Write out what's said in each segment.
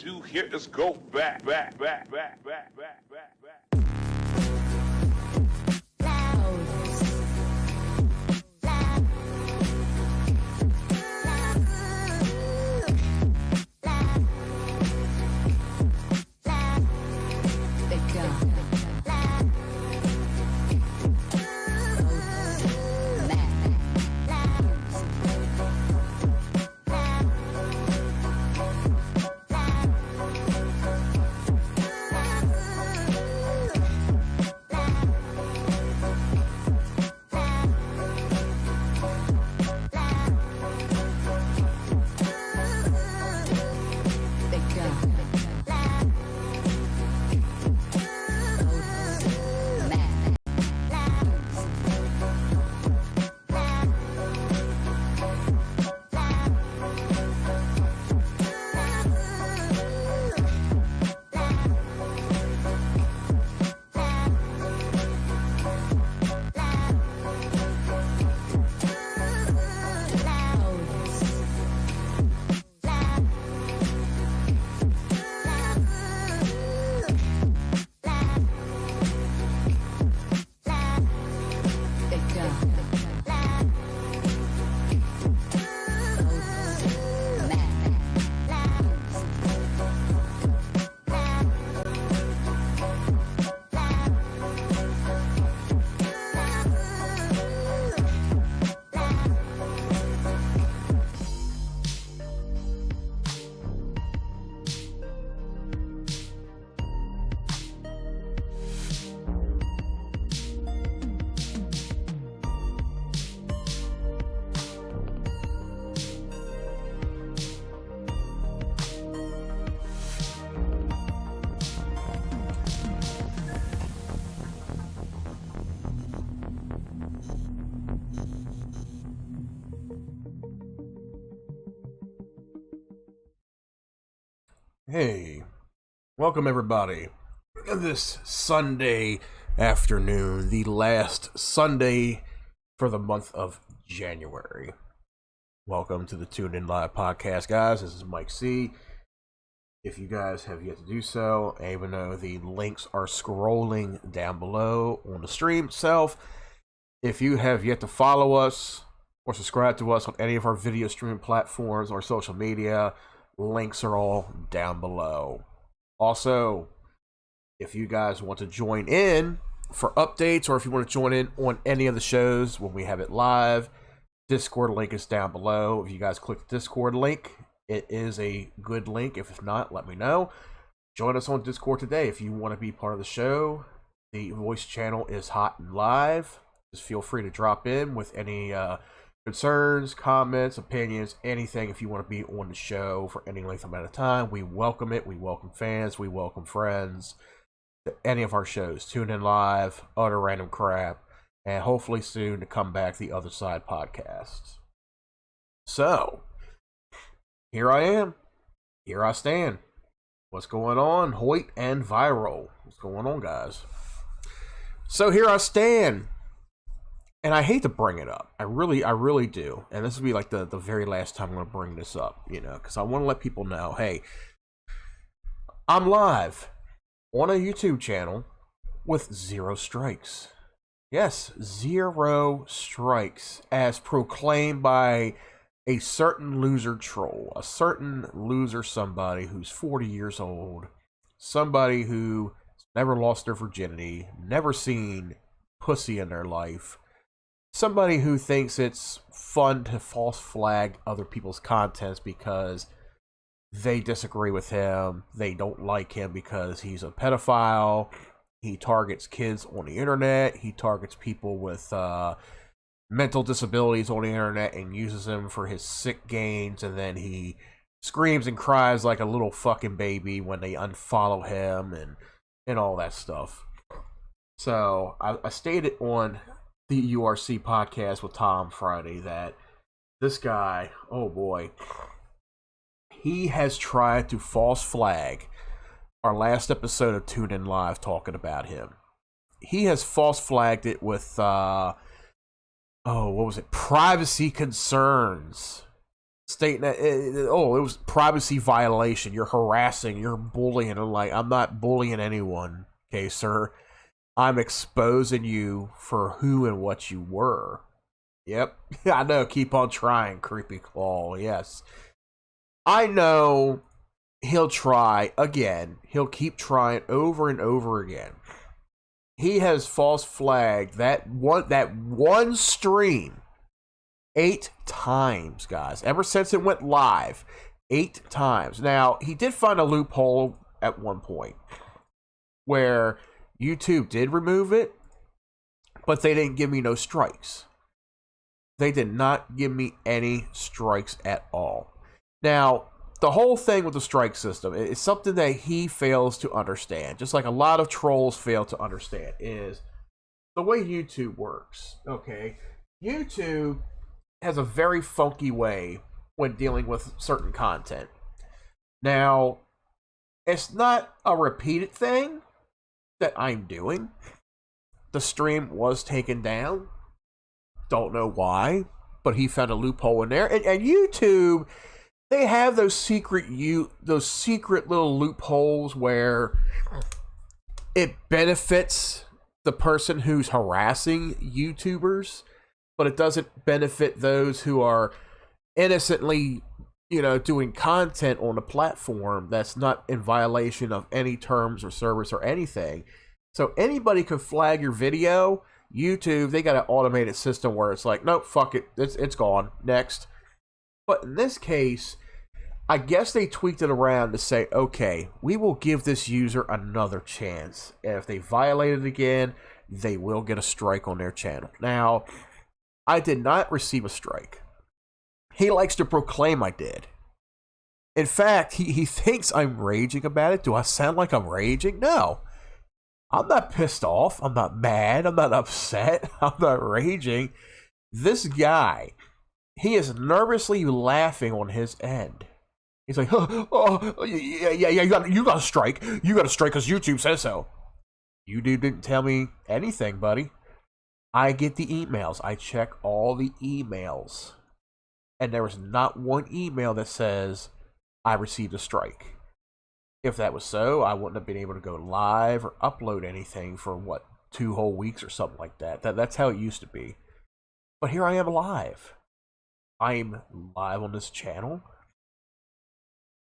do here is go back. Hey, welcome everybody. This Sunday afternoon, the last Sunday for the month of January. Welcome to the Tuned In Live podcast, guys. This is Mike C. If you guys have yet to do so, even though the links are scrolling down below on the stream itself, if you have yet to follow us or subscribe to us on any of our video streaming platforms or social media, links are all down below. Also, if you guys want to join in for updates, or if you want to join in on any of the shows when we have it live, Discord link is down below. If you guys click the Discord link, it is a good link. If not, let me know. Join us on Discord today if you want to be part of the show. The voice channel is hot and live. Just feel free to drop in with any concerns, comments, opinions, anything. If you want to be on the show for any length amount of time, we welcome it. We welcome fans. We welcome friends to any of our shows. Tune In Live, Utter Random Crap, and hopefully soon to come back the Other Side podcast. So, here I am. Here I stand. What's going on? Hoyt and Viral. What's going on, guys? So here I stand. And I hate to bring it up. I really do. And this will be like the very last time I'm going to bring this up, because I want to let people know, hey, I'm live on a YouTube channel with 0 strikes. Yes, 0 strikes, as proclaimed by a certain loser troll, a certain loser somebody who's 40 years old, somebody who never lost their virginity, never seen pussy in their life, somebody who thinks it's fun to false flag other people's contents because they disagree with him, they don't like him because he's a pedophile, he targets kids on the internet, he targets people with mental disabilities on the internet and uses them for his sick gains, and then he screams and cries like a little fucking baby when they unfollow him and all that stuff. So I stated on the URC podcast with Tom Friday that this guy, oh boy, he has tried to false flag our last episode of Tune In Live talking about him. He has false flagged it with, privacy concerns. stating that it was privacy violation. You're harassing, you're bullying. I'm like, I'm not bullying anyone, okay, sir. I'm exposing you for who and what you were. Yep, I know. Keep on trying, creepy claw. Yes, I know. He'll try again. He'll keep trying over and over again. He has false flagged that one stream 8 times, guys. Ever since it went live, 8 times. Now, he did find a loophole at one point where YouTube did remove it, but they didn't give me no strikes. They did not give me any strikes at all. Now, the whole thing with the strike system is something that he fails to understand, just like a lot of trolls fail to understand, is the way YouTube works, okay? YouTube has a very funky way when dealing with certain content. Now, it's not a repeated thing that I'm doing. The stream was taken down. Don't know why, but he found a loophole in there. And YouTube, they have those secret little loopholes where it benefits the person who's harassing YouTubers, but it doesn't benefit those who are innocently, doing content on a platform that's not in violation of any terms or service or anything. So anybody could flag your video. YouTube, they got an automated system where it's like, nope, fuck it, it's gone, next. But in this case, I guess they tweaked it around to say, okay, we will give this user another chance. And if they violate it again, they will get a strike on their channel. Now, I did not receive a strike. He likes to proclaim I did. In fact, he thinks I'm raging about it. Do I sound like I'm raging? No. I'm not pissed off. I'm not mad. I'm not upset. I'm not raging. This guy, he is nervously laughing on his end. He's like, yeah, you got a strike. You got a strike because YouTube says so. You didn't tell me anything, buddy. I get the emails. I check all the emails. And there was not one email that says I received a strike. If that was so, I wouldn't have been able to go live or upload anything for, 2 whole weeks or something like that. That's how it used to be. But here I am live. I'm live on this channel.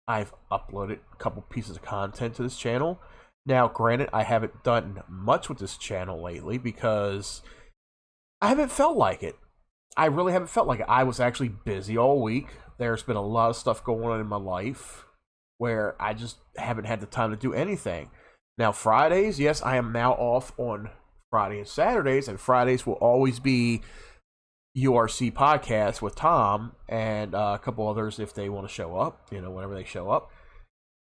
I've uploaded a couple pieces of content to this channel. Now, granted, I haven't done much with this channel lately because I haven't felt like it. I really haven't felt like it. I was actually busy all week. There's been a lot of stuff going on in my life where I just haven't had the time to do anything. Now, Fridays, yes, I am now off on Friday and Saturdays, and Fridays will always be URC podcast with Tom and a couple others if they want to show up, whenever they show up.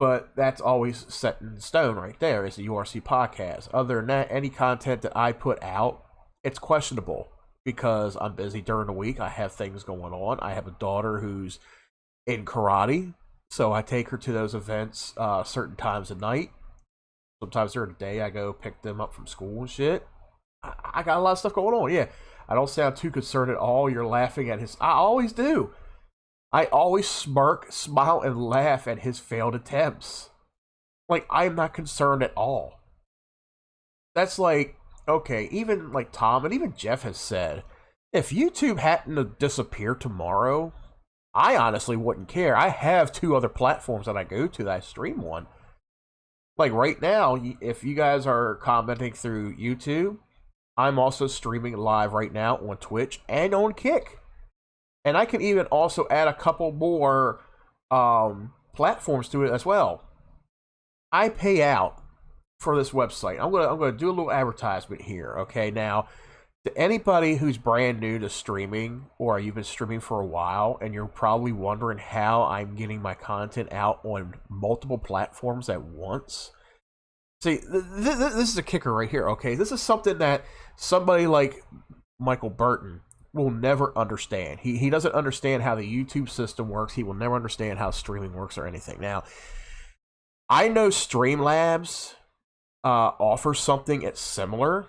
But that's always set in stone right there, is the URC podcast. Other than that, any content that I put out, it's questionable because I'm busy during the week. I have things going on. I have a daughter who's in karate, so I take her to those events certain times of night. Sometimes during the day, I go pick them up from school and shit. I got a lot of stuff going on, yeah. I don't sound too concerned at all. You're laughing at his... I always do. I always smirk, smile, and laugh at his failed attempts. Like, I'm not concerned at all. That's like, okay, even like Tom and even Jeff has said, if YouTube hadn't to disappear tomorrow, I honestly wouldn't care. I have 2 other platforms that I go to that I stream on. Like right now, if you guys are commenting through YouTube, I'm also streaming live right now on Twitch and on Kick. And I can even also add a couple more platforms to it as well. I pay out for this website. I'm gonna do a little advertisement here. Okay, now to anybody who's brand new to streaming, or you've been streaming for a while, and you're probably wondering how I'm getting my content out on multiple platforms at once. See, this is a kicker right here. Okay, this is something that somebody like Michael Burton will never understand. He doesn't understand how the YouTube system works. He will never understand how streaming works or anything. Now, I know Streamlabs offers something that's similar.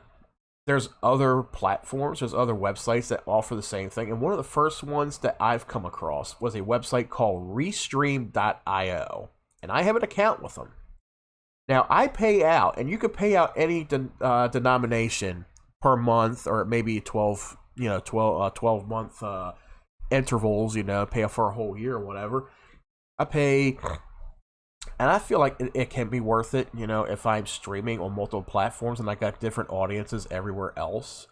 there's other platforms, there's other websites that offer the same thing. And one of the first ones that I've come across was a website called Restream.io. And I have an account with them. Now, I pay out, and you could pay out any denomination per month, or maybe 12 month intervals, pay out for a whole year or whatever. I pay, and I feel like it can be worth it, if I'm streaming on multiple platforms and I got different audiences everywhere else.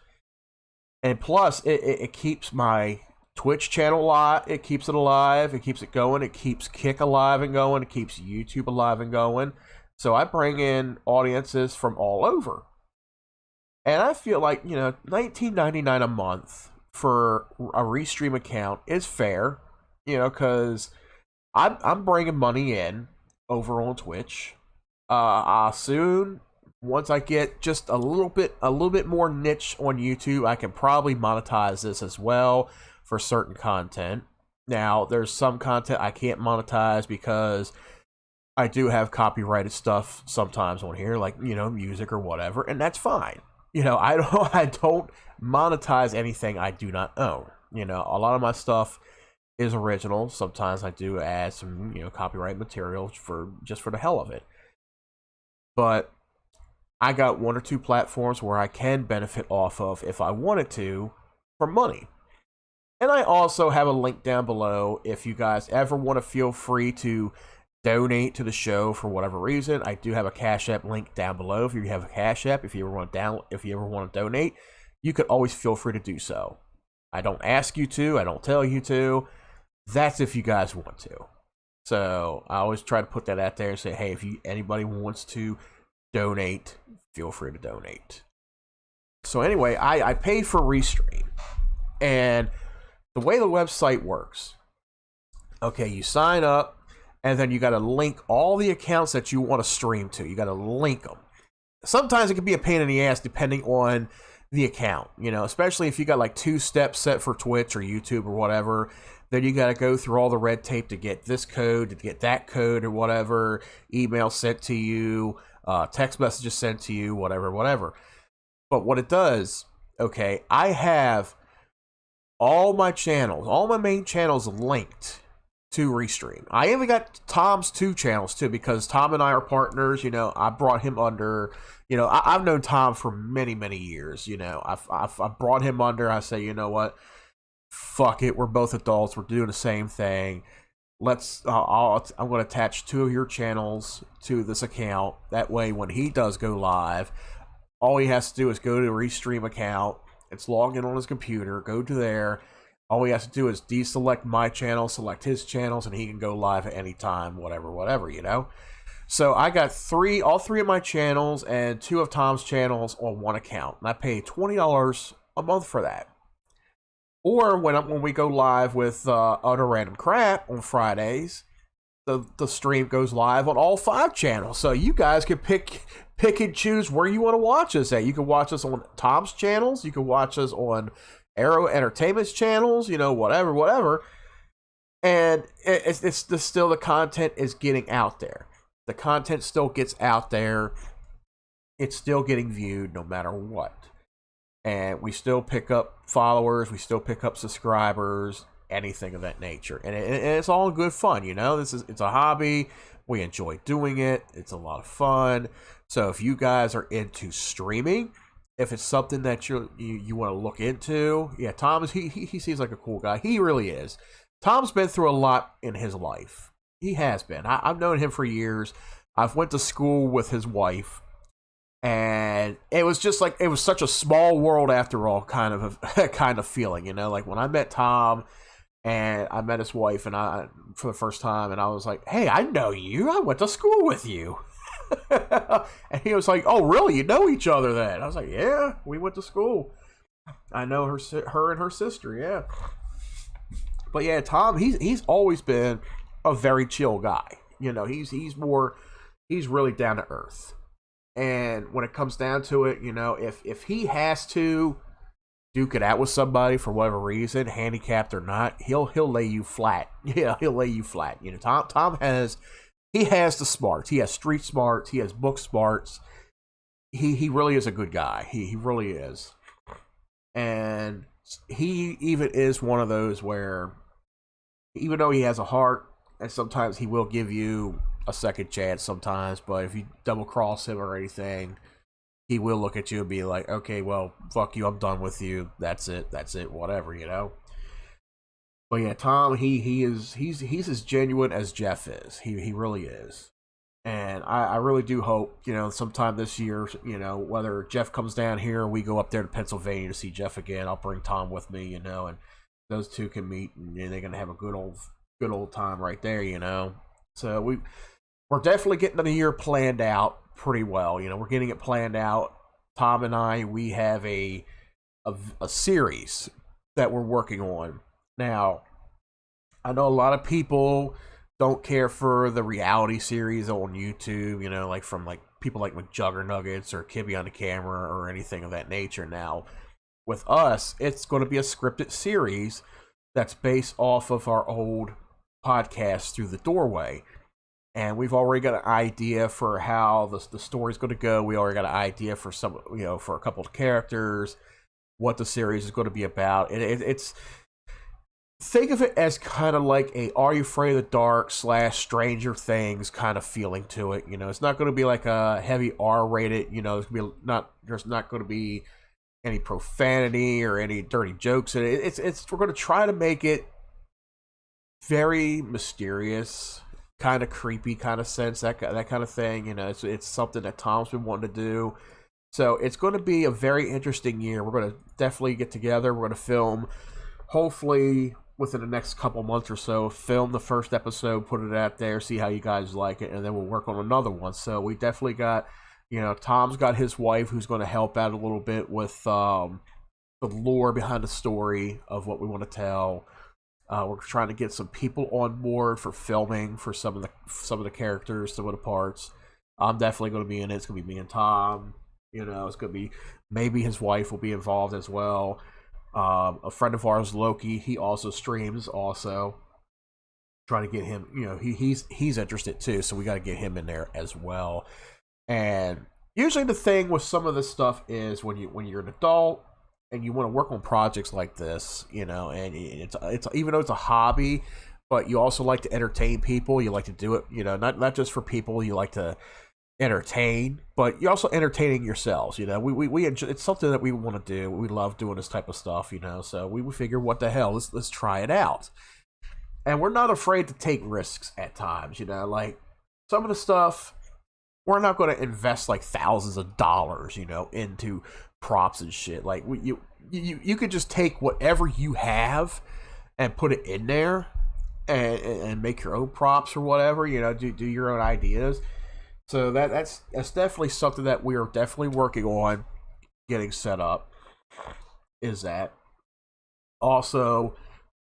And plus, it keeps my Twitch channel alive, it keeps it alive, it keeps it going, it keeps Kick alive and going, it keeps YouTube alive and going. So I bring in audiences from all over. And I feel like, $19.99 a month for a Restream account is fair, because I'm bringing money in over on Twitch. Soon, once I get just a little bit more niche on YouTube, I can probably monetize this as well for certain content. Now, there's some content I can't monetize because I do have copyrighted stuff sometimes on here, like, music or whatever, and that's fine. I don't monetize anything I do not own. A lot of my stuff is original. Sometimes I do add some, copyright material for the hell of it. But I got one or two platforms where I can benefit off of if I wanted to for money. And I also have a link down below if you guys ever want to feel free to donate to the show for whatever reason. I do have a Cash App link down below. If you have a Cash App, if you ever want to donate, you could always feel free to do so. I don't ask you to, I don't tell you to. That's if you guys want to. So I always try to put that out there and say, hey, if anybody wants to donate, feel free to donate. So anyway, I pay for Restream. And the way the website works, okay, you sign up, and then you got to link all the accounts that you want to stream to. You got to link them. Sometimes it can be a pain in the ass depending on the account, especially if you got like 2 steps set for Twitch or YouTube or whatever. Then you got to go through all the red tape to get this code, to get that code or whatever, email sent to you, text messages sent to you, whatever. But what it does, okay, I have all my main channels linked to Restream. I even got Tom's 2 channels too, because Tom and I are partners. I brought him under. I've known Tom for many years. I've brought him under. I say, you know what? Fuck it. We're both adults. We're doing the same thing. I'm going to attach 2 of your channels to this account. That way, when he does go live, all he has to do is go to the Restream account. It's logged in on his computer. Go to there. All he has to do is deselect my channel, select his channels, and he can go live at any time, whatever. So I got all 3 of my channels and 2 of Tom's channels on one account. And I pay $20 a month for that. Or when we go live with Utter Random Crap on Fridays, the stream goes live on all 5 channels. So you guys can pick and choose where you want to watch us at. You can watch us on Tom's channels. You can watch us on Arrow Entertainment's channels, whatever. And it's still the content is getting out there. The content still gets out there. It's still getting viewed no matter what. And we still pick up followers. We still pick up subscribers, anything of that nature. And it's all good fun, it's a hobby. We enjoy doing it. It's a lot of fun. So if you guys are into streaming, if it's something that you want to look into, yeah, Tom he seems like a cool guy. He really is. Tom's been through a lot in his life. He has been. I've known him for years. I've went to school with his wife, and it was just like it was such a small world after all, kind of feeling, like when I met Tom and I met his wife and for the first time, and I was like, hey, I know you. I went to school with you. And he was like, oh, really? You know each other then? I was like, yeah, we went to school. I know her and her sister, yeah. But yeah, Tom, he's always been a very chill guy. He's really down to earth. And when it comes down to it, if he has to duke it out with somebody for whatever reason, handicapped or not, he'll lay you flat. Yeah, he'll lay you flat. Tom has the smarts. He has street smarts. He has book smarts. he really is a good guy. He really is. And he even is one of those where, even though he has a heart, and sometimes he will give you a second chance sometimes, but if you double cross him or anything, he will look at you and be like, okay, well, fuck you, I'm done with you. That's it, whatever, you know? But yeah, Tom, he's as genuine as Jeff is. He really is. And I really do hope, you know, sometime this year, you know, whether Jeff comes down here or we go up there to Pennsylvania to see Jeff again, I'll bring Tom with me, you know, and those two can meet, and you know, they're gonna have a good old time right there, you know. So we're definitely getting the year planned out pretty well. You know, we're getting it planned out. Tom and I, we have a series that we're working on now. I know a lot of people don't care for the reality series on YouTube, you know, like from like people like McJuggernuggets or Kibby on the Camera or anything of that nature. Now, with us, it's going to be a scripted series that's based off of our old podcast, Through the Doorway. And we've already got an idea for how the story's going to go. We already got an idea for some, you know, for a couple of characters, what the series is going to be about. It's think of it as kind of like a Are You Afraid of the Dark / Stranger Things kind of feeling to it. You know, it's not going to be like a heavy R-rated. You know, there's not going to be any profanity or any dirty jokes in it. We're going to try to make it very mysterious, kind of creepy, kind of sense, that kind of thing. You know, it's something that Tom's been wanting to do. So it's going to be a very interesting year. We're going to definitely get together. We're going to film, hopefully within the next couple months or so, film the first episode, put it out there, see how you guys like it, and then we'll work on another one. So we definitely got, you know, Tom's got his wife who's going to help out a little bit with the lore behind the story of what we want to tell. We're trying to get some people on board for filming for some of the characters, some of the parts. I'm definitely going to be in it. It's going to be me and Tom. You know, it's going to be, maybe his wife will be involved as well. A friend of ours, Loki, he also streams. Also, trying to get him. You know, he's interested too, so we got to get him in there as well. And usually, the thing with some of this stuff is when you're an adult and you want to work on projects like this, you know, and it's even though it's a hobby, but you also like to entertain people. You like to do it, you know, not just for people. You like to entertain, but you're also entertaining yourselves. You know, we enjoy, it's something that we want to do. We love doing this type of stuff, you know. So we figure, what the hell, let's try it out. And we're not afraid to take risks at times, you know. Like some of the stuff, we're not going to invest like thousands of dollars, you know, into props and shit. Like you could just take whatever you have and put it in there and make your own props or whatever, you know, do your own ideas. So that's definitely something that we are definitely working on getting set up. Is that also,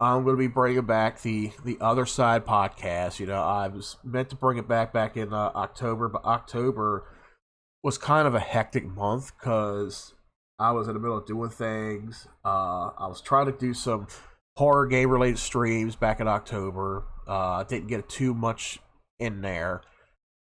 I'm going to be bringing back the Other Side podcast. You know, I was meant to bring it back in October, but October was kind of a hectic month because I was in the middle of doing things. I was trying to do some horror game related streams back in October. Didn't get too much in there.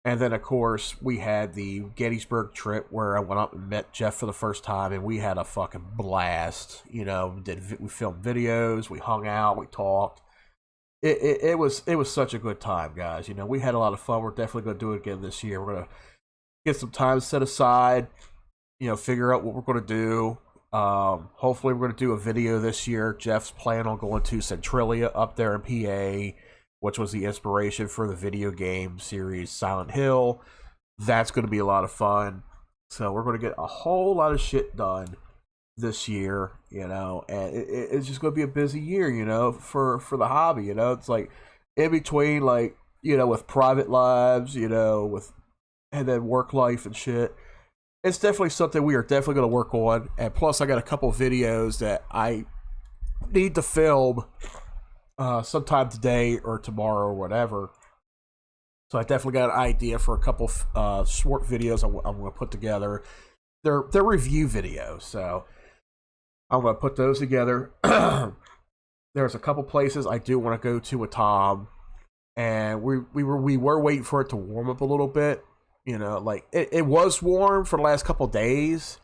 And then, of course, we had the Gettysburg trip where I went up and met Jeff for the first time, and we had a fucking blast. You know, we filmed videos, we hung out, we talked. It was such a good time, guys. You know, we had a lot of fun. We're definitely going to do it again this year. We're going to get some time set aside, you know, figure out what we're going to do. Hopefully, we're going to do a video this year. Jeff's planning on going to Centralia up there in PA, which was the inspiration for the video game series Silent Hill. That's going to be a lot of fun. So we're going to get a whole lot of shit done this year, you know, and it's just going to be a busy year, you know, for the hobby, you know. It's like in between, like, you know, with private lives, you know, and then work life and shit. It's definitely something we are definitely going to work on. And plus, I got a couple videos that I need to film sometime today or tomorrow or whatever. So I definitely got an idea for a couple short videos I'm going to put together. They're review videos, so I'm going to put those together. There's a couple places I do want to go to with Tom, and we were waiting for it to warm up a little bit. You know, like it was warm for the last couple days,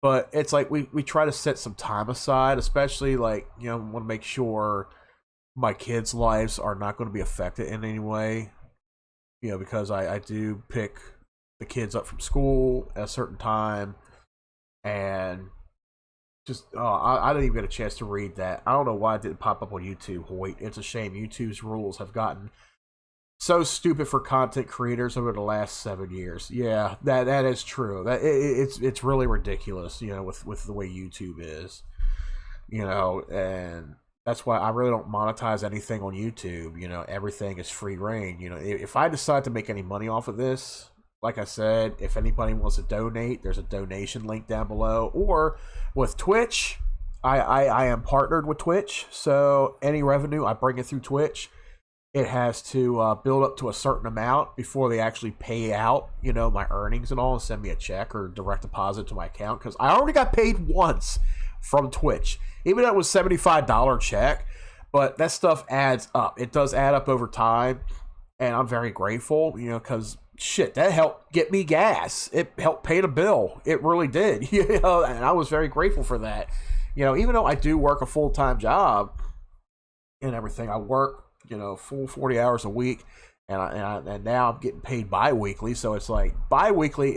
but it's like we try to set some time aside, especially like, you know, want to make sure my kids' lives are not going to be affected in any way. You know, because I do pick the kids up from school at a certain time, and just I didn't even get a chance to read that. I don't know why it didn't pop up on YouTube, Hoyt. It's a shame. YouTube's rules have gotten so stupid for content creators over the last 7 years. Yeah, that is true. That it's really ridiculous, you know, with the way YouTube is, you know, and that's why I really don't monetize anything on YouTube. You know, everything is free reign. You know, if I decide to make any money off of this, like I said, if anybody wants to donate, there's a donation link down below. Or with Twitch, I am partnered with Twitch, so any revenue I bring it through Twitch, it has to build up to a certain amount before they actually pay out, you know, my earnings and all, and send me a check or direct deposit to my account, because I already got paid once from Twitch, even though it was $75 check. But that stuff adds up. It does add up over time, and I'm very grateful, you know, because shit, that helped get me gas. It helped pay the bill. It really did, you know, and I was very grateful for that. You know, even though I do work a full-time job and everything, I work, you know, full 40 hours a week, and now I'm getting paid bi-weekly. So it's like bi-weekly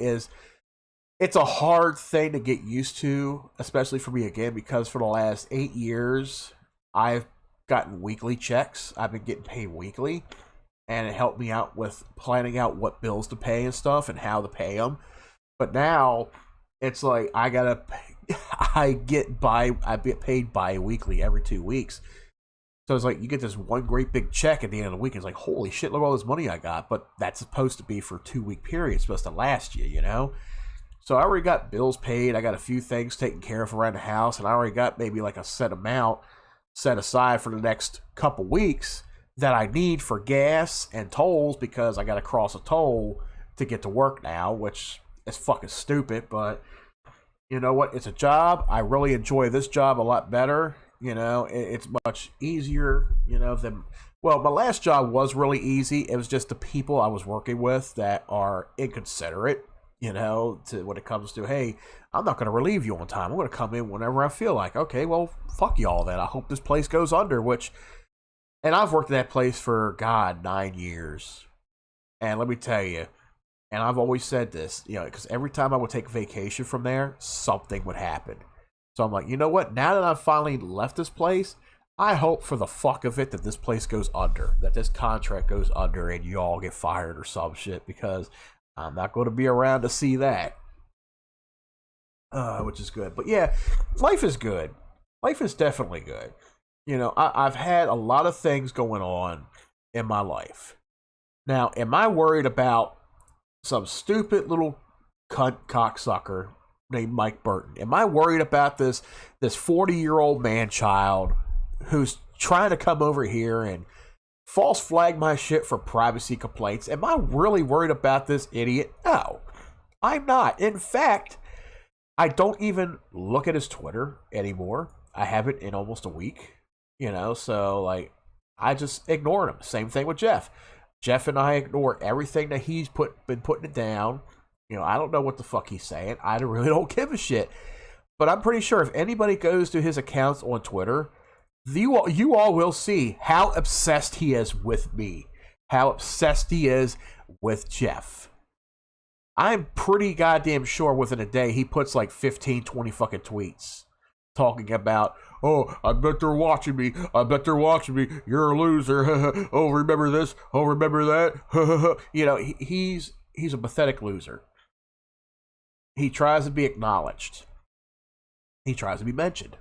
it's a hard thing to get used to, especially for me again, because for the last 8 years I've gotten weekly checks. I've been getting paid weekly, and it helped me out with planning out what bills to pay and stuff and how to pay them. But now it's like I get paid bi-weekly every 2 weeks. So it's like you get this one great big check at the end of the week. It's like, holy shit, look at all this money I got. But that's supposed to be for a 2-week period. It's supposed to last you, you know? So I already got bills paid. I got a few things taken care of around the house. And I already got maybe like a set amount set aside for the next couple weeks that I need for gas and tolls, because I got to cross a toll to get to work now, which is fucking stupid. But you know what? It's a job. I really enjoy this job a lot better. You know, it's much easier, you know, well, my last job was really easy. It was just the people I was working with that are inconsiderate, you know, when it comes to, hey, I'm not going to relieve you on time. I'm going to come in whenever I feel like. Okay, well, fuck y'all then. I hope this place goes under, and I've worked at that place for, God, 9 years. And let me tell you, and I've always said this, you know, because every time I would take vacation from there, something would happen. So I'm like, you know what? Now that I've finally left this place, I hope for the fuck of it that this place goes under, that this contract goes under and you all get fired or some shit, because I'm not going to be around to see that. Which is good. But yeah, life is good. Life is definitely good. You know, I've had a lot of things going on in my life. Now, am I worried about some stupid little cunt cocksucker named Mike Burton? Am I worried about this 40-year-old man-child who's trying to come over here and false flag my shit for privacy complaints? Am I really worried about this idiot? No, I'm not. In fact, I don't even look at his Twitter anymore. I haven't in almost a week, you know, so like I just ignored him. Same thing with Jeff. Jeff and I ignore everything that he's been putting it down. You know, I don't know what the fuck he's saying. I really don't give a shit. But I'm pretty sure if anybody goes to his accounts on Twitter, you all will see how obsessed he is with me. How obsessed he is with Jeff. I'm pretty goddamn sure within a day he puts like 15, 20 fucking tweets talking about, oh, I bet they're watching me. I bet they're watching me. You're a loser. Oh, remember this. Oh, remember that. You know, he's a pathetic loser. He tries to be acknowledged. He tries to be mentioned.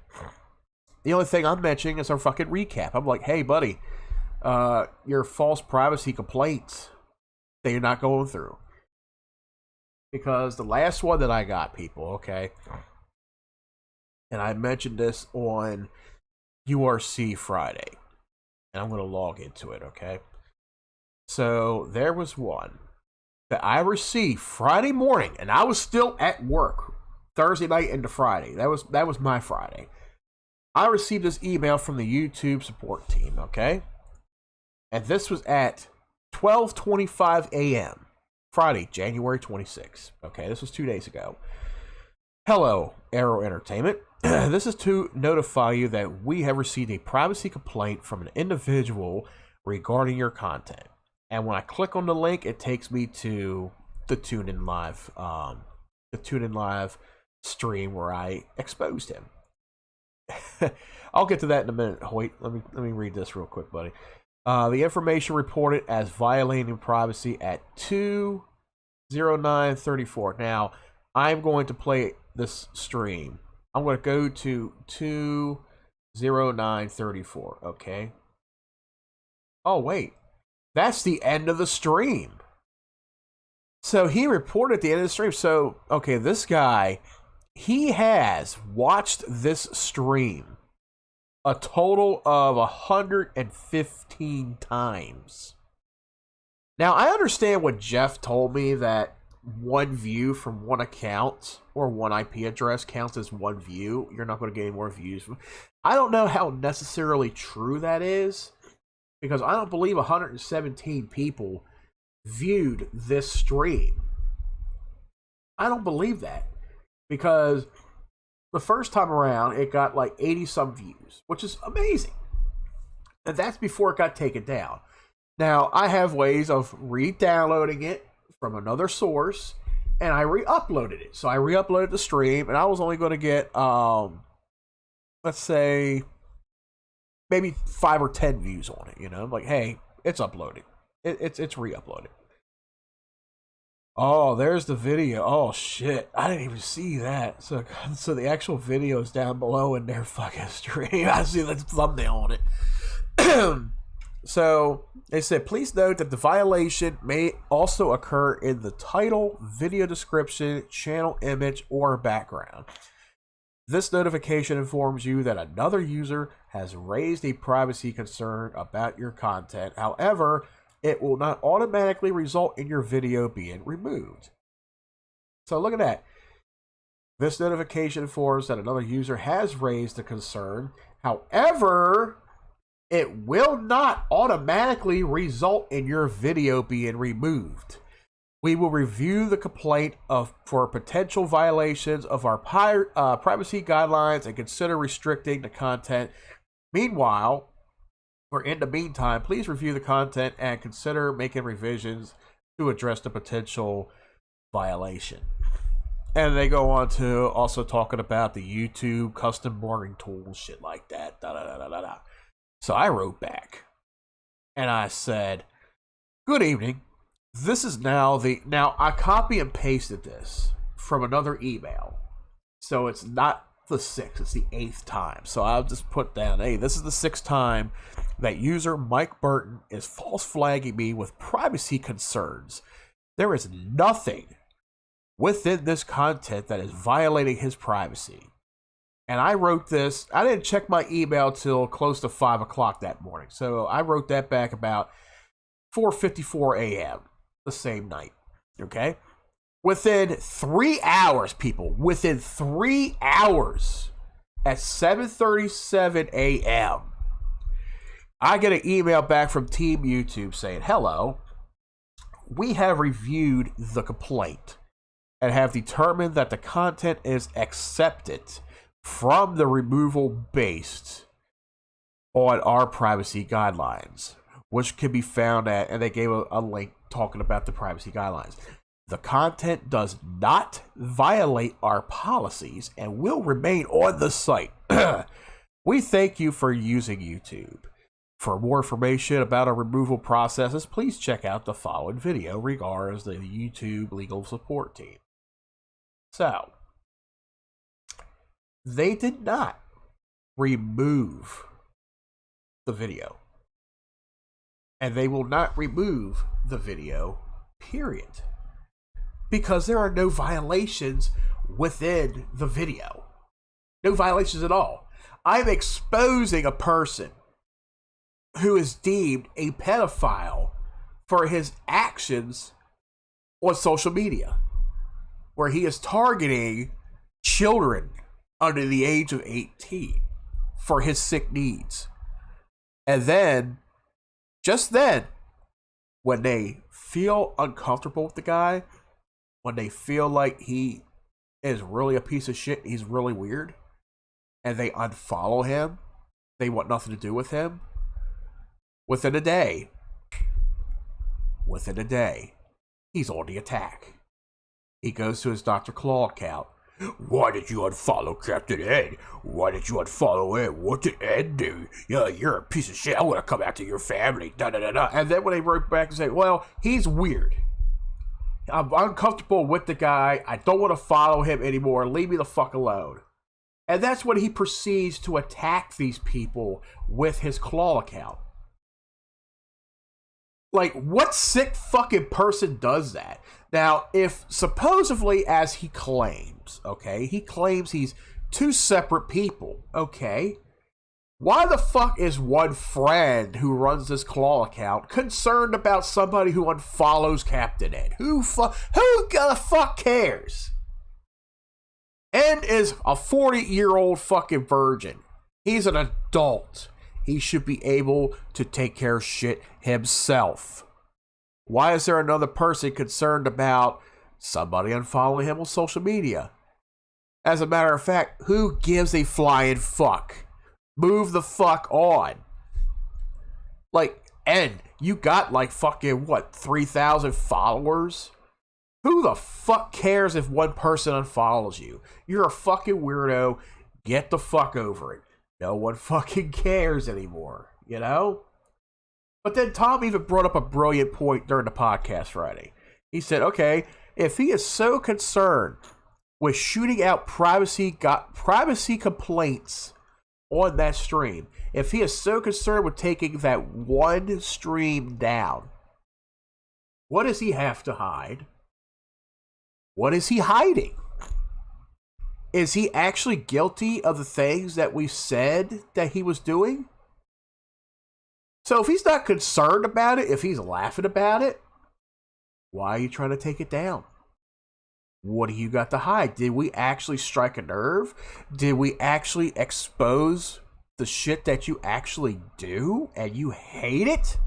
The only thing I'm mentioning is our fucking recap. I'm like, hey, buddy, your false privacy complaints that you're not going through. Because the last one that I got, people, okay, and I mentioned this on URC Friday, and I'm going to log into it, okay? So there was one that I received Friday morning, and I was still at work Thursday night into Friday. That was my Friday. I received this email from the YouTube support team, okay? And this was at 12:25 a.m. Friday, January 26th. Okay, this was 2 days ago. Hello, Arrow Entertainment. This is to notify you that we have received a privacy complaint from an individual regarding your content. And when I click on the link, it takes me to the TuneIn Live stream where I exposed him. I'll get to that in a minute. Wait, let me read this real quick, buddy. The information reported as violating privacy at 20934. Now, I'm going to play this stream. I'm going to go to 20934, okay? Oh, wait. That's the end of the stream. So he reported at the end of the stream. So, okay, this guy, he has watched this stream a total of 115 times. Now, I understand what Jeff told me, that one view from one account or one IP address counts as one view. You're not going to get any more views. I don't know how necessarily true that is, because I don't believe 117 people viewed this stream. I don't believe that, because the first time around it got like 80 some views, which is amazing. And that's before it got taken down. Now, I have ways of re-downloading it from another source, and I re-uploaded it. So I re-uploaded the stream, and I was only going to get, let's say, maybe 5 or 10 views on it. You know, I'm like, hey, it's uploading. It's re-uploaded. Oh, there's the video. Oh shit, I didn't even see that. So the actual video is down below in their fucking stream. I see the thumbnail on it. So they said, please note that the violation may also occur in the title, video description, channel image, or background. This notification informs you that another user has raised a privacy concern about your content. However, it will not automatically result in your video being removed. So look at that. This notification informs that another user has raised a concern. However, it will not automatically result in your video being removed. We will review the complaint for potential violations of our privacy guidelines and consider restricting the content. Meanwhile, or in the meantime, please review the content and consider making revisions to address the potential violation. And they go on to also talking about the YouTube custom warning tools, shit like that. So I wrote back and I said, good evening. This is now I copy and pasted this from another email. So it's not the 6th, it's the 8th time. So I'll just put down, hey, this is the 6th time that user Mike Burton is false flagging me with privacy concerns. There is nothing within this content that is violating his privacy. And I wrote this, I didn't check my email till close to 5 o'clock that morning. So I wrote that back about 4:54 a.m. the same night, okay? Within 3 hours, people, within 3 hours, at 7:37 a.m., I get an email back from Team YouTube saying, hello, we have reviewed the complaint and have determined that the content is accepted from the removal based on our privacy guidelines, which can be found at, and they gave a link talking about the privacy guidelines. The content does not violate our policies and will remain on the site. We thank you for using YouTube. For more information about our removal processes, please check out the following video. Regards, the YouTube legal support team. So, they did not remove the video. And they will not remove the video, period. Because there are no violations within the video. No violations at all. I'm exposing a person who is deemed a pedophile for his actions on social media, where he is targeting children under the age of 18 for his sick needs. And then, just then, when they feel uncomfortable with the guy, when they feel like he is really a piece of shit, he's really weird, and they unfollow him, they want nothing to do with him, within a day, he's on the attack. He goes to his Dr. Claw account. Why did you unfollow Captain Ed? Why did you unfollow Ed? What did Ed do? Yeah, you're a piece of shit. I want to come after your family. Da da da da. And then when they wrote back and say, well, he's weird. I'm uncomfortable with the guy. I don't want to follow him anymore. Leave me the fuck alone. And that's when he proceeds to attack these people with his Claw account. Like, what sick fucking person does that? Now, if supposedly, as he claims, okay, he claims he's two separate people, okay, why the fuck is one friend who runs this Claw account concerned about somebody who unfollows Captain Ed? Who the fuck cares? Ed is a 40-year-old fucking virgin. He's an adult. He should be able to take care of shit himself. Why is there another person concerned about somebody unfollowing him on social media? As a matter of fact, who gives a flying fuck? Move the fuck on. Like, Ed, you got like fucking, 3,000 followers? Who the fuck cares if one person unfollows you? You're a fucking weirdo. Get the fuck over it. No one fucking cares anymore, you know? But then Tom even brought up a brilliant point during the podcast Friday. He said, okay, if he is so concerned with shooting out privacy complaints on that stream, if he is so concerned with taking that one stream down, what does he have to hide? What is he hiding? Is he actually guilty of the things that we said that he was doing? So if he's not concerned about it, if he's laughing about it, why are you trying to take it down? What do you got to hide? Did we actually strike a nerve? Did we actually expose the shit that you actually do and you hate it?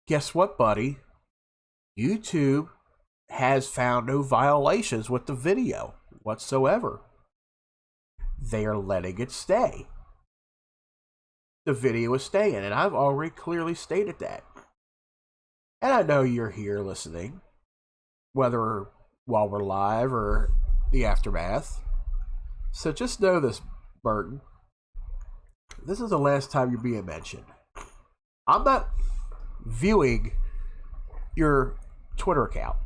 Guess what, buddy? YouTube has found no violations with the video whatsoever. They are letting it stay. The video is staying, and I've already clearly stated that. And I know you're here listening, whether while we're live or the aftermath. So just know this, Burton. This is the last time you're being mentioned. I'm not viewing your Twitter account.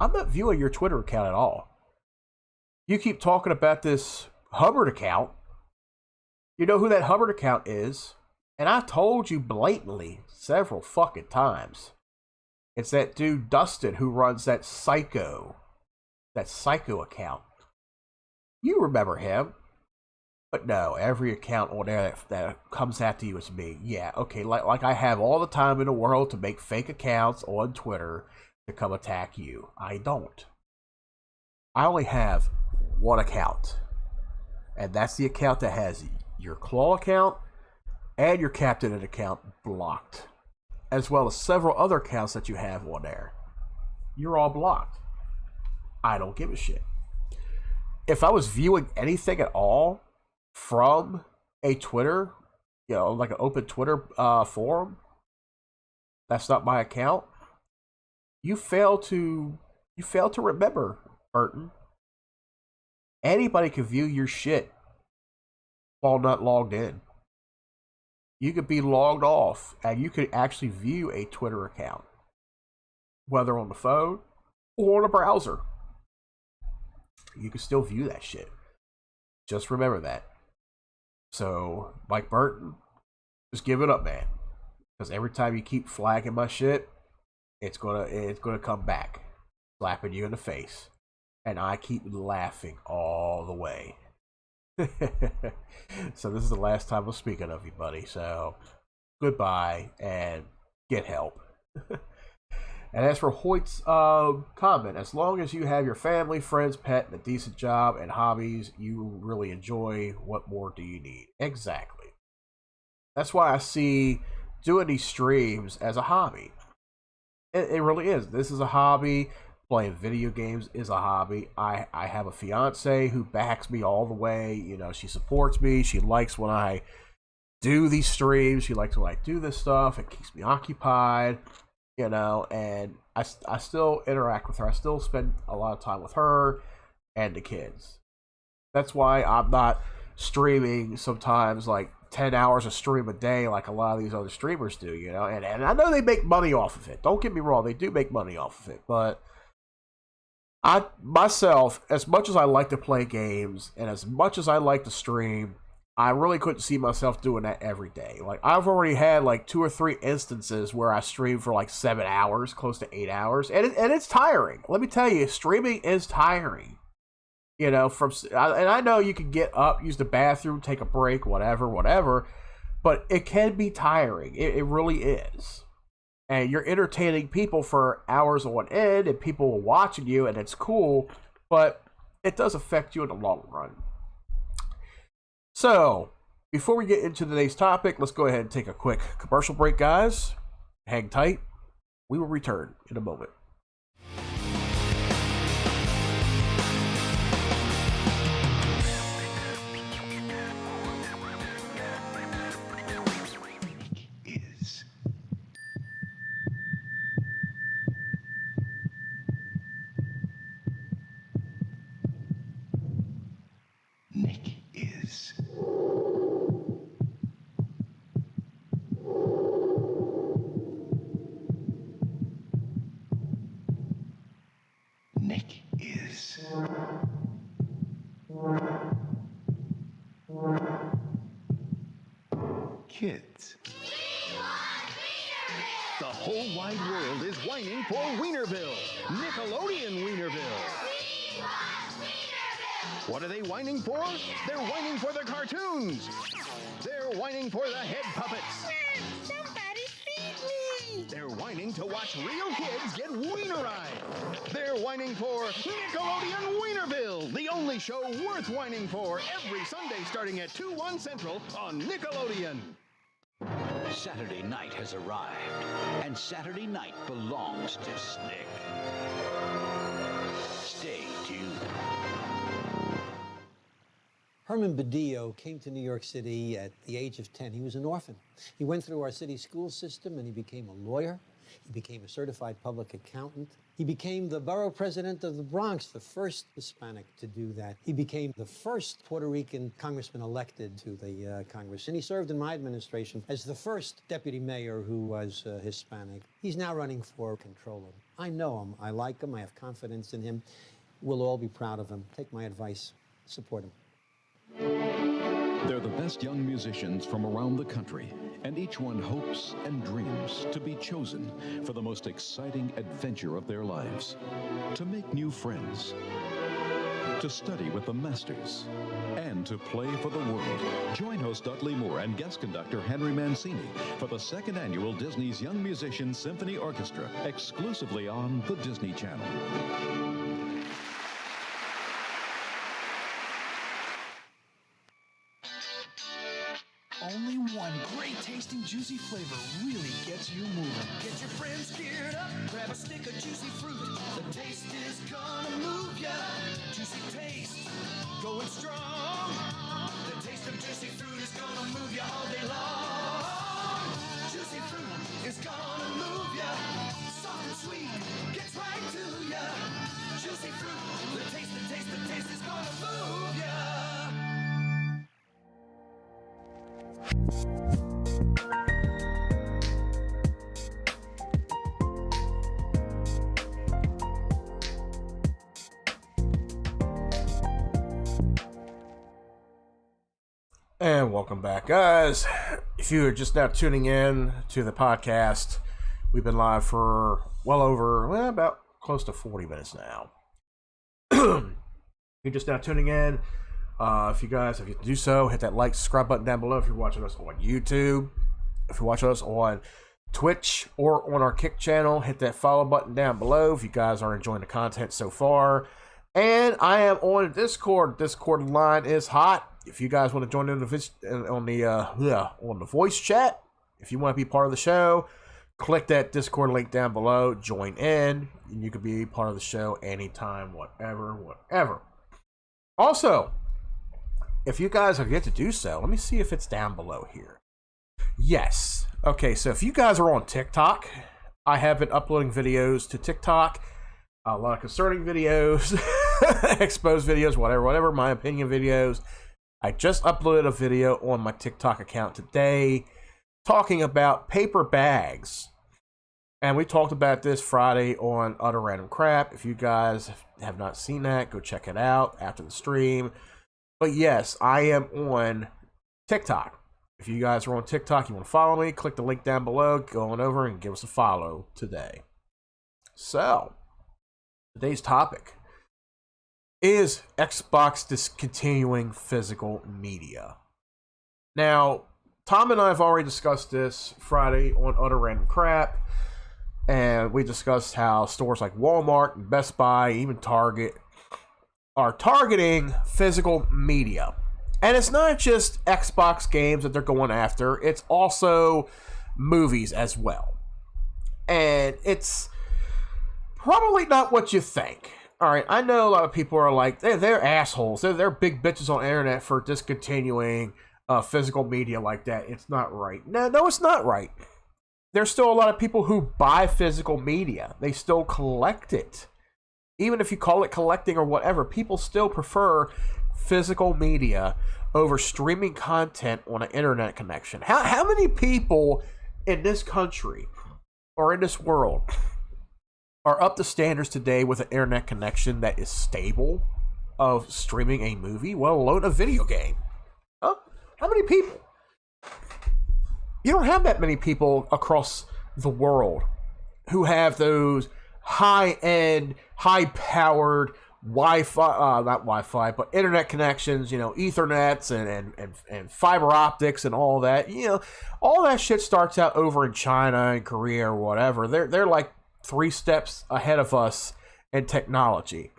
I'm not viewing your Twitter account at all. You keep talking about this Hubbard account. You know who that Hubbard account is. And I told you blatantly several fucking times. It's that dude Dustin who runs that psycho account. You remember him. But no, every account on there that comes after you is me. Yeah, okay, like I have all the time in the world to make fake accounts on Twitter to come attack you. I don't. I only have one account. And that's the account that has your Claw account and your Captain Ed account blocked. As well as several other accounts that you have on there. You're all blocked. I don't give a shit. If I was viewing anything at all from a Twitter, like an open Twitter forum, that's not my account. You fail to remember, Burton. Anybody can view your shit while not logged in. You could be logged off and you could actually view a Twitter account, whether on the phone or on a browser. You can still view that shit. Just remember that. So, Mike Burton, just give it up, man. Because every time you keep flagging my shit, it's gonna come back, slapping you in the face, and I keep laughing all the way. So this is the last time I'm speaking of you, buddy. So goodbye and get help. And as for Hoyt's comment, as long as you have your family, friends, pet, and a decent job and hobbies you really enjoy, what more do you need? Exactly. That's why I see doing these streams as a hobby. It really is. This is a hobby. Playing video games is a hobby. I have a fiance who backs me all the way. You know, she supports me. She likes when I do these streams. She likes when I do this stuff. It keeps me occupied, you know, and I still interact with her. I still spend a lot of time with her and the kids. That's why I'm not streaming sometimes like 10 hours of stream a day like a lot of these other streamers do, you know. And I know they make money off of it. Don't get me wrong, they do make money off of it. But I myself, as much as I like to play games and as much as I like to stream, I really couldn't see myself doing that every day. Like, I've already had like 2 or 3 instances where I streamed for like 7 hours, close to 8 hours, and it's tiring. Let me tell you, streaming is tiring. You know, and I know you can get up, use the bathroom, take a break, whatever, but it can be tiring. It really is. And you're entertaining people for hours on end, and people are watching you, and it's cool, but it does affect you in the long run. So, before we get into today's topic, let's go ahead and take a quick commercial break, guys. Hang tight. We will return in a moment. Kids. The whole wide world is whining for Wienerville. Nickelodeon Wienerville. What are they whining for? They're whining for the cartoons. They're whining for the head puppets. Somebody feed me. They're whining to watch real kids get wienerized. They're whining for Nickelodeon Wienerville, the only show worth whining for, every Sunday starting at 2/1 Central on Nickelodeon. Saturday night has arrived, and Saturday night belongs to Snick. Stay tuned. Herman Badillo came to New York City at the age of 10. He was an orphan. He went through our city school system, and he became a lawyer. He became a certified public accountant. He became the borough president of the Bronx, the first Hispanic to do that. He became the first Puerto Rican congressman elected to the Congress. And he served in my administration as the first deputy mayor who was Hispanic. He's now running for controller. I know him. I like him. I have confidence in him. We'll all be proud of him. Take my advice. Support him. They're the best young musicians from around the country, and each one hopes and dreams to be chosen for the most exciting adventure of their lives, to make new friends, to study with the masters, and to play for the world. Join host Dudley Moore and guest conductor Henry Mancini for the 2nd annual Disney's Young Musicians Symphony Orchestra, exclusively on the Disney Channel. Only one great tasting juicy flavor really gets you moving. Get your friends geared up, grab a stick of juicy fruit. The taste is gonna move ya. Juicy taste, going strong. The taste of juicy fruit is gonna move ya all day long. Juicy fruit is gonna move ya. Soft and sweet, gets right to ya. Juicy fruit, the taste is gonna move ya. And welcome back, guys. If you are just now tuning in to the podcast, we've been live for about close to 40 minutes now. If you're just now tuning in, if you do so, hit that like, subscribe button down below if you're watching us on YouTube. If you're watching us on Twitch or on our Kick channel, hit that follow button down below if you guys are enjoying the content so far. And I am on Discord. Discord line is hot. If you guys want to join in on the voice chat, if you want to be part of the show, click that Discord link down below, join in, and you can be part of the show anytime, whatever. Also, if you guys have yet to do so, let me see if it's down below here. Yes. Okay, so if you guys are on TikTok, I have been uploading videos to TikTok, a lot of concerning videos, exposed videos, whatever, my opinion videos. I just uploaded a video on my TikTok account today talking about paper bags. And we talked about this Friday on Utter Random Crap. If you guys have not seen that, go check it out after the stream. But yes, I am on TikTok. If you guys are on TikTok, you want to follow me, click the link down below, go on over and give us a follow today. So, today's topic is Xbox discontinuing physical media. Now, Tom and I have already discussed this Friday on Utter Random Crap, and we discussed how stores like Walmart and Best Buy, even Target, are targeting physical media. And it's not just Xbox games that they're going after, it's also movies as well. And it's probably not what you think. Alright, I know a lot of people are like, they're assholes. They're big bitches on the internet for discontinuing physical media like that. It's not right. No, it's not right. There's still a lot of people who buy physical media. They still collect it. Even if you call it collecting or whatever, people still prefer physical media over streaming content on an internet connection. How many people in this country or in this world are up to standards today with an internet connection that is stable of streaming a movie, let alone a video game? Huh? How many people? You don't have that many people across the world who have those high-end, high-powered Wi-Fi, not Wi-Fi, but internet connections, Ethernets and fiber optics and all that. All that shit starts out over in China and Korea or whatever. They're like 3 steps ahead of us in technology.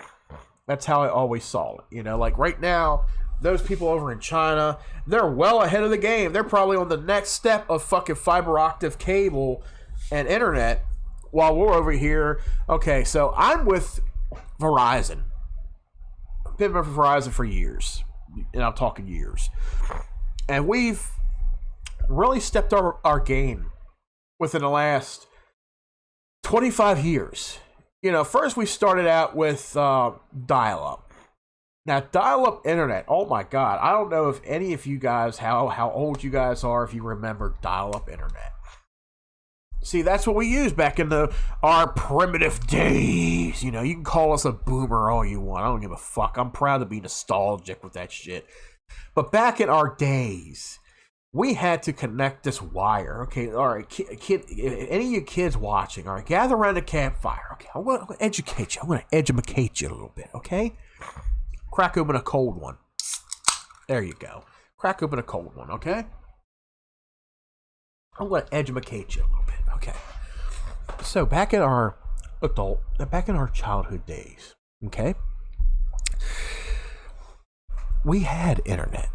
That's how I always saw it. Like right now, those people over in China, they're well ahead of the game. They're probably on the next step of fucking fiber optic cable and internet while we're over here. Okay, so I'm with Verizon. I've been with Verizon for years, and I'm talking years. And we've really stepped our game within the last 25 years. First we started out with dial-up. Now, dial-up internet, oh my God, I don't know if any of you guys, how old you guys are, if you remember dial-up internet. See, that's what we used back in our primitive days. You can call us a boomer all you want. I don't give a fuck. I'm proud to be nostalgic with that shit. But back in our days, we had to connect this wire. Okay, all right, kid, any of you kids watching, all right, gather around the campfire. Okay, I'm going to educate you. I'm going to educate you a little bit, okay? Crack open a cold one. There you go. Crack open a cold one, okay? I'm going to educate you a little bit, okay? So back in our childhood days, okay? We had internet.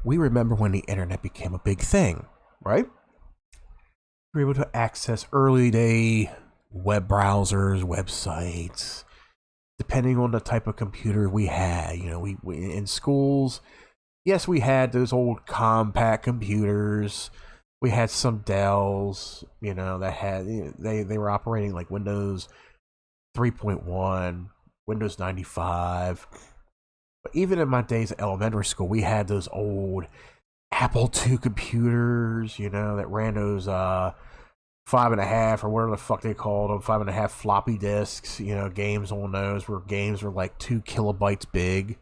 We remember when the internet became a big thing, right? We were able to access early day web browsers, websites, depending on the type of computer we had. We in schools, yes, we had those old compact computers. We had some Dells, that had, they were operating like Windows 3.1, Windows 95. But even in my days at elementary school, we had those old Apple II computers, that ran those 5.5 or whatever the fuck they called them, 5.5 floppy disks. Games on those games were like 2 kilobytes big,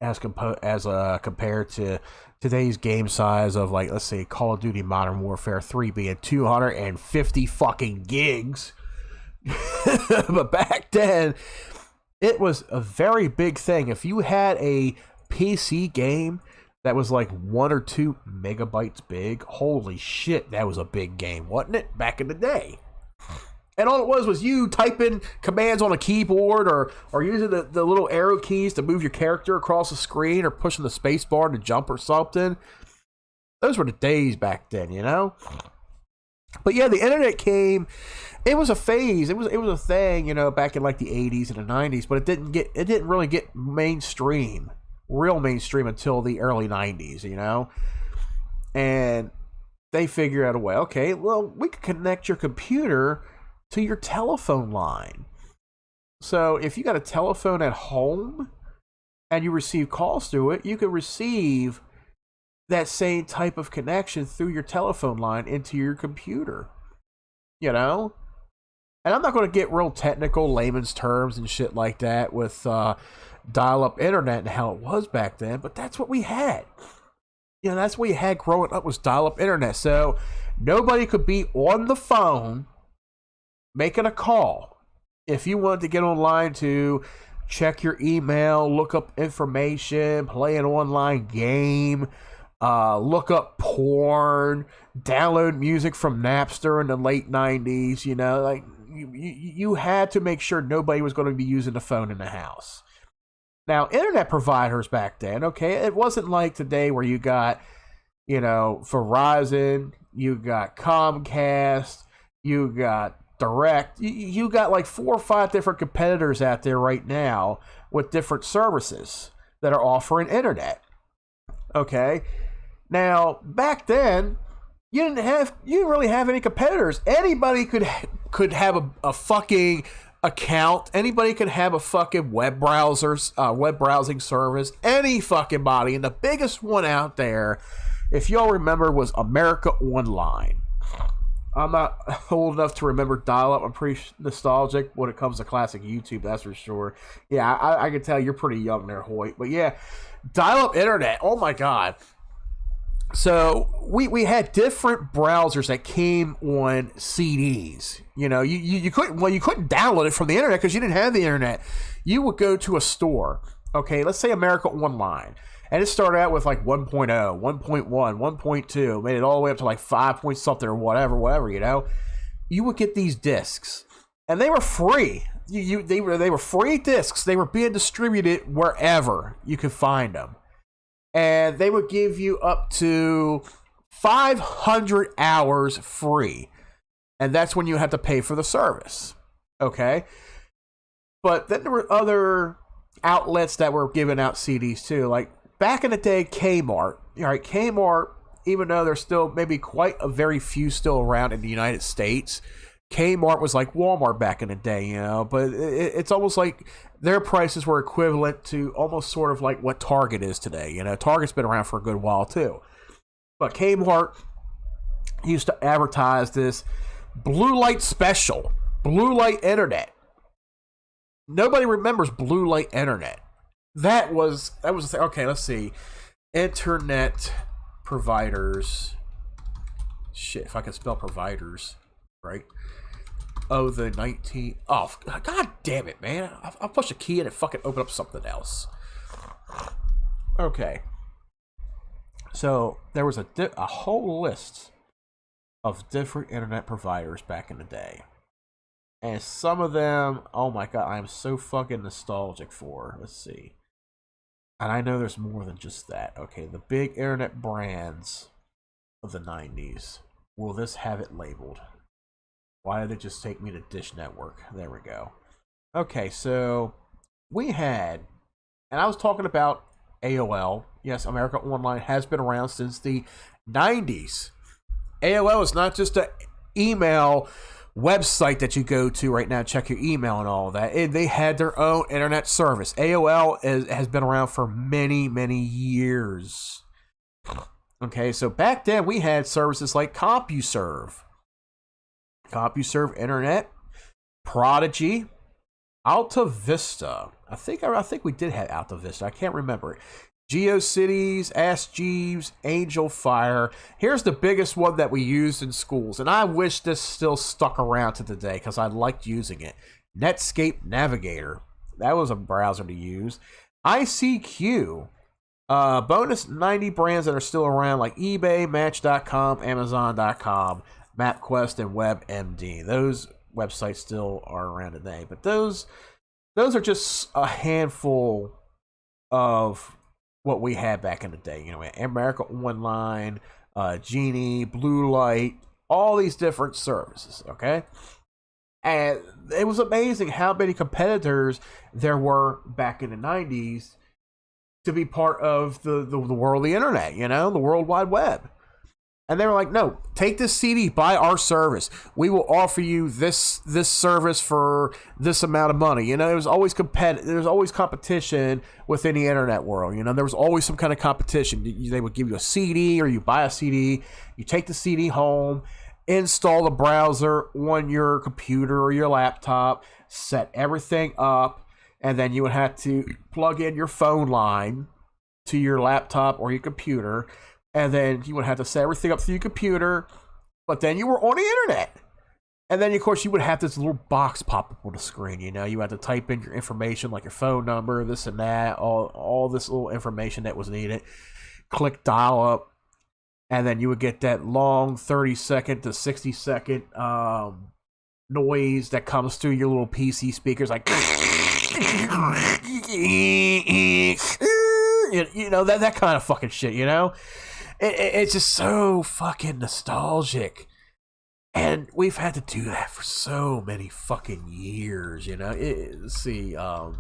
as compared to today's game size of, like, let's say Call of Duty Modern Warfare 3 being 250 fucking gigs. But back then, it was a very big thing. If you had a PC game that was like 1 or 2 megabytes big, holy shit, that was a big game, wasn't it? Back in the day. And all it was you typing commands on a keyboard or using the little arrow keys to move your character across the screen or pushing the space bar to jump or something. Those were the days back then, But yeah, the internet came. It was a phase. It was a thing, back in like the 80s and the 90s. But it didn't really get real mainstream until the early 90s. And they figured out a way. Okay, well, we could connect your computer to your telephone line. So if you got a telephone at home and you receive calls through it, you could receive that same type of connection through your telephone line into your computer. And I'm not going to get real technical, layman's terms and shit like that with dial-up internet and how it was back then, but that's what we had. That's what we had growing up, was dial-up internet. So nobody could be on the phone making a call. If you wanted to get online to check your email, look up information, play an online game, look up porn, download music from Napster in the late 90s, like you had to make sure nobody was going to be using the phone in the house. Now, internet providers back then, okay, it wasn't like today where you got, Verizon, you got Comcast, you got Direct, you got like 4 or 5 different competitors out there right now with different services that are offering internet. Okay, now back then you didn't really have any competitors. Anybody could have a fucking account. Anybody could have a fucking web browsing service. Any fucking body, and the biggest one out there, if y'all remember, was America Online. I'm not old enough to remember dial-up. I'm pretty nostalgic when it comes to classic YouTube, that's for sure. Yeah, I can tell you're pretty young there, Hoyt. But yeah, dial-up internet, oh my God. So we had different browsers that came on CDs. You couldn't download it from the internet because you didn't have the internet. You would go to a store. Okay, let's say America Online. And it started out with like 1.0, 1.1, 1.2, made it all the way up to like 5 point something or whatever. You would get these discs, and they were free. They were free discs. They were being distributed wherever you could find them, and they would give you up to 500 hours free, and that's when you had to pay for the service. Okay, but then there were other outlets that were giving out CDs too, like. Back in the day, Kmart. All right, Kmart, even though there's still maybe quite a very few still around in the United States, Kmart was like Walmart back in the day, but it's almost like their prices were equivalent to almost sort of like what Target is today. Target's been around for a good while too. But Kmart used to advertise this blue light special, blue light internet. Nobody remembers blue light internet. That was okay. Let's see, internet providers. Shit, if I can spell providers right. Oh, the 19. Oh, god damn it, man! I'll push a key and it fucking open up something else. Okay. So there was a whole list of different internet providers back in the day. And some of them, oh my god, I am so fucking nostalgic for. Let's see. And I know there's more than just that. Okay, the big internet brands of the 90s. Will this have it labeled? Why did it just take me to Dish Network? There we go. Okay, so we had, and I was talking about AOL. Yes, America Online has been around since the 90s. AOL is not just an email website that you go to right now, check your email and all that. They had their own internet service. AOL has been around for many, many years. Okay, so back then we had services like CompuServe Internet, Prodigy, Alta Vista. I think we did have Alta Vista. I can't remember it. GeoCities, Ask Jeeves, Angel Fire. Here's the biggest one that we used in schools, and I wish this still stuck around to today because I liked using it. Netscape Navigator. That was a browser to use. ICQ. Bonus 90 brands that are still around like eBay, Match.com, Amazon.com, MapQuest, and WebMD. Those websites still are around today, but those are just a handful of what we had back in the day. We had America Online, Genie, Blue Light, all these different services, okay? And it was amazing how many competitors there were back in the 90s to be part of the world of the internet, the World Wide Web. And they were like, no, take this CD, buy our service. We will offer you this service for this amount of money. There was always competition within the internet world. There was always some kind of competition. They would give you a CD, or you buy a CD, you take the CD home, install the browser on your computer or your laptop, set everything up, and then you would have to plug in your phone line to your laptop or your computer. And then you would have to set everything up through your computer, but then you were on the internet. And then, of course, you would have this little box pop up on the screen. You had to type in your information, like your phone number, this and that, all this little information that was needed. Click dial up, and then you would get that long 30-second to 60-second noise that comes through your little PC speakers, like that kind of fucking shit. It's just so fucking nostalgic. And we've had to do that for so many fucking years, see, I'll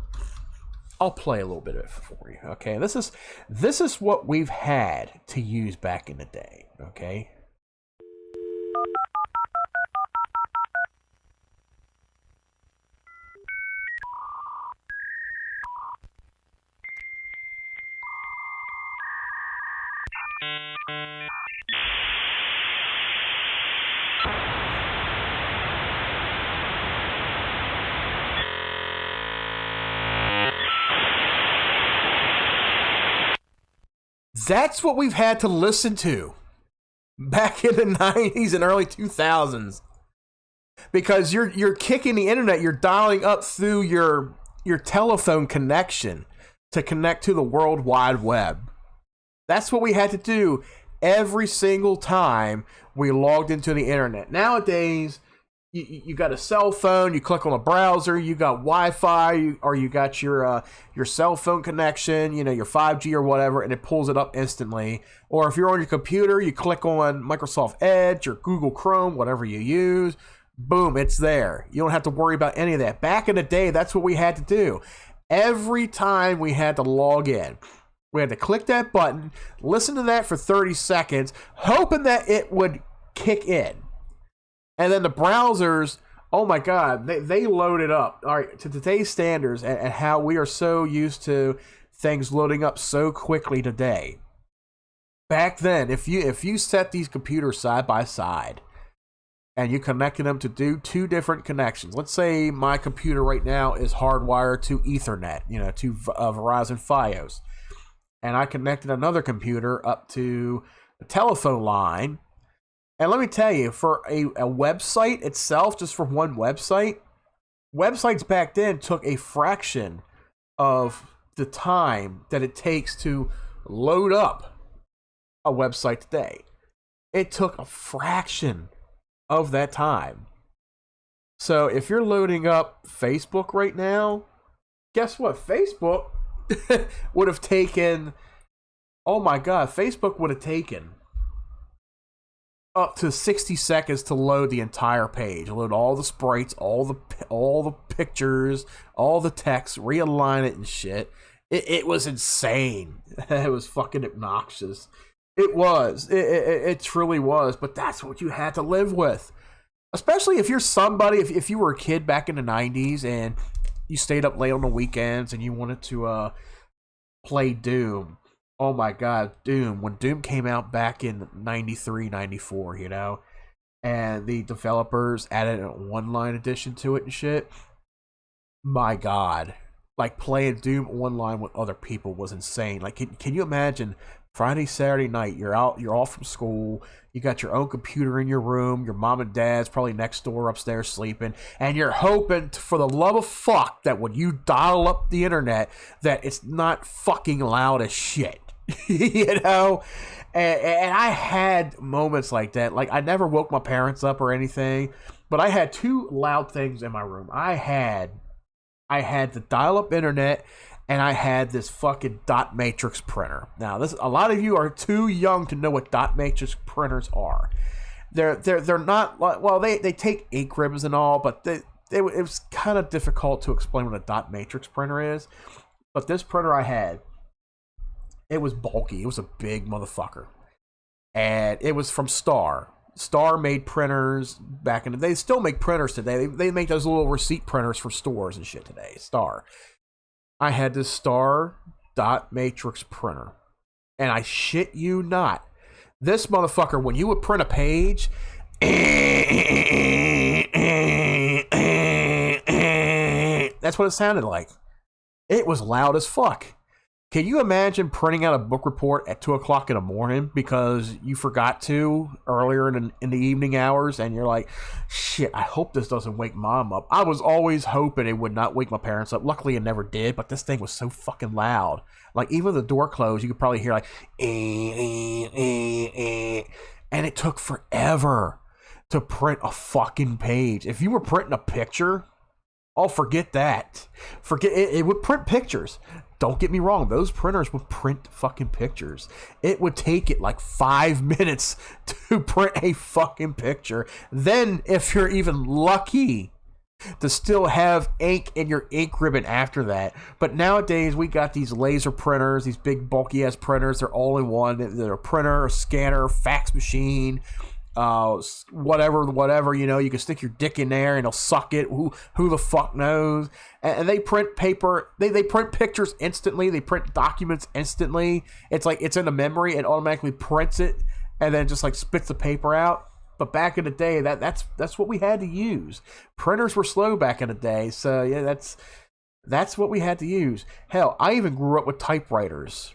play a little bit of it for you, okay? This is what we've had to use back in the day, okay? That's what we've had to listen to back in the 90s and early 2000s. Because you're kicking the internet, you're dialing up through your telephone connection to connect to the World Wide Web. That's what we had to do every single time we logged into the internet. Nowadays, you got a cell phone, you click on a browser, you got Wi-Fi, or you got your cell phone connection, your 5G or whatever, and it pulls it up instantly. Or if you're on your computer, you click on Microsoft Edge or Google Chrome, whatever you use, boom, it's there. You don't have to worry about any of that. Back in the day, that's what we had to do. Every time we had to log in, we had to click that button, listen to that for 30 seconds, hoping that it would kick in. And then the browsers, oh my God, they load it up. All right, to today's standards and how we are so used to things loading up so quickly today. Back then, if you set these computers side by side and you connected them to do two different connections, let's say my computer right now is hardwired to Ethernet, to Verizon Fios, and I connected another computer up to the telephone line. And let me tell you, for a website itself, just for one website, websites back then took a fraction of the time that it takes to load up a website today. It took a fraction of that time. So if you're loading up Facebook right now, guess what? Facebook would have taken, oh my God, Facebook would have taken up to 60 seconds to load the entire page, load all the sprites, all the pictures, all the text, realign it and shit. It was insane. It was fucking obnoxious. It was. It truly was. But that's what you had to live with. Especially if you're somebody, if you were a kid back in the 90s and you stayed up late on the weekends and you wanted to play Doom. Oh my God, Doom. When Doom came out back in 93, 94, and the developers added an online edition to it and shit. My God. Like, playing Doom online with other people was insane. Like, can you imagine Friday, Saturday night, you're off from school, you got your own computer in your room, your mom and dad's probably next door upstairs sleeping, and you're hoping, for the love of fuck, that when you dial up the internet, that it's not fucking loud as shit. And I had moments like that. Like, I never woke my parents up or anything, but I had two loud things in my room. I had the dial-up internet, and I had this fucking dot matrix printer. Now, a lot of you are too young to know what dot matrix printers are. they're not like, well, they take ink ribbons and all, but it was kind of difficult to explain what a dot matrix printer is. But this printer I had, it was bulky. It was a big motherfucker, and it was from Star. Star made printers back in the day. They still make printers today. They make those little receipt printers for stores and shit today. Star. I had this Star dot matrix printer, and I shit you not, this motherfucker, when you would print a page, that's what it sounded like. It was loud as fuck. Can you imagine printing out a book report at 2 o'clock in the morning because you forgot to earlier in the evening hours, and you're like, shit, I hope this doesn't wake mom up. I was always hoping it would not wake my parents up. Luckily, it never did, but this thing was so fucking loud. Like, even the door closed, you could probably hear like, and it took forever to print a fucking page. If you were printing a picture, oh, forget that. Forget it. It would print pictures. Don't get me wrong. Those printers would print fucking pictures. It would take it like 5 minutes to print a fucking picture. Then, if you're even lucky, to still have ink in your ink ribbon after that. But nowadays, we got these laser printers, these big bulky ass printers. They're all in one. They're a printer, a scanner, fax machine, whatever, you know, you can stick your dick in there and it'll suck it. Who the fuck knows? And they print paper, they print pictures instantly, they print documents instantly. It's like it's in the memory, it automatically prints it and then just like spits the paper out. But back in the day, that's what we had to use. Printers were slow back in the day, so yeah, that's what we had to use. Hell, I even grew up with typewriters.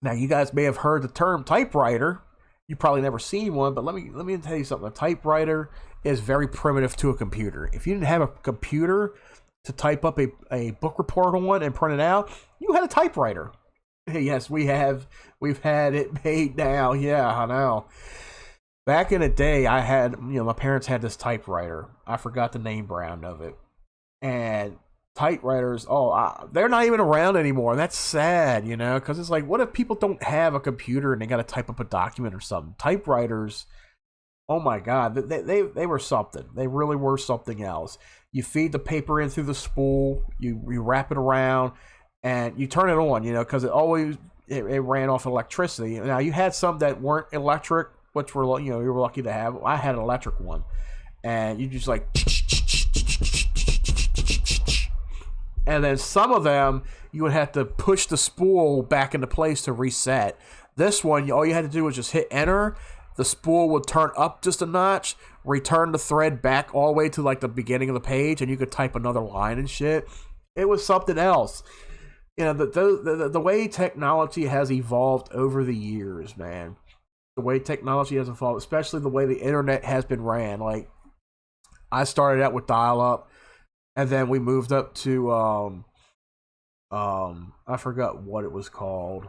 Now you guys may have heard the term typewriter. You probably never seen one, but let me tell you something. A typewriter is very primitive to a computer. If you didn't have a computer to type up a book report on and print it out, you had a typewriter. Yes, we've had it made now. Yeah, I know. Back in the day, I had, my parents had this typewriter. I forgot the name brand of it. And typewriters, they're not even around anymore. That's sad, because it's like, what if people don't have a computer and they got to type up a document or something? Typewriters, oh my God, they were something. They really were something else. You feed the paper in through the spool, you wrap it around, and you turn it on, because it ran off electricity. Now, you had some that weren't electric, which were, you were lucky to have. I had an electric one, and you just like, and then some of them, you would have to push the spool back into place to reset. This one, all you had to do was just hit enter. The spool would turn up just a notch, return the thread back all the way to like the beginning of the page, and you could type another line and shit. It was something else. The way technology has evolved over the years, man. The way technology has evolved, especially the way the internet has been ran. Like, I started out with dial-up. And then we moved up to, I forgot what it was called,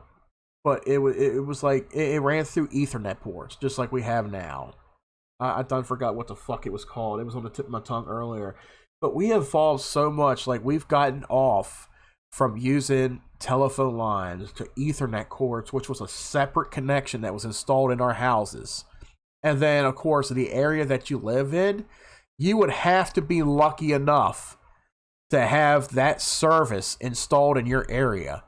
but it was like, it ran through Ethernet ports, just like we have now. I done forgot what the fuck it was called. It was on the tip of my tongue earlier. But we have evolved so much, like we've gotten off from using telephone lines to Ethernet cords, which was a separate connection that was installed in our houses. And then, of course, in the area that you live in, you would have to be lucky enough to have that service installed in your area.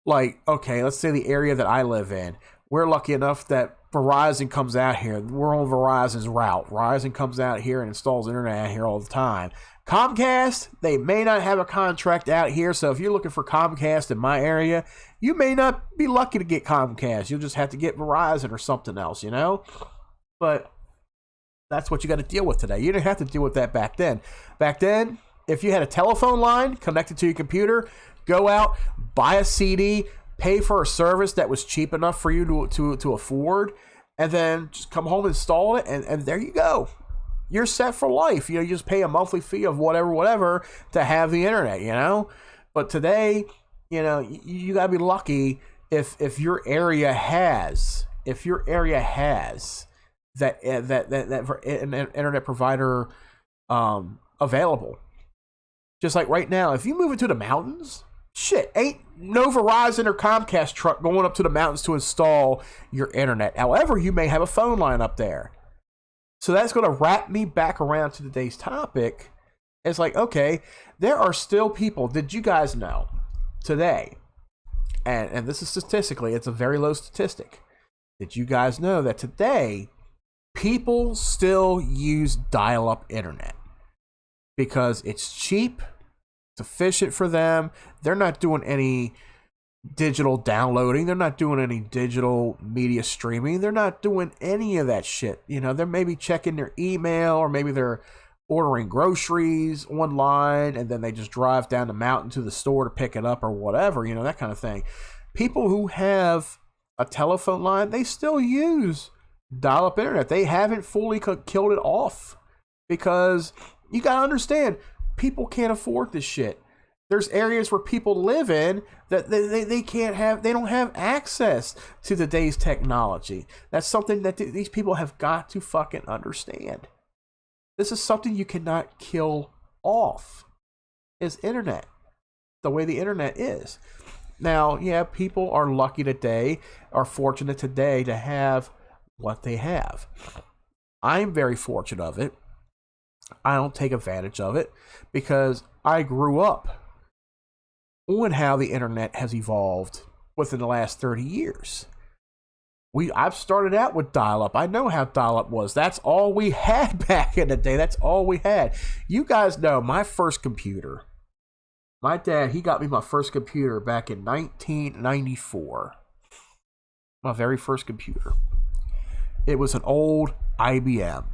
Like, okay, let's say the area that I live in, we're lucky enough that Verizon comes out here. We're on Verizon's route. Verizon comes out here and installs internet out here all the time. Comcast, they may not have a contract out here, so if you're looking for Comcast in my area, you may not be lucky to get Comcast. You'll just have to get Verizon or something else, But that's what you got to deal with today. You didn't have to deal with that back then. Back then, if you had a telephone line connected to your computer, go out, buy a CD, pay for a service that was cheap enough for you to afford, and then just come home and install it, and there you go. You're set for life. You just pay a monthly fee of whatever to have the internet, But today, you got to be lucky if your area has that an internet provider available. Just like right now, if you move into the mountains, shit, ain't no Verizon or Comcast truck going up to the mountains to install your internet. However, you may have a phone line up there. So that's going to wrap me back around to today's topic. It's like, okay, there are still people, did you guys know today, and this is statistically, it's a very low statistic. Did you guys know that today people still use dial-up internet because it's cheap, it's efficient for them. They're not doing any digital downloading. They're not doing any digital media streaming. They're not doing any of that shit. You know, they're maybe checking their email, or maybe they're ordering groceries online and then they just drive down the mountain to the store to pick it up or whatever, you know, that kind of thing. People who have a telephone line, they still use dial-up internet. They haven't fully killed it off because you got to understand, people can't afford this shit. There's areas where people live in that they can't have, they don't have access to today's technology. That's something that these people have got to fucking understand. This is something you cannot kill off, is internet, the way the internet is. Now, yeah, people are lucky today, are fortunate today to have what they have. I'm very fortunate of it. I don't take advantage of it because I grew up on how the internet has evolved within the last 30 years. I've started out with dial-up. I know how dial-up was. That's all we had back in the day. That's all we had. You guys know my first computer. My dad, he got me my first computer back in 1994. My very first computer. It was an old IBM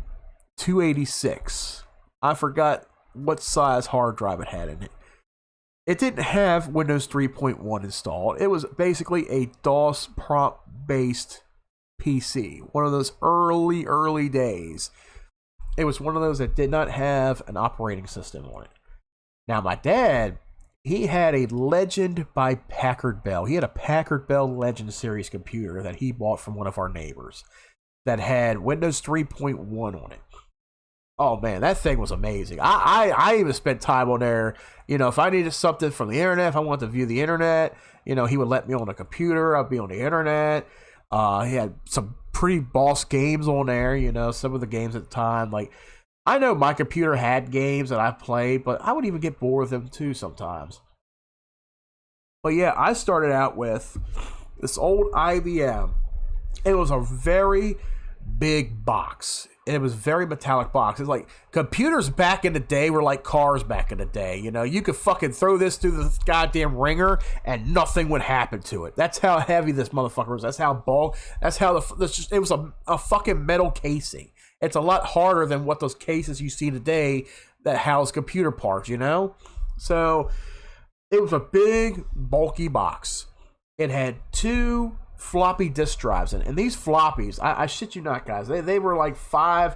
286. I forgot what size hard drive it had in it. It didn't have Windows 3.1 installed. It was basically a DOS prompt-based PC. One of those early days. It was one of those that did not have an operating system on it. Now, my dad, he had a Legend by Packard Bell. He had a Packard Bell Legend series computer that he bought from one of our neighbors that had Windows 3.1 on it. Oh man, that thing was amazing. I even spent time on there. You know, if I needed something from the internet, if I wanted to view the internet, you know, he would let me on the computer. I'd be on the internet. He had some pretty boss games on there, you know, some of the games at the time. Like, I know my computer had games that I played, but I would even get bored with them too sometimes. But yeah, I started out with this old IBM. It was a very big box. And it was a very metallic box. It's like computers back in the day were like cars back in the day. You know, you could fucking throw this through the goddamn ringer and nothing would happen to it. That's how heavy this motherfucker was. That's how bulk. That's how it was a fucking metal casing. It's a lot harder than what those cases you see today that house computer parts, you know? So it was a big, bulky box. It had 2 floppy disk drives in it. And these floppies, I shit you not, guys, they were like I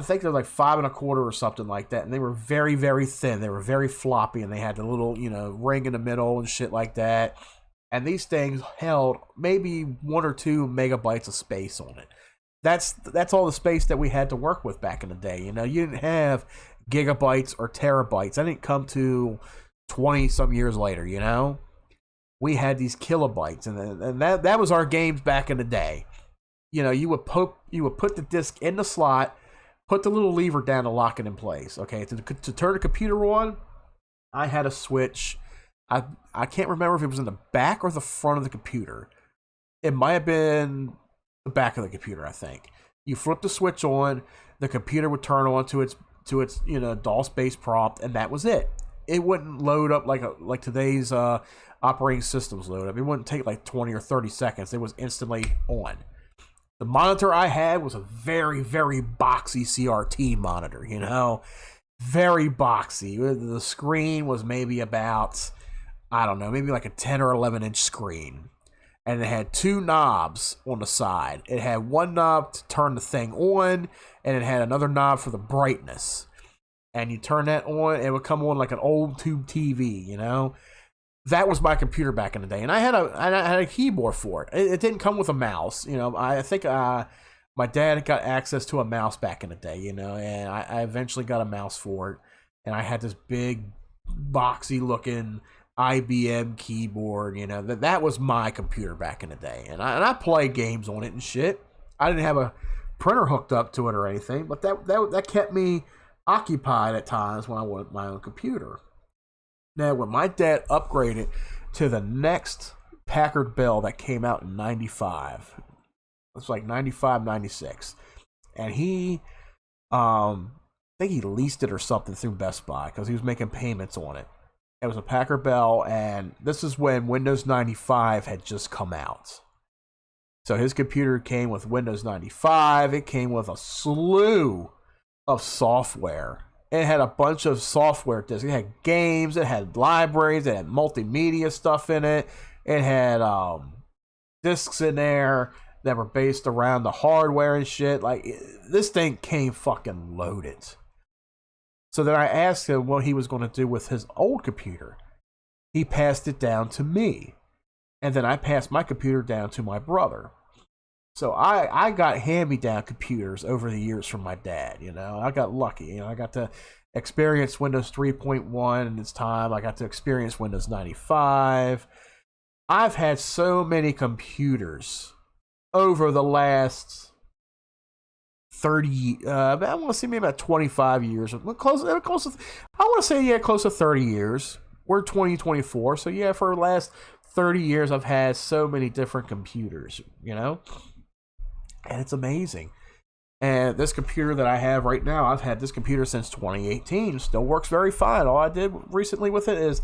think they're like 5 1/4 or something like that, and they were very, very thin. They were very floppy, and they had the little, you know, ring in the middle and shit like that. And these things held maybe 1 or 2 megabytes of space on it. That's all the space that we had to work with back in the day. You know, you didn't have gigabytes or terabytes. That didn't come to 20 some years later, you know? We had these kilobytes, and that was our games back in the day. You know, you would put the disc in the slot, put the little lever down to lock it in place. Okay, to turn the computer on, I had a switch. I can't remember if it was in the back or the front of the computer. It might have been the back of the computer, I think. You flip the switch on, the computer would turn on to its you know, DOS-based prompt, and that was it. It wouldn't load up like today's operating systems load up. It wouldn't take like 20 or 30 seconds. It was instantly on. The monitor I had was a very, very boxy CRT monitor, you know? Very boxy. The screen was maybe about, I don't know, maybe like a 10 or 11 inch screen. And it had 2 knobs on the side. It had one knob to turn the thing on, and it had another knob for the brightness. And you turn that on, it would come on like an old tube TV, you know? That was my computer back in the day. And I had a keyboard for it. It didn't come with a mouse. You know, I think my dad got access to a mouse back in the day, you know, and I eventually got a mouse for it. And I had this big, boxy looking IBM keyboard, you know. That was my computer back in the day. And I played games on it and shit. I didn't have a printer hooked up to it or anything, but that kept me occupied at times when I wanted my own computer. Now, when my dad upgraded to the next Packard Bell that came out in 95, it's like 95, 96, and he, I think he leased it or something through Best Buy because he was making payments on it. It was a Packard Bell, and this is when Windows 95 had just come out. So his computer came with Windows 95. It came with a slew of software. It had a bunch of software disks. It had games. It had libraries. It had multimedia stuff in it. It had disks in there that were based around the hardware and shit. Like, this thing came fucking loaded. So then I asked him what he was going to do with his old computer. He passed it down to me. And then I passed my computer down to my brother. So I got hand-me-down computers over the years from my dad, you know. I got lucky. You know, I got to experience Windows 3.1 in its time. I got to experience Windows 95. I've had so many computers over the last 30, I want to say maybe about 25 years. Close to, I want to say, yeah, close to 30 years. We're 2024, so yeah, for the last 30 years, I've had so many different computers, you know? And it's amazing. And this computer that I have right now, I've had this computer since 2018. Still works very fine. All I did recently with it is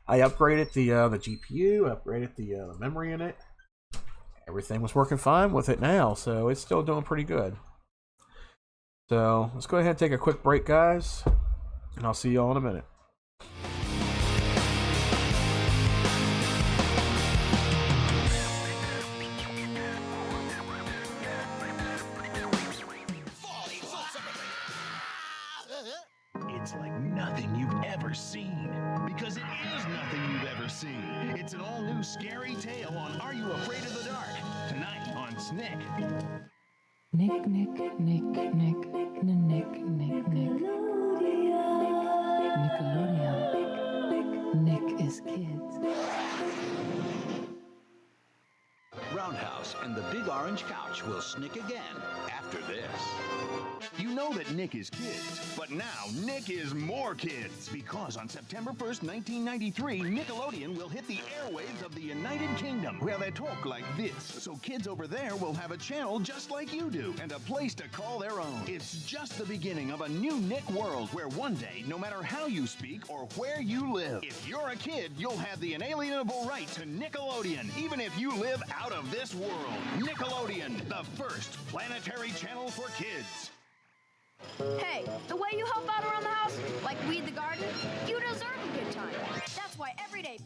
I upgraded the GPU, upgraded the memory in it. Everything was working fine with it now, so it's still doing pretty good. So let's go ahead and take a quick break, guys, and I'll see you all in a minute. It's like nothing you've ever seen. Because it is nothing you've ever seen. It's an all-new scary tale on Are You Afraid of the Dark? Tonight on Snick. Nick, Nick, Nick, Nick, Nick, Nick, Nick, Nick. Nickelodeon. Nick is kids. Roundhouse and the Big Orange Couch will snick again after this. You know that Nick is kids, but now Nick is more kids. Because on September 1st, 1993, Nickelodeon will hit the airwaves of the United Kingdom, where they talk like this. So kids over there will have a channel just like you do, and a place to call their own. It's just the beginning of a new Nick world, where one day, no matter how you speak or where you live, if you're a kid, you'll have the inalienable right to Nickelodeon, even if you live out of this world. Nickelodeon, the first planetary channel for kids. Hey, the way you help out around the house, like weed the garden, you deserve a good time. That's why every day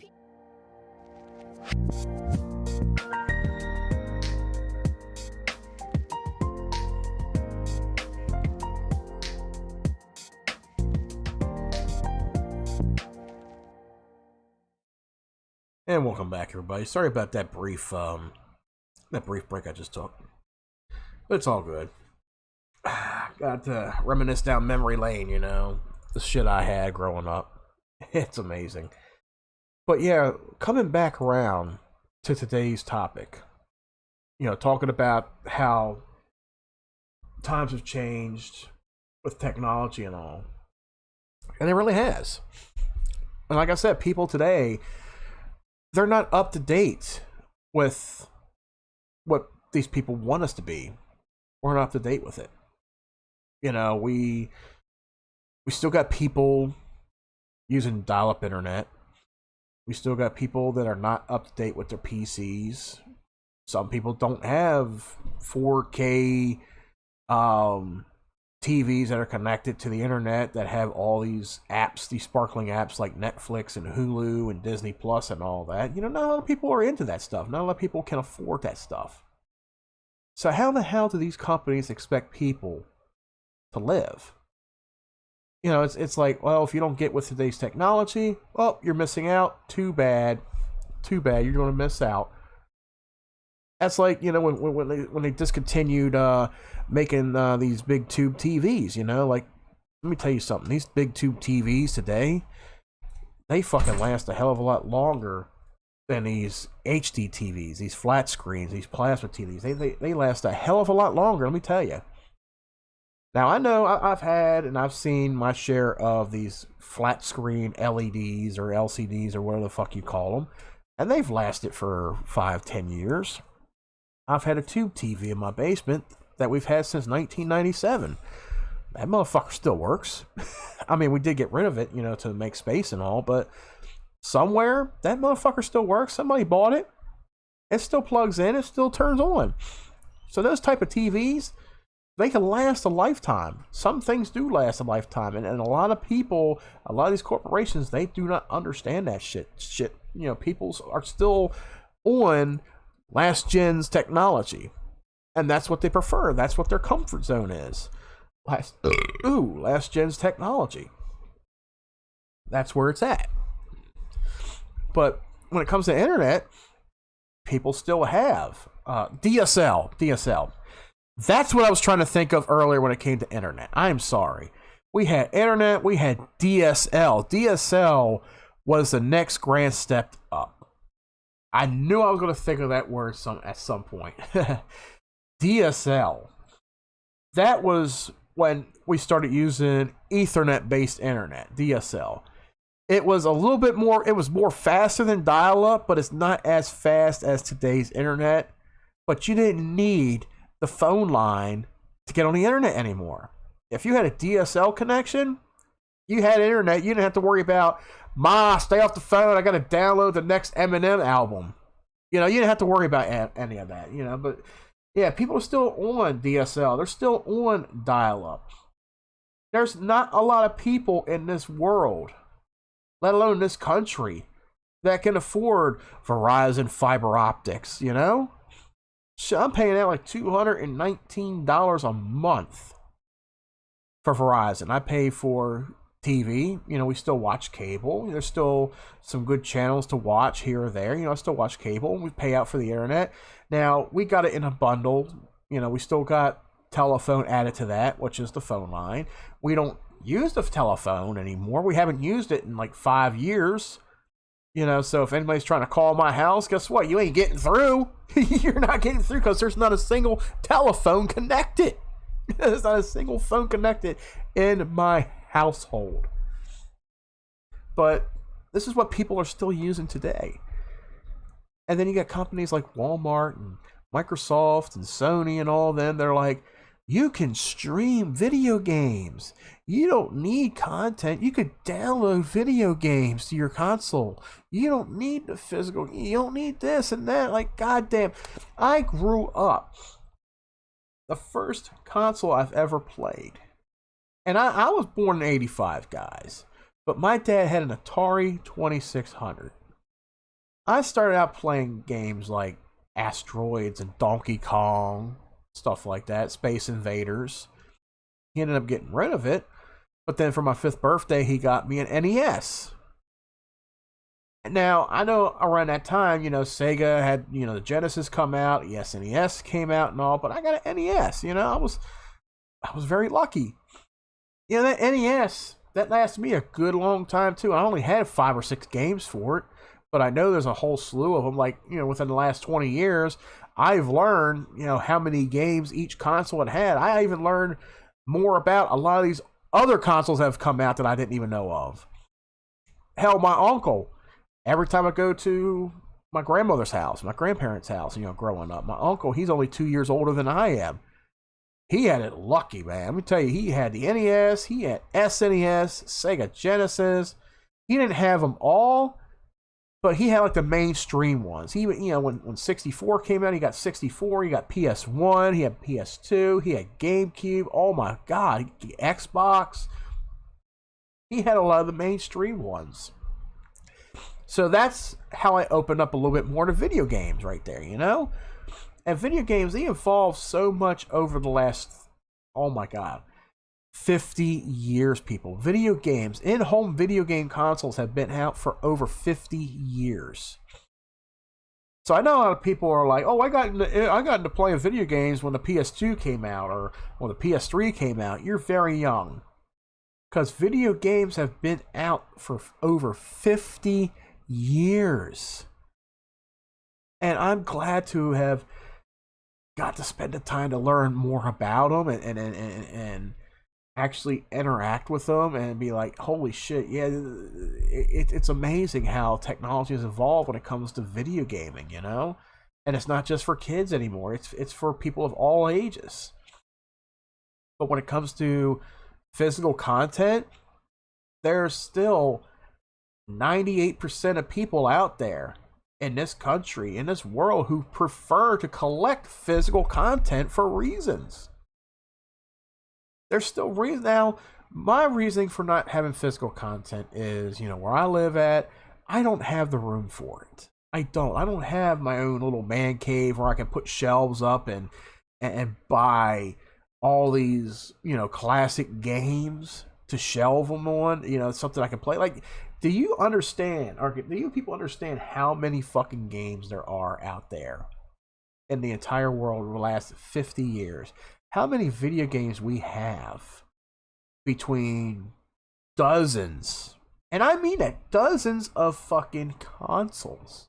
And welcome back, everybody. Sorry about that brief break I just took, but it's all good. Got to reminisce down memory lane, you know, the shit I had growing up. It's amazing. But yeah, coming back around to today's topic, you know, talking about how times have changed with technology and all, and it really has. And like I said, people today, they're not up to date with what these people want us to be. We're not up to date with it. You know, we still got people using dial-up internet. We still got people that are not up to date with their PCs. Some people don't have 4K TVs that are connected to the internet that have all these apps, these sparkling apps like Netflix and Hulu and Disney Plus and all that. You know, not a lot of people are into that stuff. Not a lot of people can afford that stuff. So how the hell do these companies expect people to live? You know, it's like, well, if you don't get with today's technology, well, you're missing out. Too bad. You're going to miss out. That's like, you know, when they discontinued making these big tube TVs, you know, like, let me tell you something. These big tube TVs today, they fucking last a hell of a lot longer than these HD TVs, these flat screens, these plasma TVs. They last a hell of a lot longer, let me tell you. Now, I know I've had and I've seen my share of these flat screen LEDs or LCDs or whatever the fuck you call them, and they've lasted for 5-10 years. I've had a tube TV in my basement that we've had since 1997. That motherfucker still works. I mean, we did get rid of it, to make space and all, but somewhere, that motherfucker still works. Somebody bought it. It still plugs in. It still turns on. So those type of TVs, they can last a lifetime. Some things do last a lifetime. And a lot of people, a lot of these corporations, they do not understand that shit. People are still on last gen's technology. And that's what they prefer. That's what their comfort zone is. Last gen's technology. That's where it's at. But when it comes to internet, people still have DSL. That's what I was trying to think of earlier when it came to internet. I'm sorry. We had internet, we had DSL. DSL was the next grand step up. I knew I was going to think of that word at some point. DSL. That was when we started using Ethernet-based internet, DSL. It was a little bit more, it was more faster than dial-up, but it's not as fast as today's internet. But you didn't need the phone line to get on the internet anymore. If you had a DSL connection, you had internet. You didn't have to worry about, Ma, stay off the phone. I got to download the next Eminem album. You didn't have to worry about any of that. But yeah, people are still on DSL. They're still on dial-up. There's not a lot of people in this world, let alone this country, that can afford Verizon fiber optics. So I'm paying out like $219 a month for Verizon. I pay for TV. We still watch cable. There's still some good channels to watch here or there. I still watch cable. We pay out for the internet. Now, we got it in a bundle. We still got telephone added to that, which is the phone line. We don't use the telephone anymore. We haven't used it in like 5 years. So if anybody's trying to call my house, guess what? You ain't getting through. You're not getting through because there's not a single telephone connected. There's not a single phone connected in my household. But this is what people are still using today. And then you got companies like Walmart and Microsoft and Sony and all them. They're like, you can stream video games. You don't need content. You could download video games to your console. You don't need the physical. You don't need this and that. Like, goddamn. I grew up. The first console I've ever played. And I was born in 85, guys. But my dad had an Atari 2600. I started out playing games like Asteroids and Donkey Kong. Stuff like that, Space Invaders. He ended up getting rid of it, but then for my 5th birthday, he got me an NES. Now, I know around that time, Sega had, the Genesis come out, the SNES came out and all, but I got an NES, I was very lucky. That NES, that lasted me a good long time too. I only had 5 or 6 games for it, but I know there's a whole slew of them, like, within the last 20 years, I've learned, how many games each console had. I even learned more about a lot of these other consoles that have come out that I didn't even know of. Hell, my uncle, every time I go to my grandmother's house, my grandparents' house, growing up, my uncle, he's only 2 years older than I am. He had it lucky, man. Let me tell you, he had the NES, he had SNES, Sega Genesis. He didn't have them all, but he had like the mainstream ones. He, when 64 came out, he got 64. He got PS1. He had PS2. He had GameCube. Oh my God, the Xbox. He had a lot of the mainstream ones. So that's how I opened up a little bit more to video games right there, And video games, they evolved so much over the last, oh my God, 50 years, people. Video games, in-home video game consoles have been out for over 50 years. So I know a lot of people are like, oh, I got into playing video games when the PS2 came out or when the PS3 came out. You're very young. Because video games have been out for over 50 years. And I'm glad to have got to spend the time to learn more about them and actually interact with them and be like, holy shit, yeah, it's amazing how technology has evolved when it comes to video gaming, you know? And it's not just for kids anymore, it's for people of all ages. But when it comes to physical content, there's still 98% of people out there in this country, in this world, who prefer to collect physical content for reasons. There's still reason. Now, my reasoning for not having physical content is, you know, where I live at, I don't have the room for it. I don't have my own little man cave where I can put shelves up and buy all these, you know, classic games to shelve them on, you know, something I can play. Like, do you understand, or do you people understand how many fucking games there are out there in the entire world over the last 50 years? How many video games we have? Between dozens, and I mean that, dozens of fucking consoles.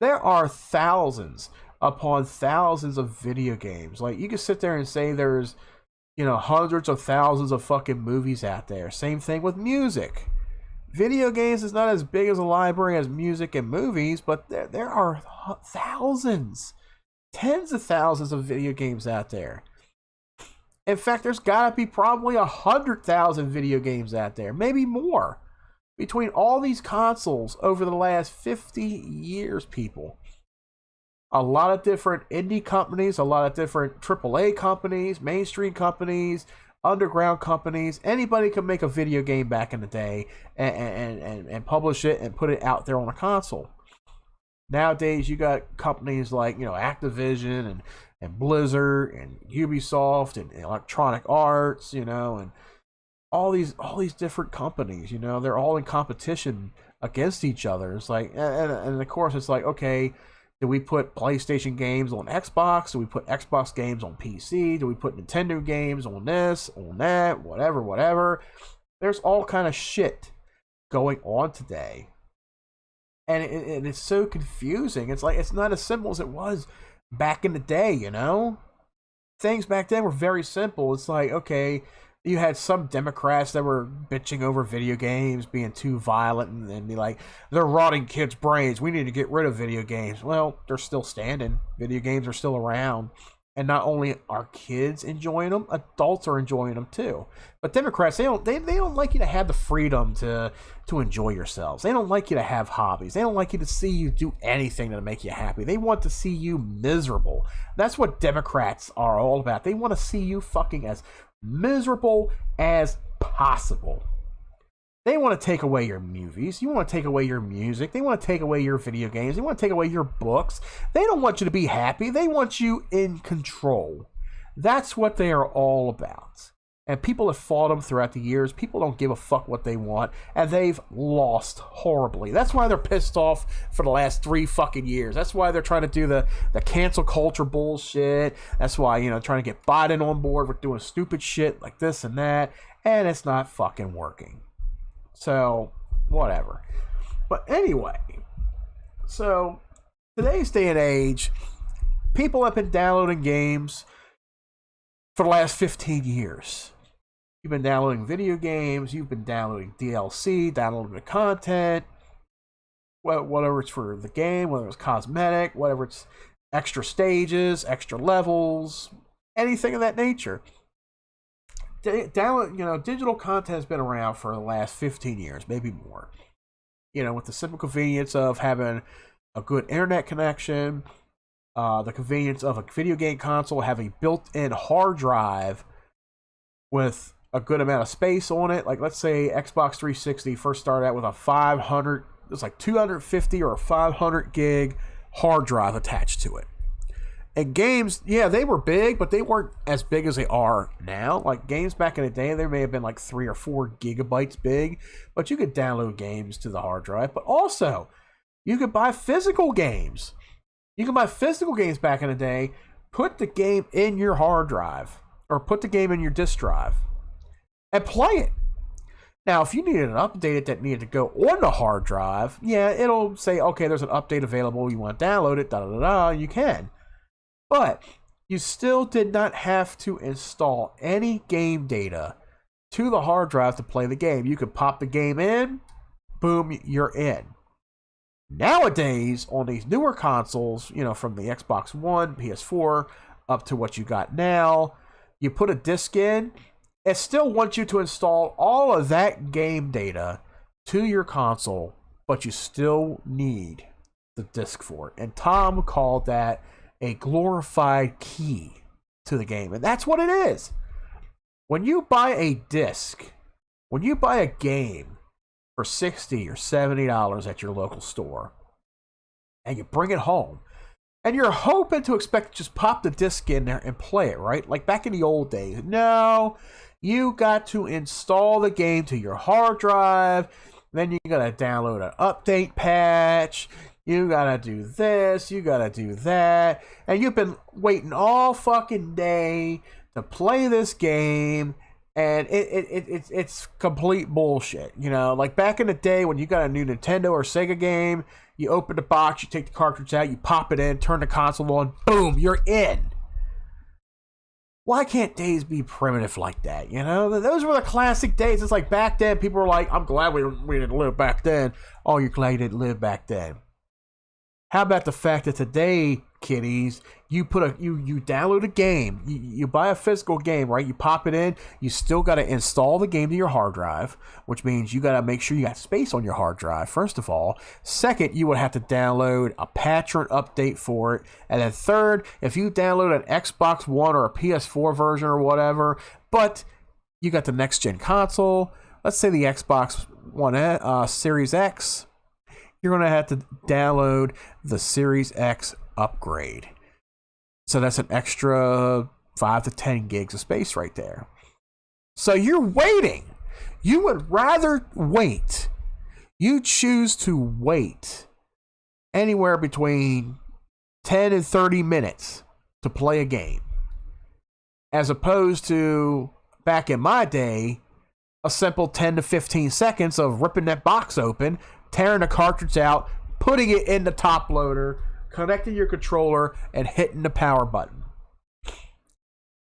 There are thousands upon thousands of video games. Like, you can sit there and say there's, you know, hundreds of thousands of fucking movies out there. Same thing with music. Video games is not as big as a library as music and movies, but there are thousands, tens of thousands of video games out there. In fact, there's got to be probably 100,000 video games out there, maybe more, between all these consoles over the last 50 years, people. A lot of different indie companies, a lot of different AAA companies, mainstream companies, underground companies. Anybody could make a video game back in the day and publish it and put it out there on a console. Nowadays, you got companies like, you know, Activision and Blizzard and Ubisoft and Electronic Arts, you know, and all these different companies, you know, they're all in competition against each other. It's like, and of course, it's like, okay, do we put PlayStation games on Xbox? Do we put Xbox games on PC? Do we put Nintendo games on this, on that, whatever? There's all kind of shit going on today. And it's so confusing. It's like, it's not as simple as it was back in the day, you know? Things back then were very simple. It's like, okay, you had some Democrats that were bitching over video games being too violent and be like, they're rotting kids' brains. We need to get rid of video games. Well, they're still standing. Video games are still around. And not only are kids enjoying them, adults are enjoying them too. But Democrats, they don't like you to have the freedom to enjoy yourselves. They don't like you to have hobbies. They don't like you to see you do anything to make you happy. They want to see you miserable. That's what Democrats are all about. They want to see you fucking as miserable as possible. They want to take away your movies. You want to take away your music. They want to take away your video games. They want to take away your books. They don't want you to be happy. They want you in control. That's what they are all about. And people have fought them throughout the years. People don't give a fuck what they want. And they've lost horribly. That's why they're pissed off for the last 3 fucking years. That's why they're trying to do the cancel culture bullshit. That's why, you know, trying to get Biden on board with doing stupid shit like this and that. And it's not fucking working. So, whatever. But anyway, so today's day and age, people have been downloading games for the last 15 years. You've been downloading video games, you've been downloading DLC, downloading the content, whatever it's for the game, whether it's cosmetic, whatever it's extra stages, extra levels, anything of that nature. Digital content has been around for the last 15 years, maybe more. You know, with the simple convenience of having a good internet connection, the convenience of a video game console, having a built-in hard drive with a good amount of space on it. Like, let's say Xbox 360 first started out with a 500, it's like 250 or a 500 gig hard drive attached to it. And games, yeah, they were big, but they weren't as big as they are now. Like, games back in the day, they may have been like 3 or 4 gigabytes big, but you could download games to the hard drive. But also, you could buy physical games. You could buy physical games back in the day, put the game in your hard drive, or put the game in your disk drive, and play it. Now, if you needed an update that needed to go on the hard drive, yeah, it'll say, okay, there's an update available. You want to download it, you can. But you still did not have to install any game data to the hard drive to play the game. You could pop the game in, boom, you're in. Nowadays, on these newer consoles, from the Xbox One, PS4, up to what you got now, you put a disc in, it still wants you to install all of that game data to your console, but you still need the disc for it. And Tom called that a glorified key to the game. And that's what it is. When you buy a disc, when you buy a game for $60 or $70 at your local store, and you bring it home, and you're hoping to expect to just pop the disc in there and play it, right? Like back in the old days. No, you got to install the game to your hard drive. Then you got to download an update patch. You got to do this. You got to do that. And you've been waiting all fucking day to play this game. And it's complete bullshit. Like back in the day when you got a new Nintendo or Sega game, you open the box, you take the cartridge out, you pop it in, turn the console on, boom, you're in. Why can't days be primitive like that? Those were the classic days. It's like back then, people were like, I'm glad we didn't live back then. Oh, you're glad you didn't live back then. How about the fact that today, kiddies, you download a game, you buy a physical game, right? You pop it in, you still got to install the game to your hard drive, which means you got to make sure you got space on your hard drive, first of all. Second, you would have to download a patch or an update for it. And then third, if you download an Xbox One or a PS4 version or whatever, but you got the next gen console, let's say the Xbox One Series X, you're going to have to download the Series X upgrade. So that's an extra 5 to 10 gigs of space right there. So you're waiting. You would rather wait. You choose to wait anywhere between 10 and 30 minutes to play a game, as opposed to, back in my day, a simple 10 to 15 seconds of ripping that box open, tearing the cartridge out, putting it in the top loader, connecting your controller, and hitting the power button.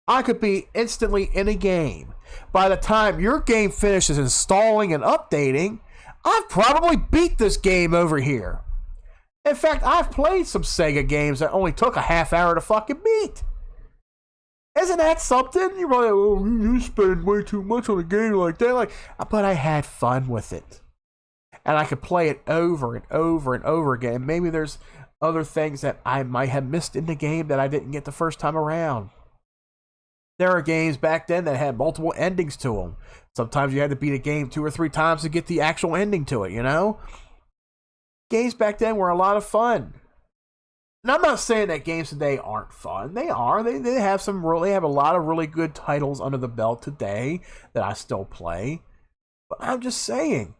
I could be instantly in a game. By the time your game finishes installing and updating, I've probably beat this game over here. In fact, I've played some Sega games that only took a half hour to fucking beat. Isn't that something? You're like, oh, you spend way too much on a game like that. But I had fun with it. And I could play it over and over and over again. And maybe there's other things that I might have missed in the game that I didn't get the first time around. There are games back then that had multiple endings to them. Sometimes you had to beat a game 2 or 3 times to get the actual ending to it, Games back then were a lot of fun. And I'm not saying that games today aren't fun. They are. They have a lot of really good titles under the belt today that I still play. But I'm just saying,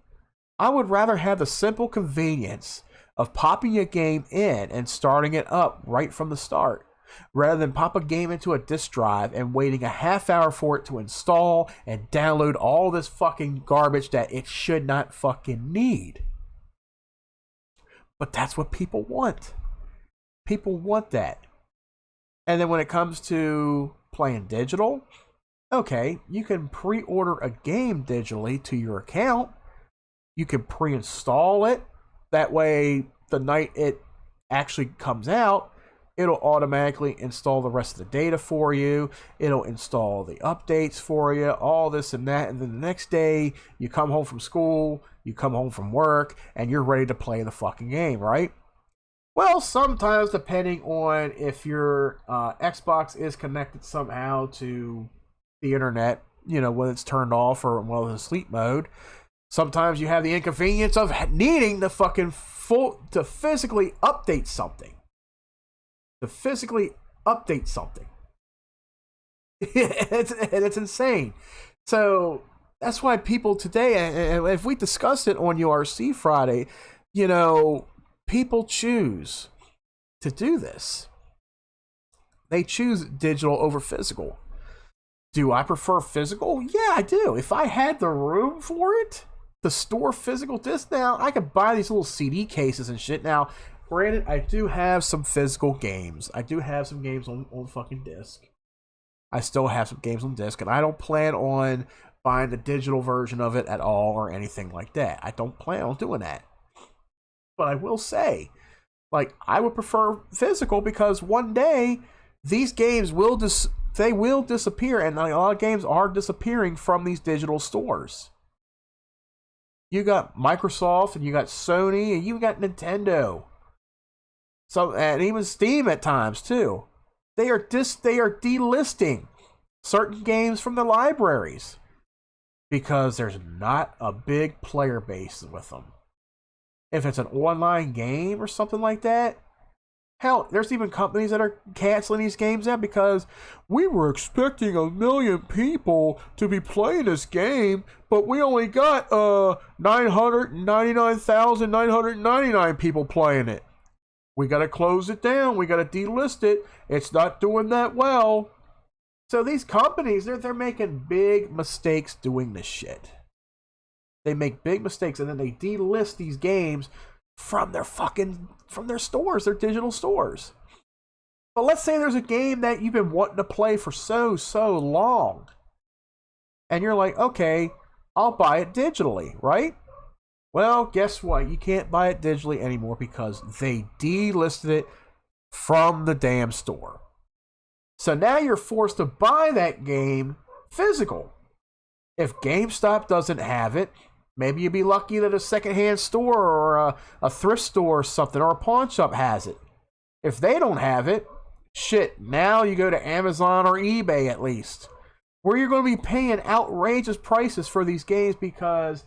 I would rather have the simple convenience of popping a game in and starting it up right from the start, rather than pop a game into a disk drive and waiting a half hour for it to install and download all this fucking garbage that it should not fucking need. But that's what people want. People want that. And then when it comes to playing digital, okay, you can pre-order a game digitally to your account. You can pre-install it. That way, the night it actually comes out, it'll automatically install the rest of the data for you. It'll install the updates for you, all this and that. And then the next day, you come home from school, you come home from work, and you're ready to play the fucking game, right? Well, sometimes, depending on if your Xbox is connected somehow to the internet, when it's turned off or when it's in sleep mode, sometimes you have the inconvenience of needing to physically update something. It's insane. So that's why people today, and if we discussed it on URC Friday, people choose to do this. They choose digital over physical. Do I prefer physical? Yeah, I do. If I had the room for it, to store physical discs, now I could buy these little CD cases and shit. Now, granted, I do have some physical games. I do have some games on fucking disc. I still have some games on disc, and I don't plan on buying the digital version of it at all or anything like that. I don't plan on doing that. But I will say, like, I would prefer physical because one day these games will disappear, and a lot of games are disappearing from these digital stores. You got Microsoft, and you got Sony, and you got Nintendo. So, and even Steam at times too. They are delisting certain games from the libraries because there's not a big player base with them. If it's an online game or something like that, hell, there's even companies that are canceling these games out because we were expecting 1 million people to be playing this game, but we only got 999,999 people playing it. We got to close it down. We got to delist it. It's not doing that well. So these companies, they're making big mistakes doing this shit. They make big mistakes and then they delist these games from their stores, their digital stores. But let's say there's a game that you've been wanting to play for so long. And you're like, okay, I'll buy it digitally, right? Well, guess what? You can't buy it digitally anymore because they delisted it from the damn store. So now you're forced to buy that game physical. If GameStop doesn't have it, maybe you'd be lucky that a secondhand store or a thrift store or something or a pawn shop has it. If they don't have it, shit, now you go to Amazon or eBay at least, where you're going to be paying outrageous prices for these games because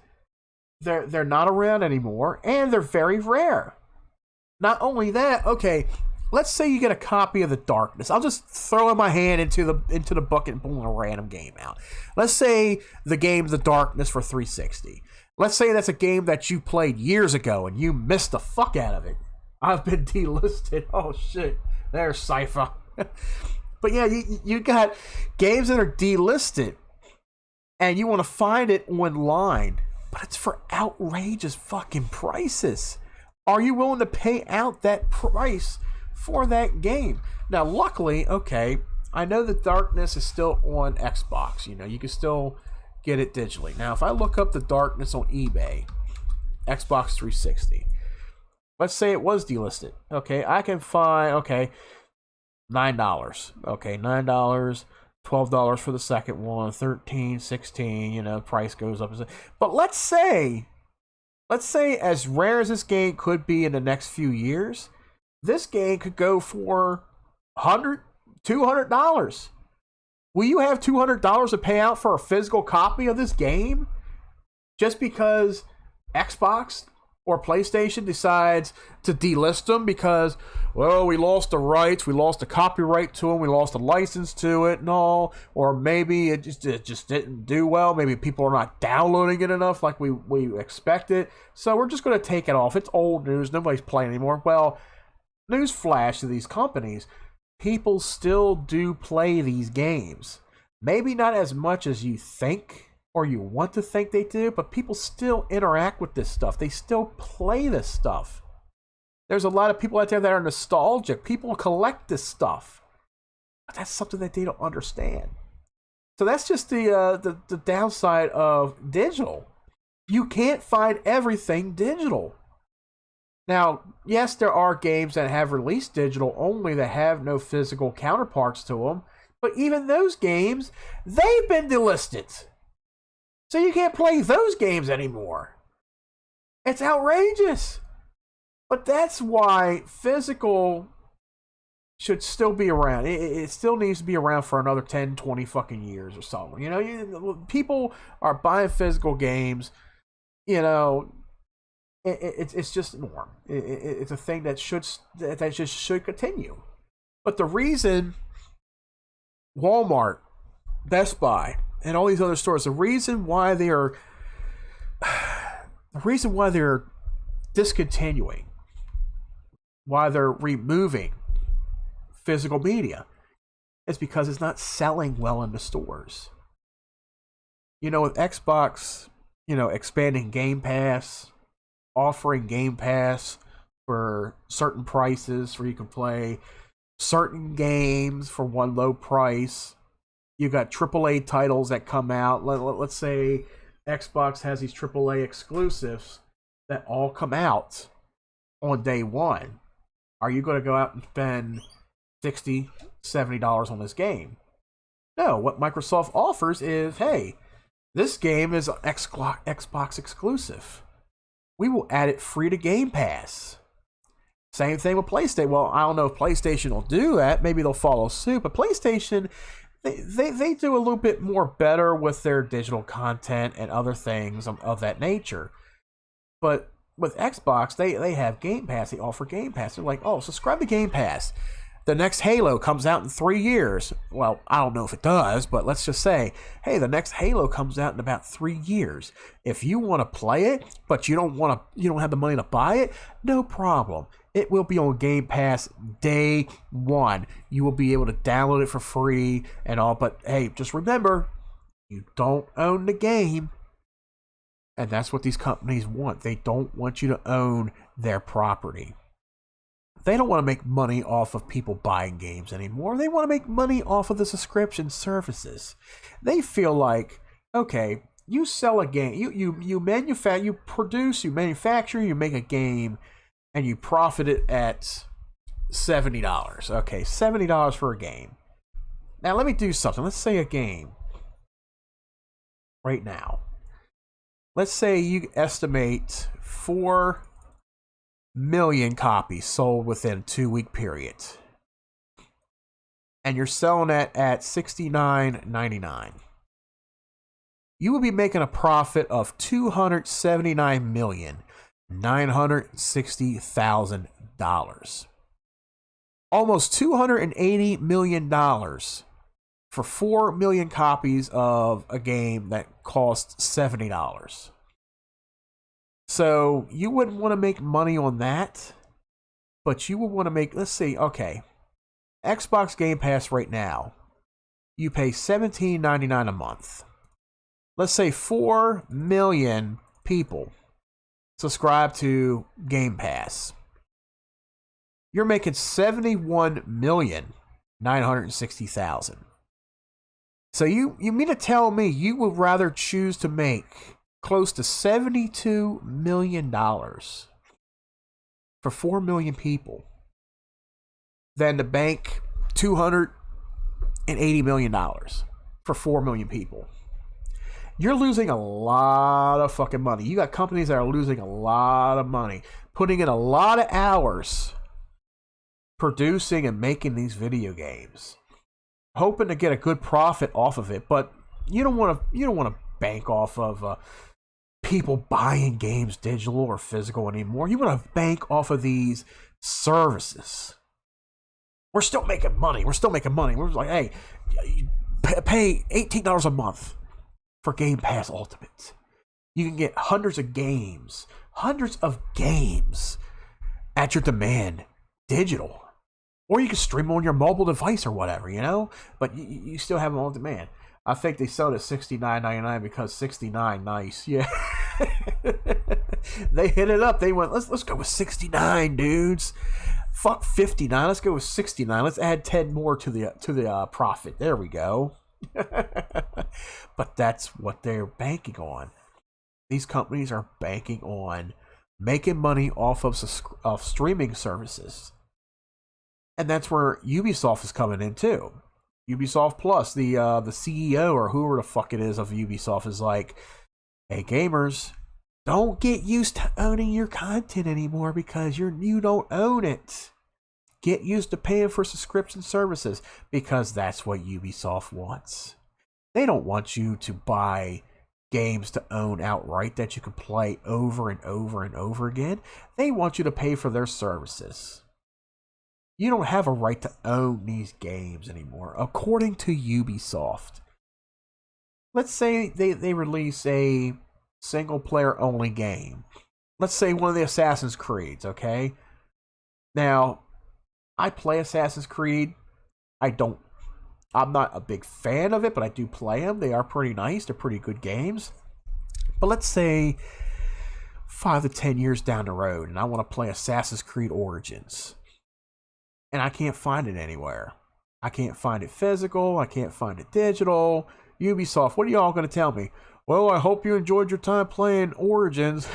they're not around anymore and they're very rare. Not only that, okay, let's say you get a copy of The Darkness. I'll just throw in my hand into the bucket and pull a random game out. Let's say the game The Darkness for 360. Let's say that's a game that you played years ago and you missed the fuck out of it. I've been delisted. Oh shit, there's CYPHER. But yeah, you got games that are delisted and you want to find it online, but it's for outrageous fucking prices. Are you willing to pay out that price for that game? Now, luckily, okay, I know The Darkness is still on Xbox. You know, you can still get it digitally. Now, if I look up The Darkness on eBay, Xbox 360, let's say it was delisted. Okay, I can find, okay, $9. Okay, $9, $12 for the second one, $13, $16, you know, price goes up. But let's say as rare as this game could be in the next few years, this game could go for $100, $200. Will you have $200 to pay out for a physical copy of this game just because Xbox or PlayStation decides to delist them because, well, we lost the rights, we lost the copyright to them, we lost the license to it and all, or maybe it just didn't do well, maybe people are not downloading it enough like we expected, so we're just going to take it off. It's old news, nobody's playing anymore. Well, newsflash to these companies, people still do play these games. Maybe not as much as you think or you want to think they do, but people still interact with this stuff. They still play this stuff. There's a lot of people out there that are nostalgic. People collect this stuff. But that's something that they don't understand. So that's just the downside of digital. You can't find everything digital. Now, yes, there are games that have released digital only that have no physical counterparts to them, but even those games, they've been delisted. So you can't play those games anymore. It's outrageous. But that's why physical should still be around. It still needs to be around for another 10, 20 fucking years or so. You know, people are buying physical games, you know. It's just norm. It's a thing that just should continue. But the reason Walmart, Best Buy, and all these other stores, the reason why they're discontinuing, why they're removing physical media, is because it's not selling well in the stores. You know, with Xbox, you know, expanding Game Pass, offering Game Pass for certain prices where you can play certain games for one low price. You got AAA titles that come out. Let's say Xbox has these AAA exclusives that all come out on day one. Are you going to go out and spend $60, $70 on this game? No, what Microsoft offers is, hey, this game is Xbox exclusive. We will add it free to Game Pass. Same thing with PlayStation. Well, I don't know if PlayStation will do that. Maybe they'll follow suit. But PlayStation, they do a little bit more better with their digital content and other things of that nature. But with Xbox, they have Game Pass. They offer Game Pass. They're like, oh, subscribe to Game Pass. The next Halo comes out in 3 years. Well, I don't know if it does, but let's just say, hey, the next Halo comes out in about 3 years. If you want to play it, but you don't have the money to buy it, no problem. It will be on Game Pass day one. You will be able to download it for free and all. But hey, just remember, you don't own the game. And that's what these companies want. They don't want you to own their property. They don't want to make money off of people buying games anymore. They want to make money off of the subscription services. They feel like, okay, you sell a game, you manufacture, you make a game, and you profit it at $70. Okay, $70 for a game. Now let me do something. Let's say a game right now. Let's say you estimate 4 million copies sold within a 2-week period. And you're selling it at $69.99. You will be making a profit of $279,960,000. Almost $280 million for 4 million copies of a game that costs $70. So you wouldn't want to make money on that, but you would want to make, let's see, okay, Xbox Game Pass right now, you pay $17.99 a month. Let's say 4 million people subscribe to Game Pass. You're making $71,960,000. So you mean to tell me you would rather choose to make close to $72 million for 4 million people than to bank $280 million for 4 million people? You're losing a lot of fucking money. You got companies that are losing a lot of money, putting in a lot of hours producing and making these video games, hoping to get a good profit off of it. But you don't want to bank off of people buying games digital or physical anymore. You want to bank off of these services. We're still making money. We're like, hey, pay $18 a month for Game Pass Ultimate. You can get hundreds of games at your demand, digital. Or you can stream them on your mobile device or whatever, you know? But you still have them on demand. I think they sell it at $69.99 because $69 nice. Yeah. They hit it up. They went, let's go with $69, dudes. Fuck $59. Let's go with $69. Let's add 10 more to the profit. There we go. But that's what they're banking on. These companies are banking on making money off of streaming services. And that's where Ubisoft is coming in too. Ubisoft Plus, the CEO or whoever the fuck it is of Ubisoft is like, hey gamers, don't get used to owning your content anymore because you don't own it. Get used to paying for subscription services because that's what Ubisoft wants. They don't want you to buy games to own outright that you can play over and over and over again. They want you to pay for their services. You don't have a right to own these games anymore, according to Ubisoft. Let's say they release a single-player only game. Let's say one of the Assassin's Creeds, okay? Now, I play Assassin's Creed. I don't I'm not a big fan of it, but I do play them. They are pretty nice. They're pretty good games. But let's say 5 to 10 years down the road, and I want to play Assassin's Creed Origins, and I can't find it anywhere. I can't find it physical. I can't find it digital. Ubisoft, what are y'all going to tell me? Well, I hope you enjoyed your time playing Origins.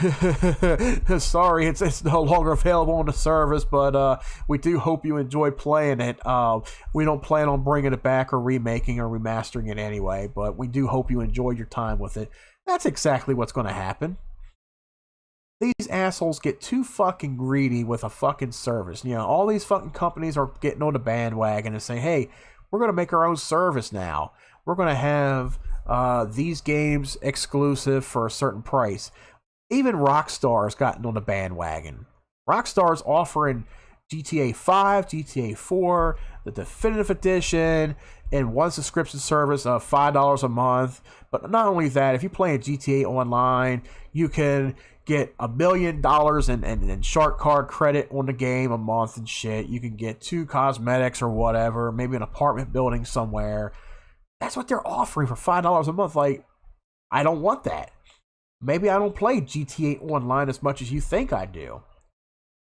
Sorry, it's no longer available on the service, but we do hope you enjoy playing it. We don't plan on bringing it back or remaking or remastering it anyway, but we do hope you enjoyed your time with it. That's exactly what's going to happen. These assholes get too fucking greedy with a fucking service. You know, all these fucking companies are getting on the bandwagon and saying, hey, we're going to make our own service now. We're going to have these games exclusive for a certain price. Even Rockstar's gotten on the bandwagon. Rockstar's offering GTA 5, GTA 4, the Definitive Edition, and one subscription service of $5 a month. But not only that, if you play a GTA Online, you can get $1 million in shark card credit on the game a month and shit. You can get 2 cosmetics or whatever, maybe an apartment building somewhere. That's what they're offering for $5 a month. Like, I don't want that. Maybe I don't play GTA Online as much as you think I do.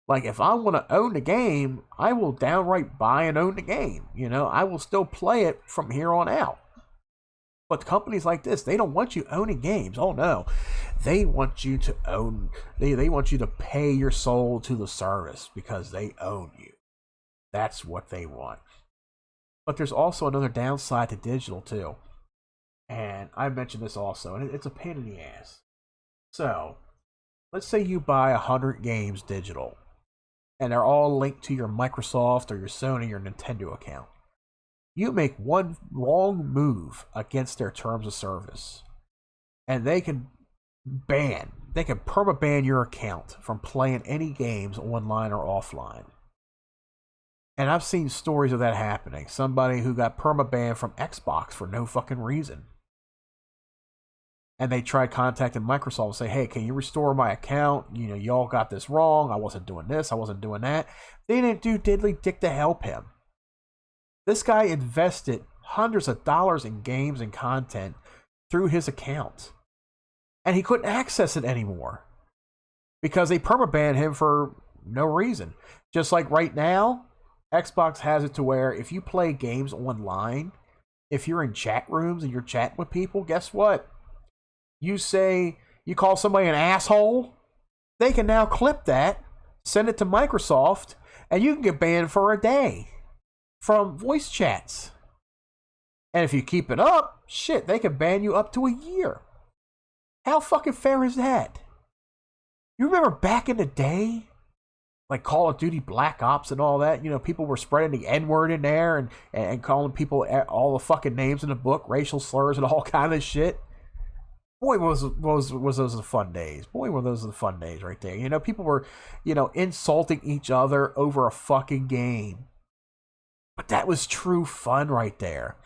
Like, if I want to own the game, I will downright buy and own the game. You know, I will still play it from here on out. But companies like this, they don't want you owning games. Oh no. They want you to own, they want you to pay your soul to the service because they own you. That's what they want. But there's also another downside to digital too. And I mentioned this also, and it's a pain in the ass. So, let's say you buy 100 games digital, and they're all linked to your Microsoft or your Sony or Nintendo account. You make one wrong move against their terms of service, and they can perma-ban your account from playing any games online or offline. And I've seen stories of that happening. Somebody who got perma-banned from Xbox for no fucking reason. And they tried contacting Microsoft and say, hey, can you restore my account? You know, y'all got this wrong. I wasn't doing this. I wasn't doing that. They didn't do diddly dick to help him. This guy invested hundreds of dollars in games and content through his account. And he couldn't access it anymore. Because they perma-banned him for no reason. Just like right now, Xbox has it to where if you play games online, if you're in chat rooms and you're chatting with people, guess what? You call somebody an asshole, they can now clip that, send it to Microsoft, and you can get banned for a day from voice chats. And if you keep it up, shit, they can ban you up to a year. How fucking fair is that? You remember back in the day, like Call of Duty Black Ops and all that, you know, people were spreading the N-word in there and calling people all the fucking names in the book, racial slurs and all kind of shit. Boy, was those the fun days. Boy, were those the fun days right there. You know, people were, you know, insulting each other over a fucking game. But that was true fun right there.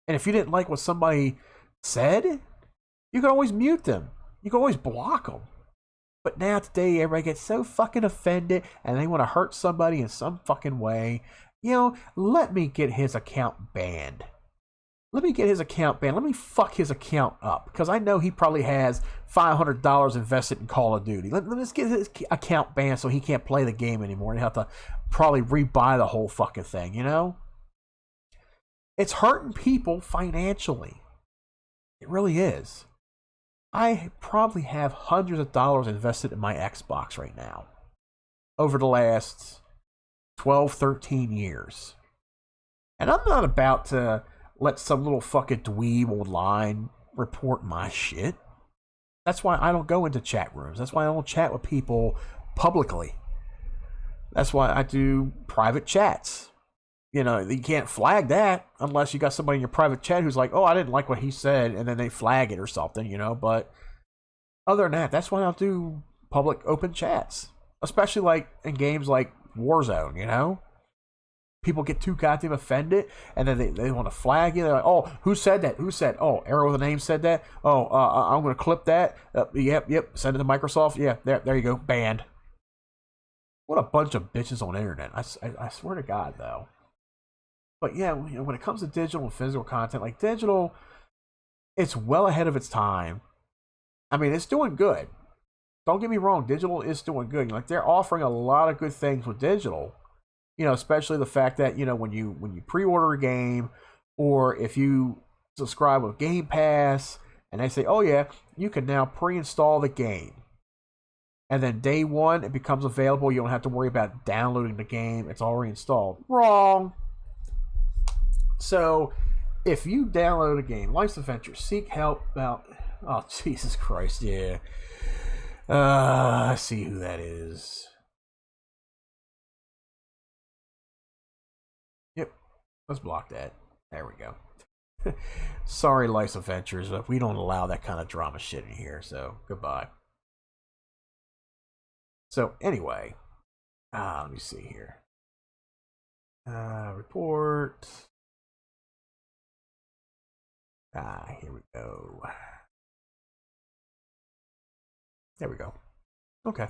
And if you didn't like what somebody said, you could always mute them. You could always block them. But now today, everybody gets so fucking offended and they want to hurt somebody in some fucking way. You know, let me get his account banned. Let me get his account banned. Let me fuck his account up. Because I know he probably has $500 invested in Call of Duty. Let's get his account banned so he can't play the game anymore. And he'll have to probably rebuy the whole fucking thing, you know? It's hurting people financially. It really is. I probably have hundreds of dollars invested in my Xbox right now. Over the last 12, 13 years. And I'm not about to let some little fucking dweeb online report my shit. That's why I don't go into chat rooms. That's why I don't chat with people publicly. That's why I do private chats. You know, you can't flag that unless you got somebody in your private chat who's like, oh, I didn't like what he said, and then they flag it or something, you know. But other than that, that's why I'll do public open chats. Especially like in games like Warzone, you know. People get too goddamn offended, and then they want to flag you. They're like, oh, who said that? Who said? Oh, Arrow with a name said that? Oh, I'm going to clip that. Yep. Send it to Microsoft. Yeah, there you go. Banned. What a bunch of bitches on the internet. I swear to God, though. But yeah, you know, when it comes to digital and physical content, like digital, it's well ahead of its time. I mean, it's doing good. Don't get me wrong, digital is doing good. Like, they're offering a lot of good things with digital. You know, especially the fact that, you know, when you pre-order a game, or if you subscribe with Game Pass, and they say, oh yeah, you can now pre-install the game. And then day one, it becomes available. You don't have to worry about downloading the game. It's already installed. Wrong. So, if you download a game, Life's Adventure, seek help about... Oh, Jesus Christ, yeah. I see who that is. Yep, let's block that. There we go. Sorry, Life's Adventures, but we don't allow that kind of drama shit in here, so goodbye. So, anyway, let me see here. Report. Here we go. There we go. Okay.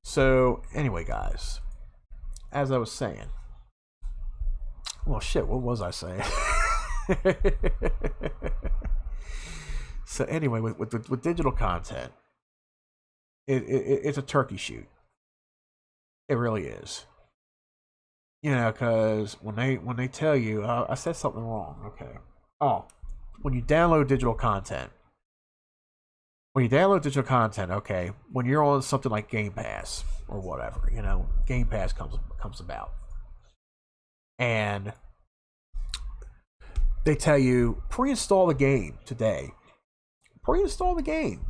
So, anyway, guys, as I was saying, well, shit, what was I saying? So, anyway, with digital content, it's a turkey shoot. It really is. You know, because when they tell you, I said something wrong. Okay. Oh, when you download digital content. Okay, when you're on something like Game Pass or whatever, you know, Game Pass comes about, and they tell you pre-install the game today. Pre-install the game.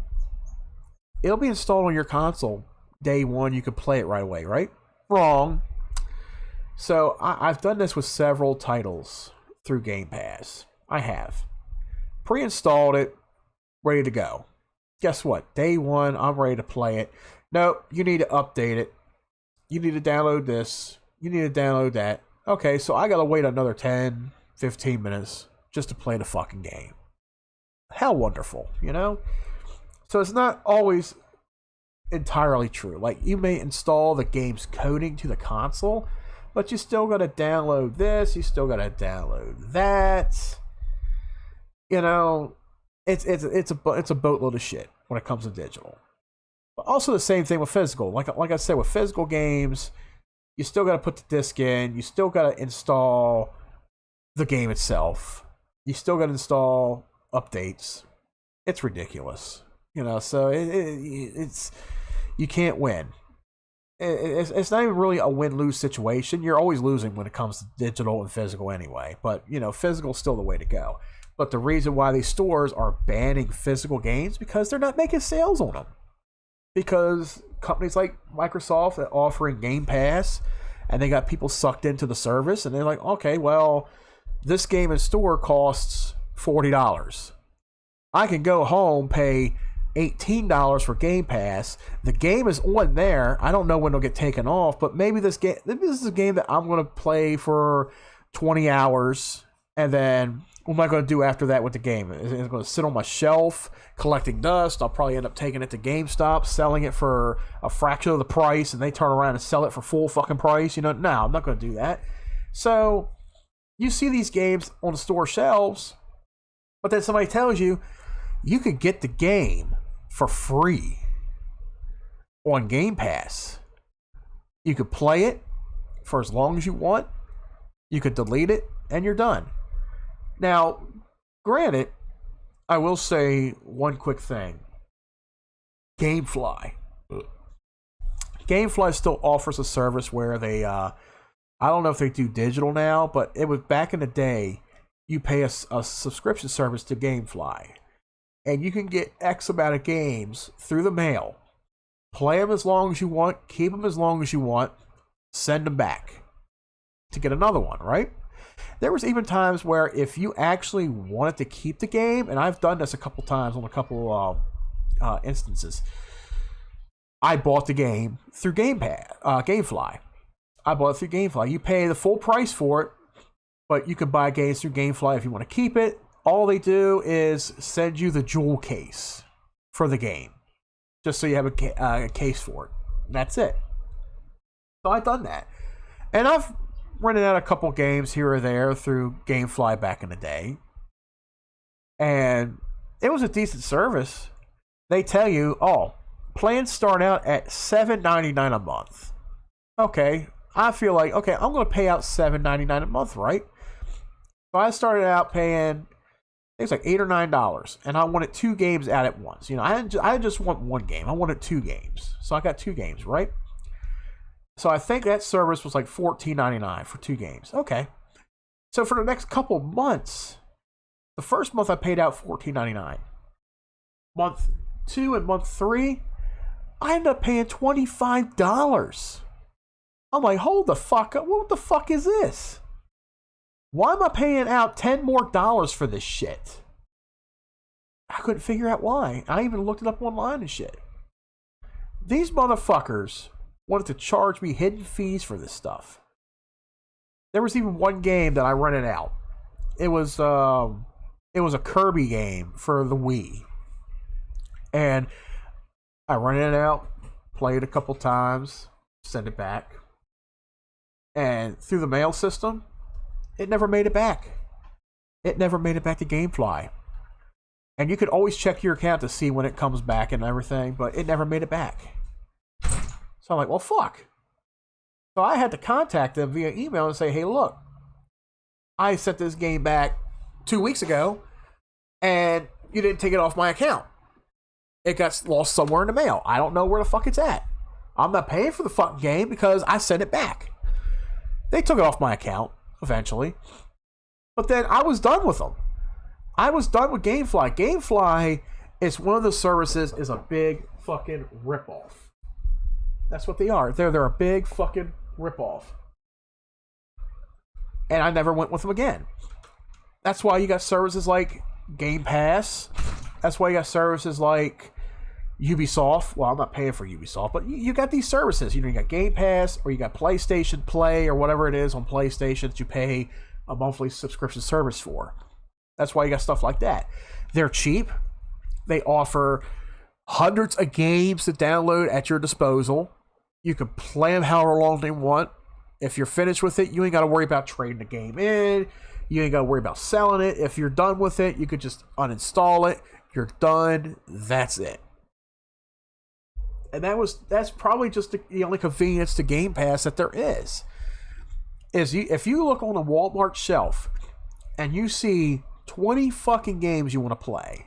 It'll be installed on your console day one. You can play it right away, right? Wrong. So I've done this with several titles through Game Pass. I have pre-installed it, ready to go. Guess what? Day one, I'm ready to play it. No, you need to update it. You need to download this. You need to download that. Okay, so I gotta wait another 10, 15 minutes just to play the fucking game. How wonderful, you know? So it's not always entirely true. Like, you may install the game's coding to the console, but you still gotta download this. You still gotta download that. You know, it's a boatload of shit when it comes to digital. But also the same thing with physical. Like I said, with physical games, you still got to put the disc in. You still got to install the game itself. You still got to install updates. It's ridiculous, you know. So it's you can't win. It's not even really a win-lose situation. You're always losing when it comes to digital and physical anyway. But, you know, physical is still the way to go. But the reason why these stores are banning physical games because they're not making sales on them. Because companies like Microsoft are offering Game Pass, and they got people sucked into the service, and they're like, okay, well, this game in store costs $40. I can go home, pay $18 for Game Pass. The game is on there. I don't know when it'll get taken off, but maybe this is a game that I'm going to play for 20 hours, and then what am I going to do after that with the game? Is it going to sit on my shelf collecting dust? I'll probably end up taking it to GameStop, selling it for a fraction of the price, and they turn around and sell it for full fucking price. You know, no, I'm not going to do that. So you see these games on the store shelves, but then somebody tells you you could get the game for free on Game Pass. You could play it for as long as you want. You could delete it, and you're done. Now, granted, I will say one quick thing. GameFly. GameFly still offers a service where they, I don't know if they do digital now, but it was back in the day, you pay a subscription service to GameFly. And you can get X amount of games through the mail. Play them as long as you want, keep them as long as you want, send them back to get another one, right? There was even times where if you actually wanted to keep the game, and I've done this a couple times on a couple instances, I bought the game through GameFly. I bought it through GameFly. You pay the full price for it, but you can buy games through GameFly if you want to keep it. All they do is send you the jewel case for the game, just so you have a case for it. And that's it. So I've done that. And I've rented out a couple games here or there through GameFly back in the day. And it was a decent service. They tell you, oh, plans start out at $7.99 a month. Okay, I feel like, okay, I'm going to pay out $7.99 a month, right? So I started out paying, I think it's like $8 or $9, and I wanted 2 games out at once. You know, I didn't just want 1 game. I wanted 2 games. So I got 2 games, right? So I think that service was like $14.99 for 2 games. Okay. So for the next couple months, the first month I paid out $14.99. Month 2 and month 3, I ended up paying $25. I'm like, hold the fuck up. What the fuck is this? Why am I paying out $10 more for this shit? I couldn't figure out why. I even looked it up online and shit. These motherfuckers wanted to charge me hidden fees for this stuff. There was even one game that I rented out. It was a Kirby game for the Wii. And I rented it out, played a couple times, sent it back. And through the mail system, it never made it back. It never made it back to GameFly. And you could always check your account to see when it comes back and everything, but it never made it back. So I'm like, well, fuck. So I had to contact them via email and say, hey, look, I sent this game back 2 weeks ago, and you didn't take it off my account. It got lost somewhere in the mail. I don't know where the fuck it's at. I'm not paying for the fucking game because I sent it back. They took it off my account eventually. But then I was done with them. I was done with GameFly. GameFly is one of the services is a big fucking ripoff. That's what they are. They're a big fucking ripoff. And I never went with them again. That's why you got services like Game Pass. That's why you got services like Ubisoft. Well, I'm not paying for Ubisoft, but you got these services. You know, you got Game Pass, or you got PlayStation Play, or whatever it is on PlayStation that you pay a monthly subscription service for. That's why you got stuff like that. They're cheap. They offer hundreds of games to download at your disposal. You can play them however long they want. If you're finished with it, you ain't got to worry about trading the game in. You ain't got to worry about selling it. If you're done with it, you could just uninstall it. You're done. That's it. And that's probably just the only convenience to Game Pass that there is. If you look on a Walmart shelf and you see 20 fucking games you want to play,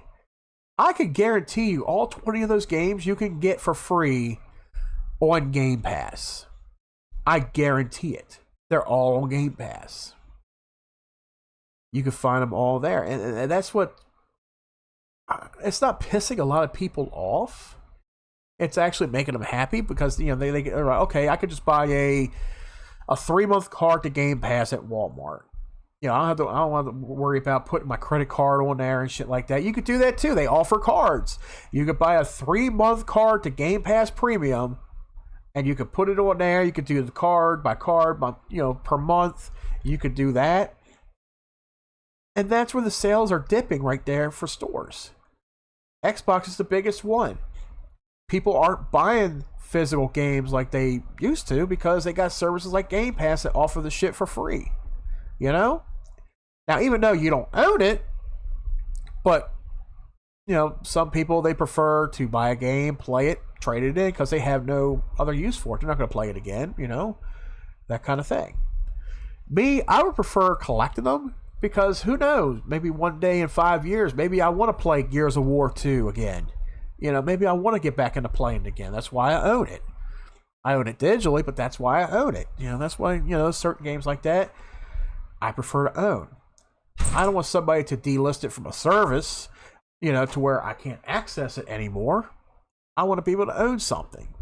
I could guarantee you all 20 of those games you can get for free on Game Pass. I guarantee it. They're all on Game Pass. You can find them all there. And that's what... It's not pissing a lot of people off. It's actually making them happy because, you know, they're like, okay, I could just buy a 3-month card to Game Pass at Walmart. You know, I don't have to worry about putting my credit card on there and shit like that. You could do that too. They offer cards. You could buy a 3-month card to Game Pass Premium, and you could put it on there. You could do the card by card, per month. You could do that. And that's where the sales are dipping right there for stores. Xbox is the biggest one. People aren't buying physical games like they used to because they got services like Game Pass that offer the shit for free. You know? Now, even though you don't own it, but, you know, some people, they prefer to buy a game, play it, trade it in because they have no other use for it. They're not going to play it again, you know? That kind of thing. Me, I would prefer collecting them because who knows? Maybe one day in 5 years, maybe I want to play Gears of War 2 again. You know, maybe I want to get back into playing it again. That's why I own it. I own it digitally, but that's why I own it. You know, that's why, you know, certain games like that, I prefer to own. I don't want somebody to delist it from a service, you know, to where I can't access it anymore. I want to be able to own something.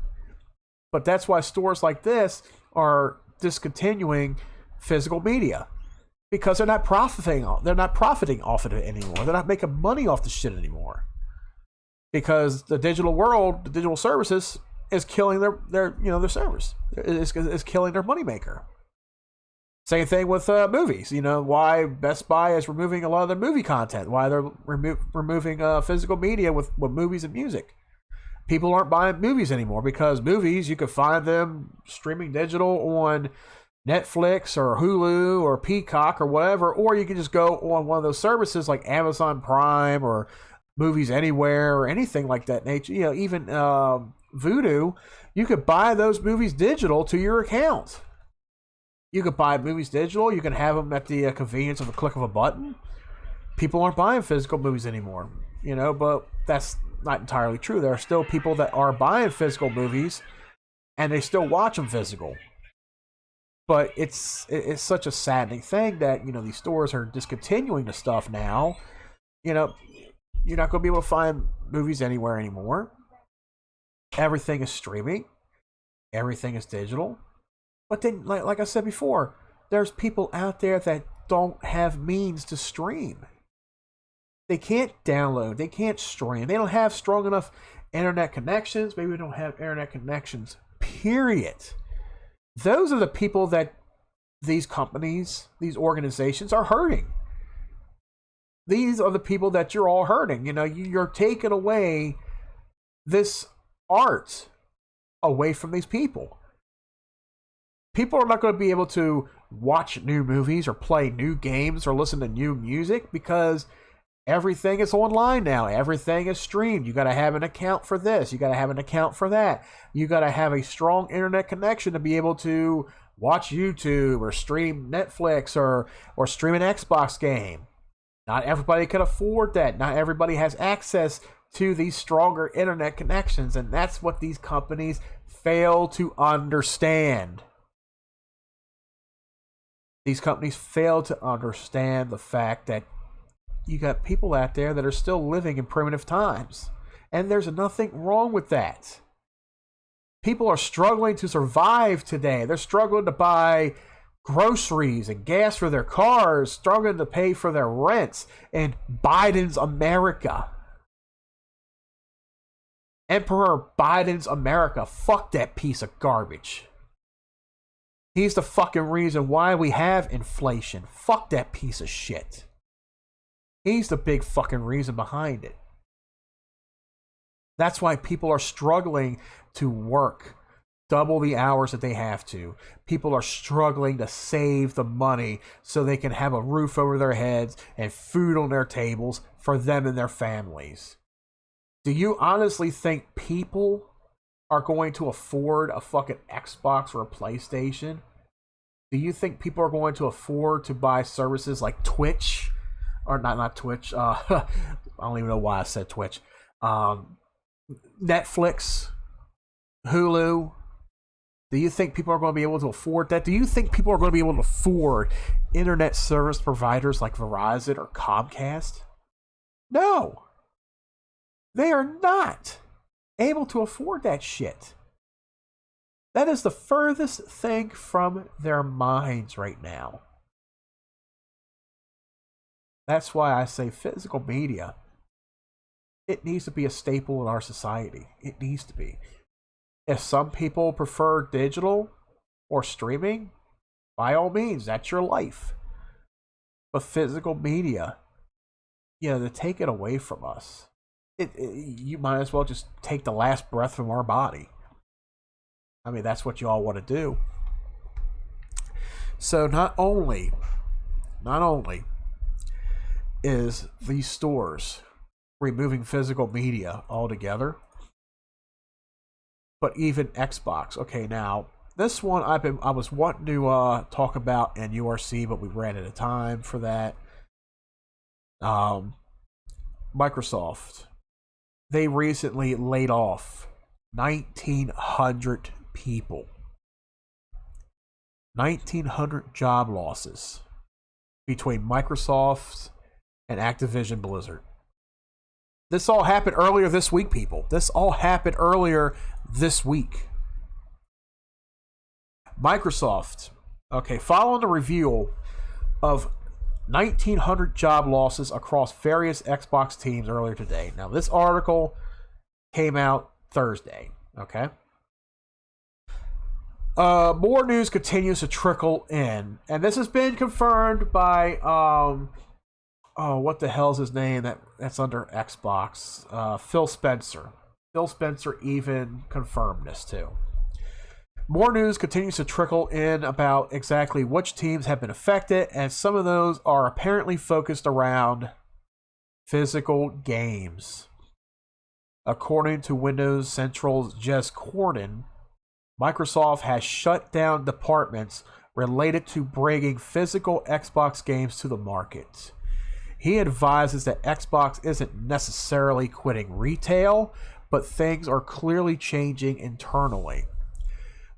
But that's why stores like this are discontinuing physical media. Because they're not profiting off of it anymore. They're not making money off the shit anymore. Because the digital world, the digital services, is killing their service. It's killing their moneymaker. Same thing with movies. You know, why Best Buy is removing a lot of their movie content. Why they're removing physical media with movies and music. People aren't buying movies anymore because movies, you can find them streaming digital on Netflix or Hulu or Peacock or whatever, or you can just go on one of those services like Amazon Prime or Movies Anywhere or anything like that nature. You know, even Vudu, you could buy those movies digital to your account. You could buy movies digital. You can have them at the convenience of a click of a button. People aren't buying physical movies anymore, you know, but that's not entirely true. There are still people that are buying physical movies and they still watch them physical. But it's such a saddening thing that, you know, these stores are discontinuing the stuff now. You know, you're not going to be able to find movies anywhere anymore. Everything is streaming. Everything is digital. But then, like I said before, there's people out there that don't have means to stream. They can't download. They can't stream. They don't have strong enough internet connections. Maybe they don't have internet connections, period. Those are the people that these companies, these organizations are hurting. These are the people that you're all hurting. You know, you're taking away this art away from these people. People are not going to be able to watch new movies or play new games or listen to new music because everything is online now. Everything is streamed. You got to have an account for this. You got to have an account for that. You got to have a strong internet connection to be able to watch YouTube or stream Netflix or stream an Xbox game. Not everybody can afford that. Not everybody has access to these stronger internet connections, and that's what these companies fail to understand. These companies fail to understand the fact that you got people out there that are still living in primitive times. And there's nothing wrong with that. People are struggling to survive today. They're struggling to buy groceries and gas for their cars, struggling to pay for their rents in Biden's America. Emperor Biden's America. Fuck that piece of garbage. He's the fucking reason why we have inflation. Fuck that piece of shit. He's the big fucking reason behind it. That's why people are struggling to work double the hours that they have to. People are struggling to save the money so they can have a roof over their heads and food on their tables for them and their families. Do you honestly think people are going to afford a fucking Xbox or a PlayStation? Do you think people are going to afford to buy services like Twitch? Or not Twitch. I don't even know why I said Twitch. Netflix, Hulu. Do you think people are going to be able to afford that? Do you think people are going to be able to afford internet service providers like Verizon or Comcast? No. They are not able to afford that shit. That is the furthest thing from their minds right now. That's why I say physical media, it needs to be a staple in our society. It needs to be. If some people prefer digital or streaming, by all means, that's your life. But physical media, you know, to take it away from us, you might as well just take the last breath from our body. I mean, that's what you all want to do. So not only is these stores removing physical media altogether, but even Xbox. Okay, now this one I was wanting to talk about in URC, but we ran out of time for that. Microsoft, they recently laid off 1,900 people. 1,900 job losses between Microsoft and Activision Blizzard. This all happened earlier this week, people. This all happened earlier this week. Microsoft, okay, following the review of 1,900 job losses across various Xbox teams earlier today. Now, this article came out Thursday, okay? More news continues to trickle in, and this has been confirmed by what the hell's his name that's under Xbox? Phil Spencer. Phil Spencer even confirmed this too. More news continues to trickle in about exactly which teams have been affected, and some of those are apparently focused around physical games. According to Windows Central's Jez Corden, Microsoft has shut down departments related to bringing physical Xbox games to the market. He advises that Xbox isn't necessarily quitting retail, but things are clearly changing internally.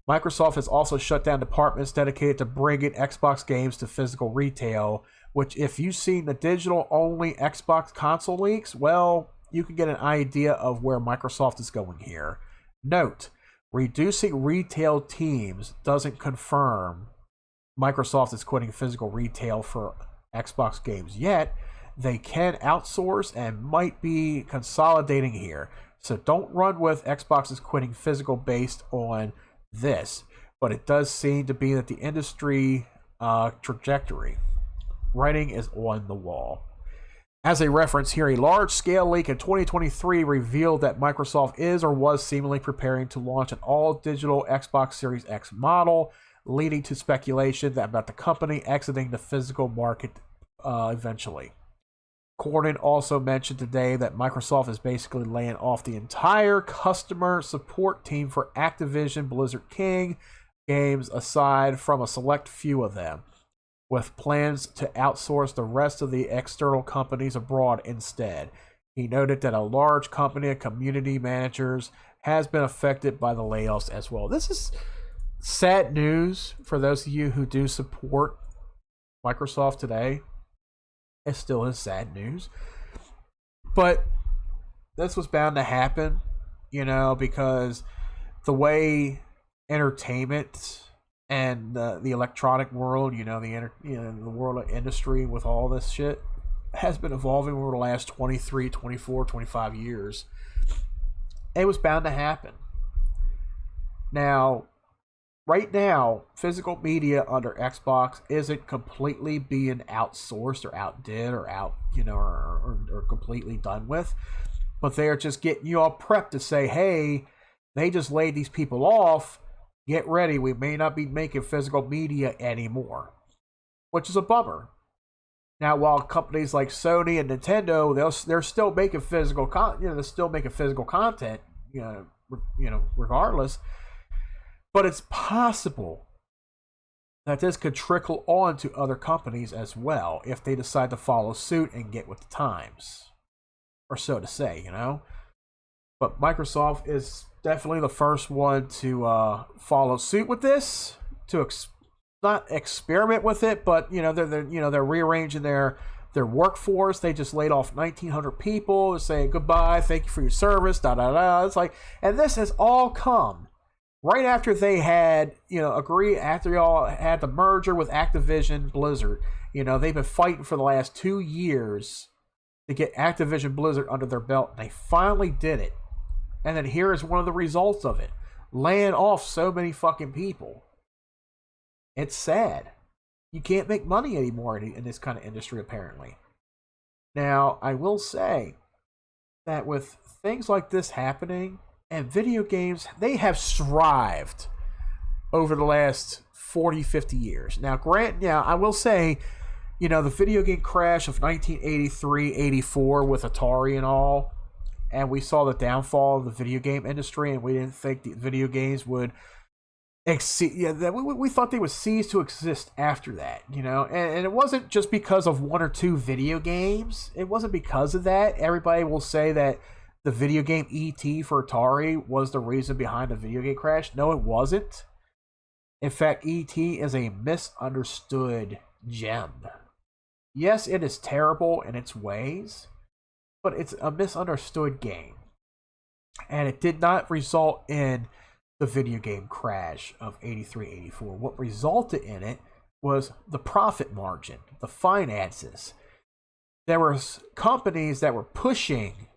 Microsoft has also shut down departments dedicated to bringing Xbox games to physical retail, which if you've seen the digital-only Xbox console leaks, well, you can get an idea of where Microsoft is going here. Note, reducing retail teams doesn't confirm Microsoft is quitting physical retail for Xbox games yet. They can outsource and might be consolidating here. So don't run with Xbox is quitting physical based on this. But it does seem to be that the industry trajectory writing is on the wall. As a reference here, a large-scale leak in 2023 revealed that Microsoft is or was seemingly preparing to launch an all-digital Xbox Series X model, leading to speculation that about the company exiting the physical market eventually. Corden also mentioned today that Microsoft is basically laying off the entire customer support team for Activision Blizzard King games aside from a select few of them, with plans to outsource the rest of the external companies abroad instead. He noted that a large company of community managers has been affected by the layoffs as well. This is sad news for those of you who do support Microsoft today. It still is sad news. But this was bound to happen, because the way entertainment and the electronic world, the world of industry with all this shit has been evolving over the last 23, 24, 25 years. It was bound to happen. Now, right now, physical media under Xbox isn't completely being outsourced or outdid or or completely done with, but they're just getting you all prepped to say, hey, they just laid these people off. Get ready, we may not be making physical media anymore, which is a bummer. Now, while companies like Sony and Nintendo, they're still making physical they're still making physical content, regardless. But it's possible that this could trickle on to other companies as well if they decide to follow suit and get with the times, or so to say, But Microsoft is definitely the first one to follow suit with this, to not experiment with it, but they're rearranging their workforce. They just laid off 1,900 people, saying goodbye, thank you for your service, It's like, and this has all come right after they had after y'all had the merger with Activision Blizzard. They've been fighting for the last 2 years to get Activision Blizzard under their belt, and they finally did it. And then here is one of the results of it. Laying off so many fucking people. It's sad. You can't make money anymore in this kind of industry, apparently. Now, I will say that with things like this happening, and video games, they have thrived over the last 40, 50 years. Now, I will say, the video game crash of 1983, 84 with Atari and all, and we saw the downfall of the video game industry, and we didn't think the video games would we thought they would cease to exist after that, and it wasn't just because of one or two video games. It wasn't because of that. Everybody will say that the video game E.T. for Atari was the reason behind the video game crash. No, it wasn't. In fact, E.T. is a misunderstood gem. Yes, it is terrible in its ways, but it's a misunderstood game. And it did not result in the video game crash of 83, 84. What resulted in it was the profit margin, the finances. There were companies that were pushing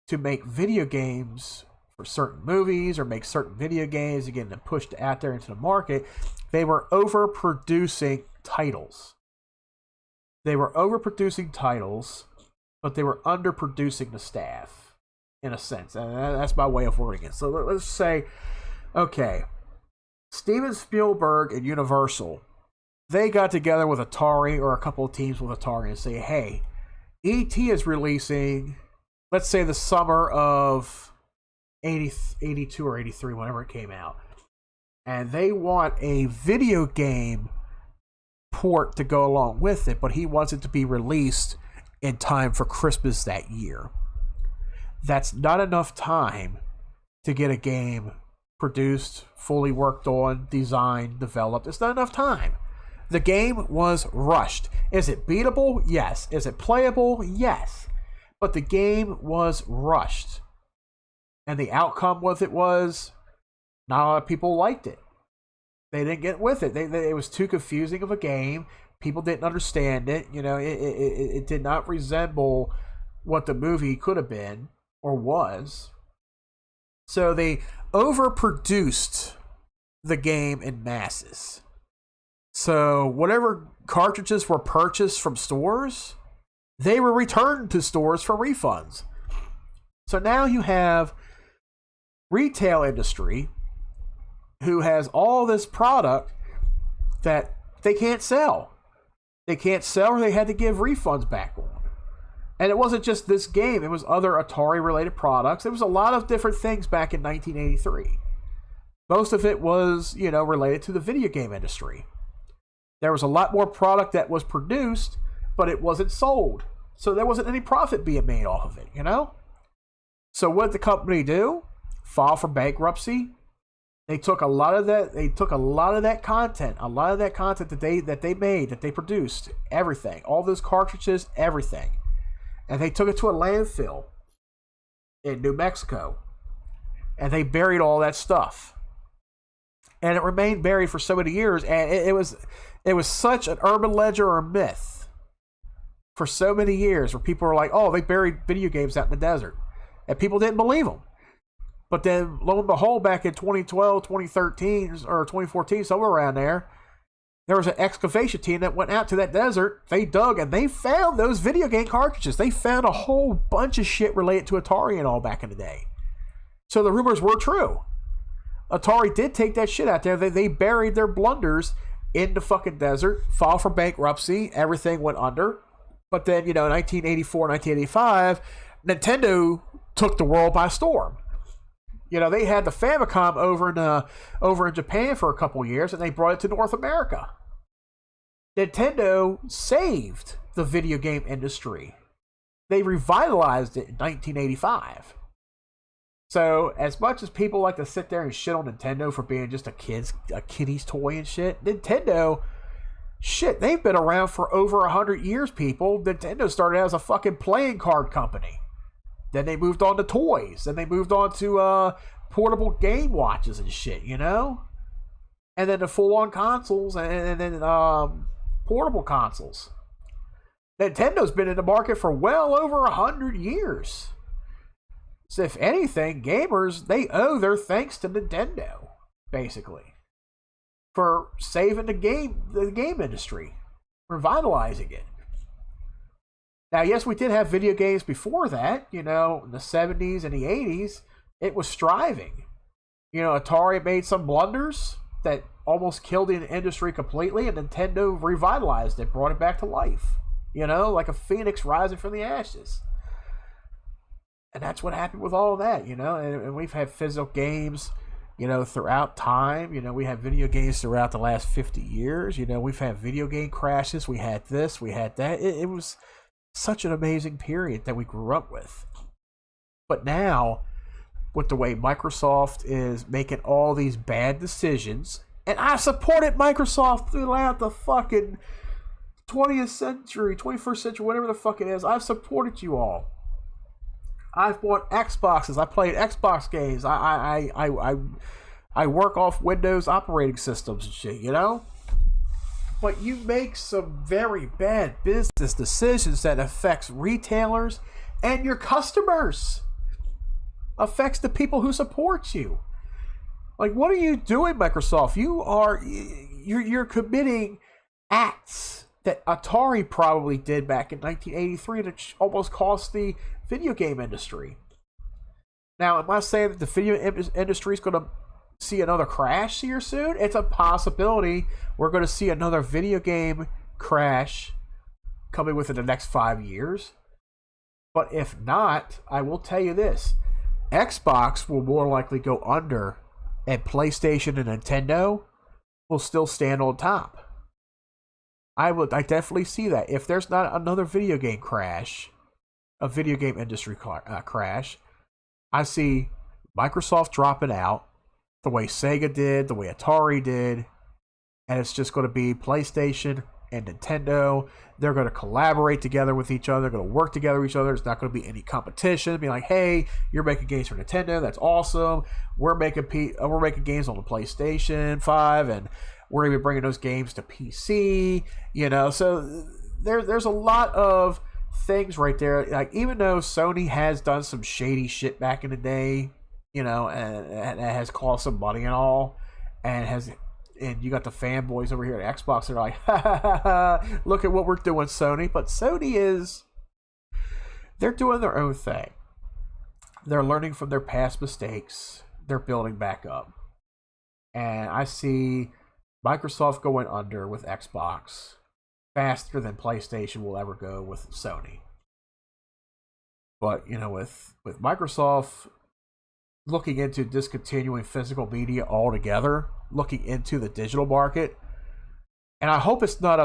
to make video games for certain movies or make certain video games and getting them pushed out there into the market. They were overproducing titles. But they were underproducing the staff, in a sense. And that's my way of wording it. So let's say, okay, Steven Spielberg and Universal, they got together with Atari or a couple of teams with Atari and say, hey, E.T. is releasing, let's say the summer of 82 or 83, whenever it came out. And they want a video game port to go along with it, but he wants it to be released in time for Christmas that year. That's not enough time to get a game produced, fully worked on, designed, developed. It's not enough time. The game was rushed. Is it beatable? Yes. Is it playable? Yes. But the game was rushed. And the outcome with it was not a lot of people liked it. They didn't get with it. It was too confusing of a game. People didn't understand it. You know, it did not resemble what the movie could have been or was. So they overproduced the game in masses. So whatever cartridges were purchased from stores, they were returned to stores for refunds. So now you have retail industry who has all this product that they can't sell. They can't sell, or they had to give refunds back on. And it wasn't just this game. It was other Atari-related products. It was a lot of different things back in 1983. Most of it was, you know, related to the video game industry. There was a lot more product that was produced, but it wasn't sold. So there wasn't any profit being made off of it, you know? So what did the company do? File for bankruptcy. They took a lot of that. They took a lot of that content that they made, that they produced, everything, all those cartridges, everything, and they took it to a landfill in New Mexico, and they buried all that stuff, and it remained buried for so many years, and it was such an urban legend or a myth for so many years, where people were like, "Oh, they buried video games out in the desert," and people didn't believe them. But then, lo and behold, back in 2012, 2013, or 2014, somewhere around there was an excavation team that went out to that desert. They dug, and they found those video game cartridges. They found a whole bunch of shit related to Atari and all back in the day. So the rumors were true. Atari did take that shit out there. They buried their blunders in the fucking desert, filed for bankruptcy, everything went under. But then, you know, 1984, 1985, Nintendo took the world by storm. You know, they had the Famicom over in Japan for a couple years, and they brought it to North America. Nintendo saved the video game industry. They revitalized it in 1985. So, as much as people like to sit there and shit on Nintendo for being just a kiddie's toy and shit, Nintendo, shit, they've been around for over 100 years, people. Nintendo started as a fucking playing card company. Then they moved on to toys. Then they moved on to portable game watches and shit, you know? And then the full-on consoles and then portable consoles. Nintendo's been in the market for well over 100 years. So if anything, gamers, they owe their thanks to Nintendo, basically, for saving the game industry, revitalizing it. Now, yes, we did have video games before that, you know, in the 70s and the 80s. It was striving. You know, Atari made some blunders that almost killed the industry completely, and Nintendo revitalized it, brought it back to life. You know, like a phoenix rising from the ashes. And that's what happened with all of that, you know, and we've had physical games, you know, throughout time. You know, we have video games throughout the last 50 years. You know, we've had video game crashes. We had this, we had that. It was such an amazing period that we grew up with. But now, with the way Microsoft is making all these bad decisions, and I supported Microsoft throughout the fucking 20th century, 21st century, whatever the fuck it is. I've supported you all. I've bought Xboxes. I played Xbox games. I work off Windows operating systems and shit, you know? But you make some very bad business decisions that affects retailers and your customers. Affects the people who support you. Like, what are you doing, Microsoft? You're committing acts that Atari probably did back in 1983 that almost cost the video game industry. Now, am I saying that the video industry is going to see another crash here soon? It's a possibility we're going to see another video game crash coming within the next 5 years. But if not, I will tell you this. Xbox will more likely go under, and PlayStation and Nintendo will still stand on top. I definitely see that. If there's not another video game crash, a video game industry crash, I see Microsoft dropping out the way Sega did, the way Atari did, and it's just going to be PlayStation and Nintendo. They're going to collaborate together with each other. They're going to work together with each other. There's not going to be any competition. Be like, hey, you're making games for Nintendo. That's awesome. We're making games on the PlayStation 5, and we're going to be bringing those games to PC. You know, so there's a lot of things right there. Like, even though Sony has done some shady shit back in the day, you know, and has cost some money and all, and you got the fanboys over here at Xbox that are like, ha ha ha ha, look at what we're doing, Sony. But Sony they're doing their own thing. They're learning from their past mistakes. They're building back up. And I see Microsoft going under with Xbox faster than PlayStation will ever go with Sony. But, you know, with Microsoft looking into discontinuing physical media altogether, looking into the digital market, and I hope it's not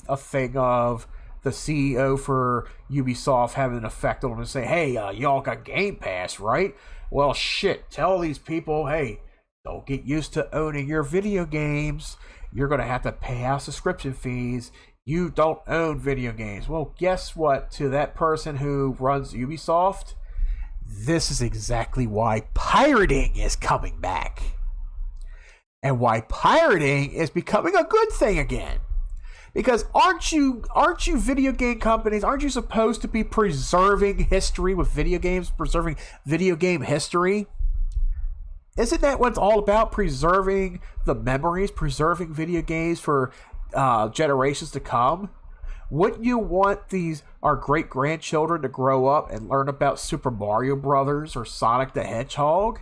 a thing of the CEO for Ubisoft having an effect on them and say, hey, y'all got Game Pass, right? Well, shit, tell these people, hey, don't get used to owning your video games. You're going to have to pay out subscription fees. You don't own video games. Well, guess what? To that person who runs Ubisoft, this is exactly why pirating is coming back. And why pirating is becoming a good thing again. Because aren't you video game companies, aren't you supposed to be preserving history with video games, preserving video game history? Isn't that what it's all about? Preserving the memories, preserving video games for generations to come? Wouldn't you want our great-grandchildren to grow up and learn about Super Mario Brothers or Sonic the Hedgehog?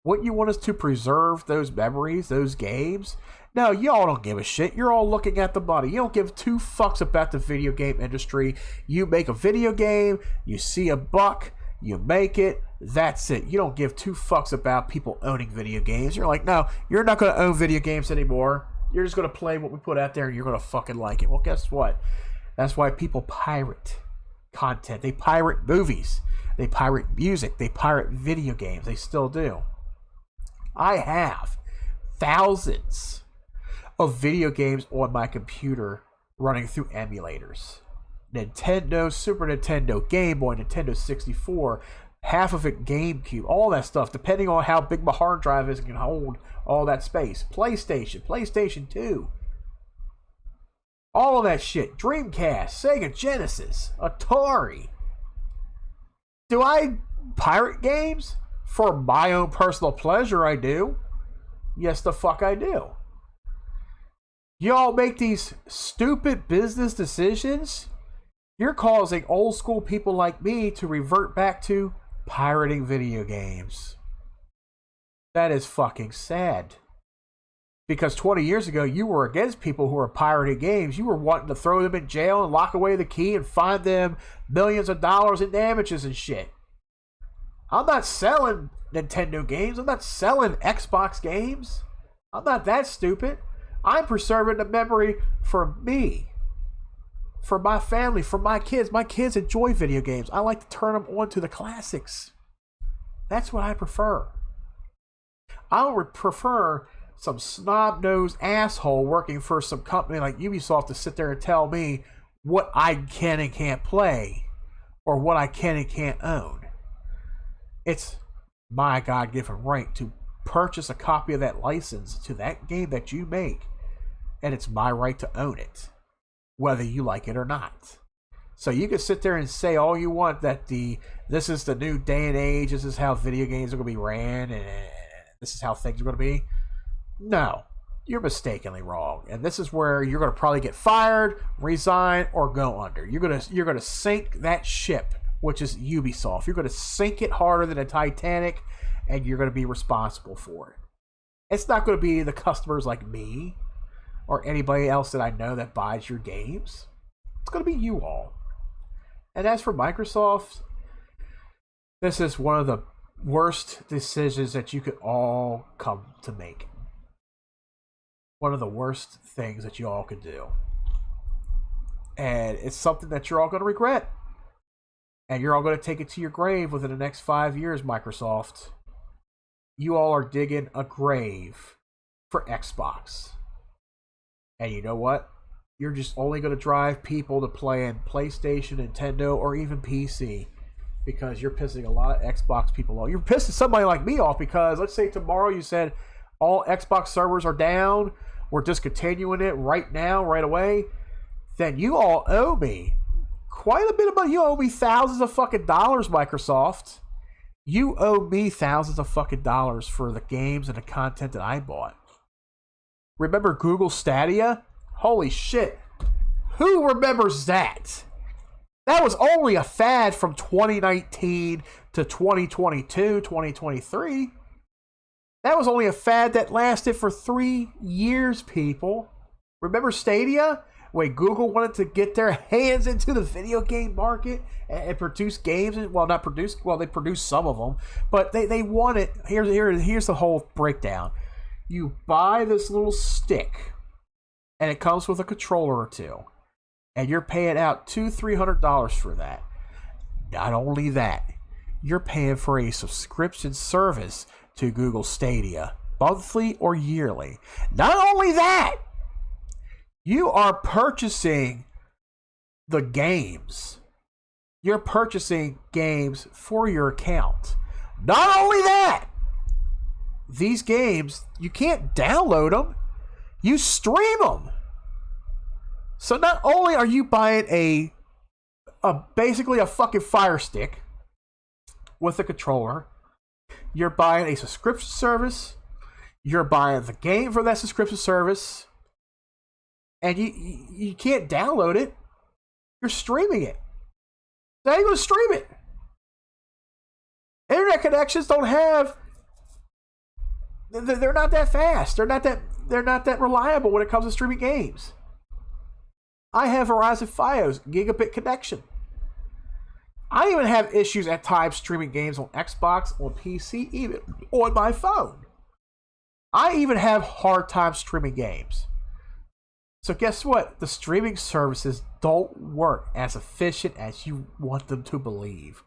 Wouldn't you want us to preserve those memories, those games? No, y'all don't give a shit. You're all looking at the money. You don't give two fucks about the video game industry. You make a video game, you see a buck, you make it, that's it. You don't give two fucks about people owning video games. You're like, no, you're not going to own video games anymore. You're just going to play what we put out there and you're going to fucking like it. Well, guess what? That's why people pirate content. They pirate movies. They pirate music. They pirate video games. They still do. I have thousands of video games on my computer running through emulators. Nintendo, Super Nintendo, Game Boy, Nintendo 64, half of it GameCube, all that stuff, depending on how big my hard drive is, it can hold all that space. PlayStation 2, all of that shit. Dreamcast, Sega Genesis, Atari. Do I pirate games? For my own personal pleasure, I do. Yes, the fuck I do. Y'all make these stupid business decisions. You're causing old school people like me to revert back to pirating video games. That is fucking sad. Because 20 years ago, you were against people who were pirating games. You were wanting to throw them in jail and lock away the key and fine them millions of dollars in damages and shit. I'm not selling Nintendo games. I'm not selling Xbox games. I'm not that stupid. I'm preserving the memory for me, for my family, for my kids. My kids enjoy video games. I like to turn them on to the classics. That's what I prefer. I would prefer some snob-nosed asshole working for some company like Ubisoft to sit there and tell me what I can and can't play or what I can and can't own. It's my God-given right to purchase a copy of that license to that game that you make, and it's my right to own it, whether you like it or not. So you can sit there and say all you want that this is the new day and age, this is how video games are going to be ran, and this is how things are going to be. No, you're mistakenly wrong, and this is where you're going to probably get fired, resign, or go under. You're going to sink that ship, which is Ubisoft. You're going to sink it harder than a Titanic, and you're going to be responsible for it. It's not going to be the customers like me or anybody else that I know that buys your games. It's going to be you all. And as for Microsoft, this is one of the worst decisions that you could all come to make. One of the worst things that you all could do. And it's something that you're all going to regret. And you're all going to take it to your grave within the next 5 years, Microsoft. You all are digging a grave for Xbox. And you know what? You're just only going to drive people to playing PlayStation, Nintendo, or even PC. Because you're pissing a lot of Xbox people off. You're pissing somebody like me off because let's say tomorrow you said all Xbox servers are down. We're discontinuing it right now, right away. Then you all owe me quite a bit of money. You owe me thousands of fucking dollars, Microsoft. You owe me thousands of fucking dollars for the games and the content that I bought. Remember Google Stadia? Holy shit. Who remembers that? That was only a fad from 2019 to 2022, 2023. That was only a fad that lasted for 3 years, people. Remember Stadia? When Google wanted to get their hands into the video game market and produce games. Well, not produce. Well, they produced some of them. But they wanted... Here's the whole breakdown. You buy this little stick. And it comes with a controller or two. And you're paying out $200-$300 for that. Not only that. You're paying for a subscription service to Google Stadia. Monthly or yearly. Not only that. You are purchasing the games. You're purchasing games for your account. Not only that, these games, you can't download them. You stream them. So not only are you buying a basically a fucking Fire Stick with a controller, you're buying a subscription service. You're buying the game for that subscription service. And you can't download it. You're streaming it. How are you going to stream it? Internet connections don't have... They're not that fast. They're not that reliable when it comes to streaming games. I have Verizon Fios gigabit connection. I even have issues at times streaming games on Xbox, on PC, even on my phone. I even have hard time streaming games. So guess what? The streaming services don't work as efficient as you want them to believe.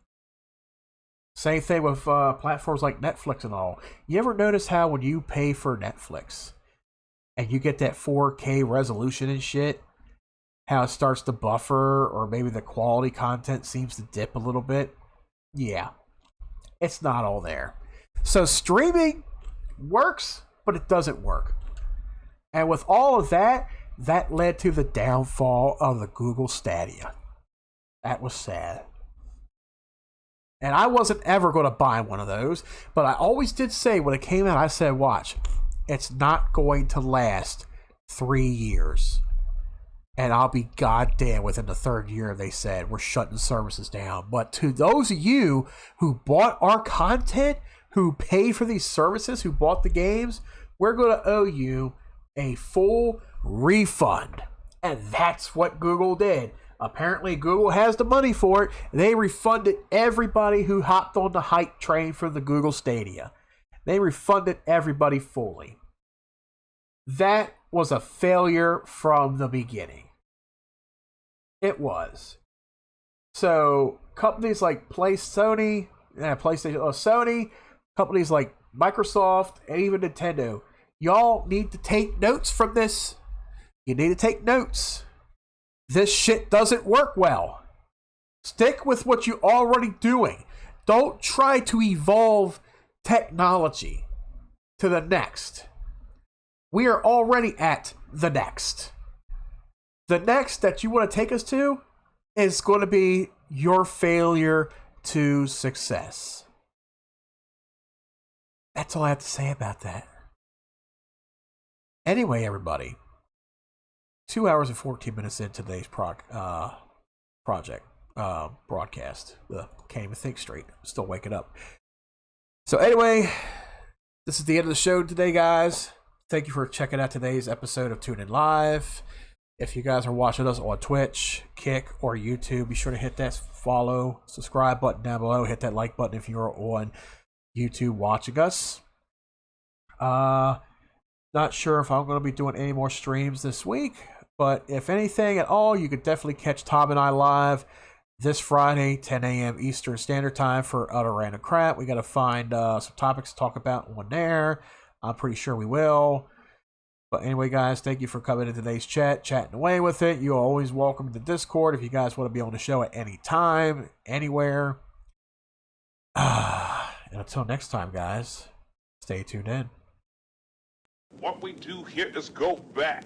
Same thing with platforms like Netflix and all. You ever notice how when you pay for Netflix and you get that 4K resolution and shit, how it starts to buffer or maybe the quality content seems to dip a little bit? Yeah. It's not all there. So streaming works, but it doesn't work. And with all of that, that led to the downfall of the Google Stadia. That was sad. And I wasn't ever going to buy one of those, but I always did say when it came out, I said, watch, it's not going to last 3 years. And I'll be goddamn within the third year, they said, we're shutting services down. But to those of you who bought our content, who paid for these services, who bought the games, we're going to owe you a full refund. And that's what Google did. Apparently Google has the money for it. They refunded everybody who hopped on the hype train for the Google Stadia. They refunded everybody fully. That was a failure from the beginning. It was. So companies like Sony, companies like Microsoft, and even Nintendo, y'all need to take notes from this. You need to take notes. This shit doesn't work well. Stick with what you're already doing. Don't try to evolve technology to the next. We are already at the next. The next that you want to take us to is going to be your failure to success. That's all I have to say about that. Anyway, everybody. 2 hours and 14 minutes into today's broadcast. Can't even think straight. I'm still waking up. So anyway, This is the end of the show today, guys. Thank you for checking out today's episode of Tune In Live. If you guys are watching us on Twitch, Kick, or YouTube, be sure to hit that follow, subscribe button down below. Hit that like button if you're on YouTube watching us. Not sure if I'm going to be doing any more streams this week, but if anything at all, you could definitely catch Tom and I live this Friday, 10 a.m. Eastern Standard Time for Utter Random Crap. We got to find some topics to talk about on there. I'm pretty sure we will. But anyway, guys, thank you for coming to today's chat, chatting away with it. You're always welcome to Discord if you guys want to be on the show at any time, anywhere. And until next time, guys, stay tuned in. What we do here is go back.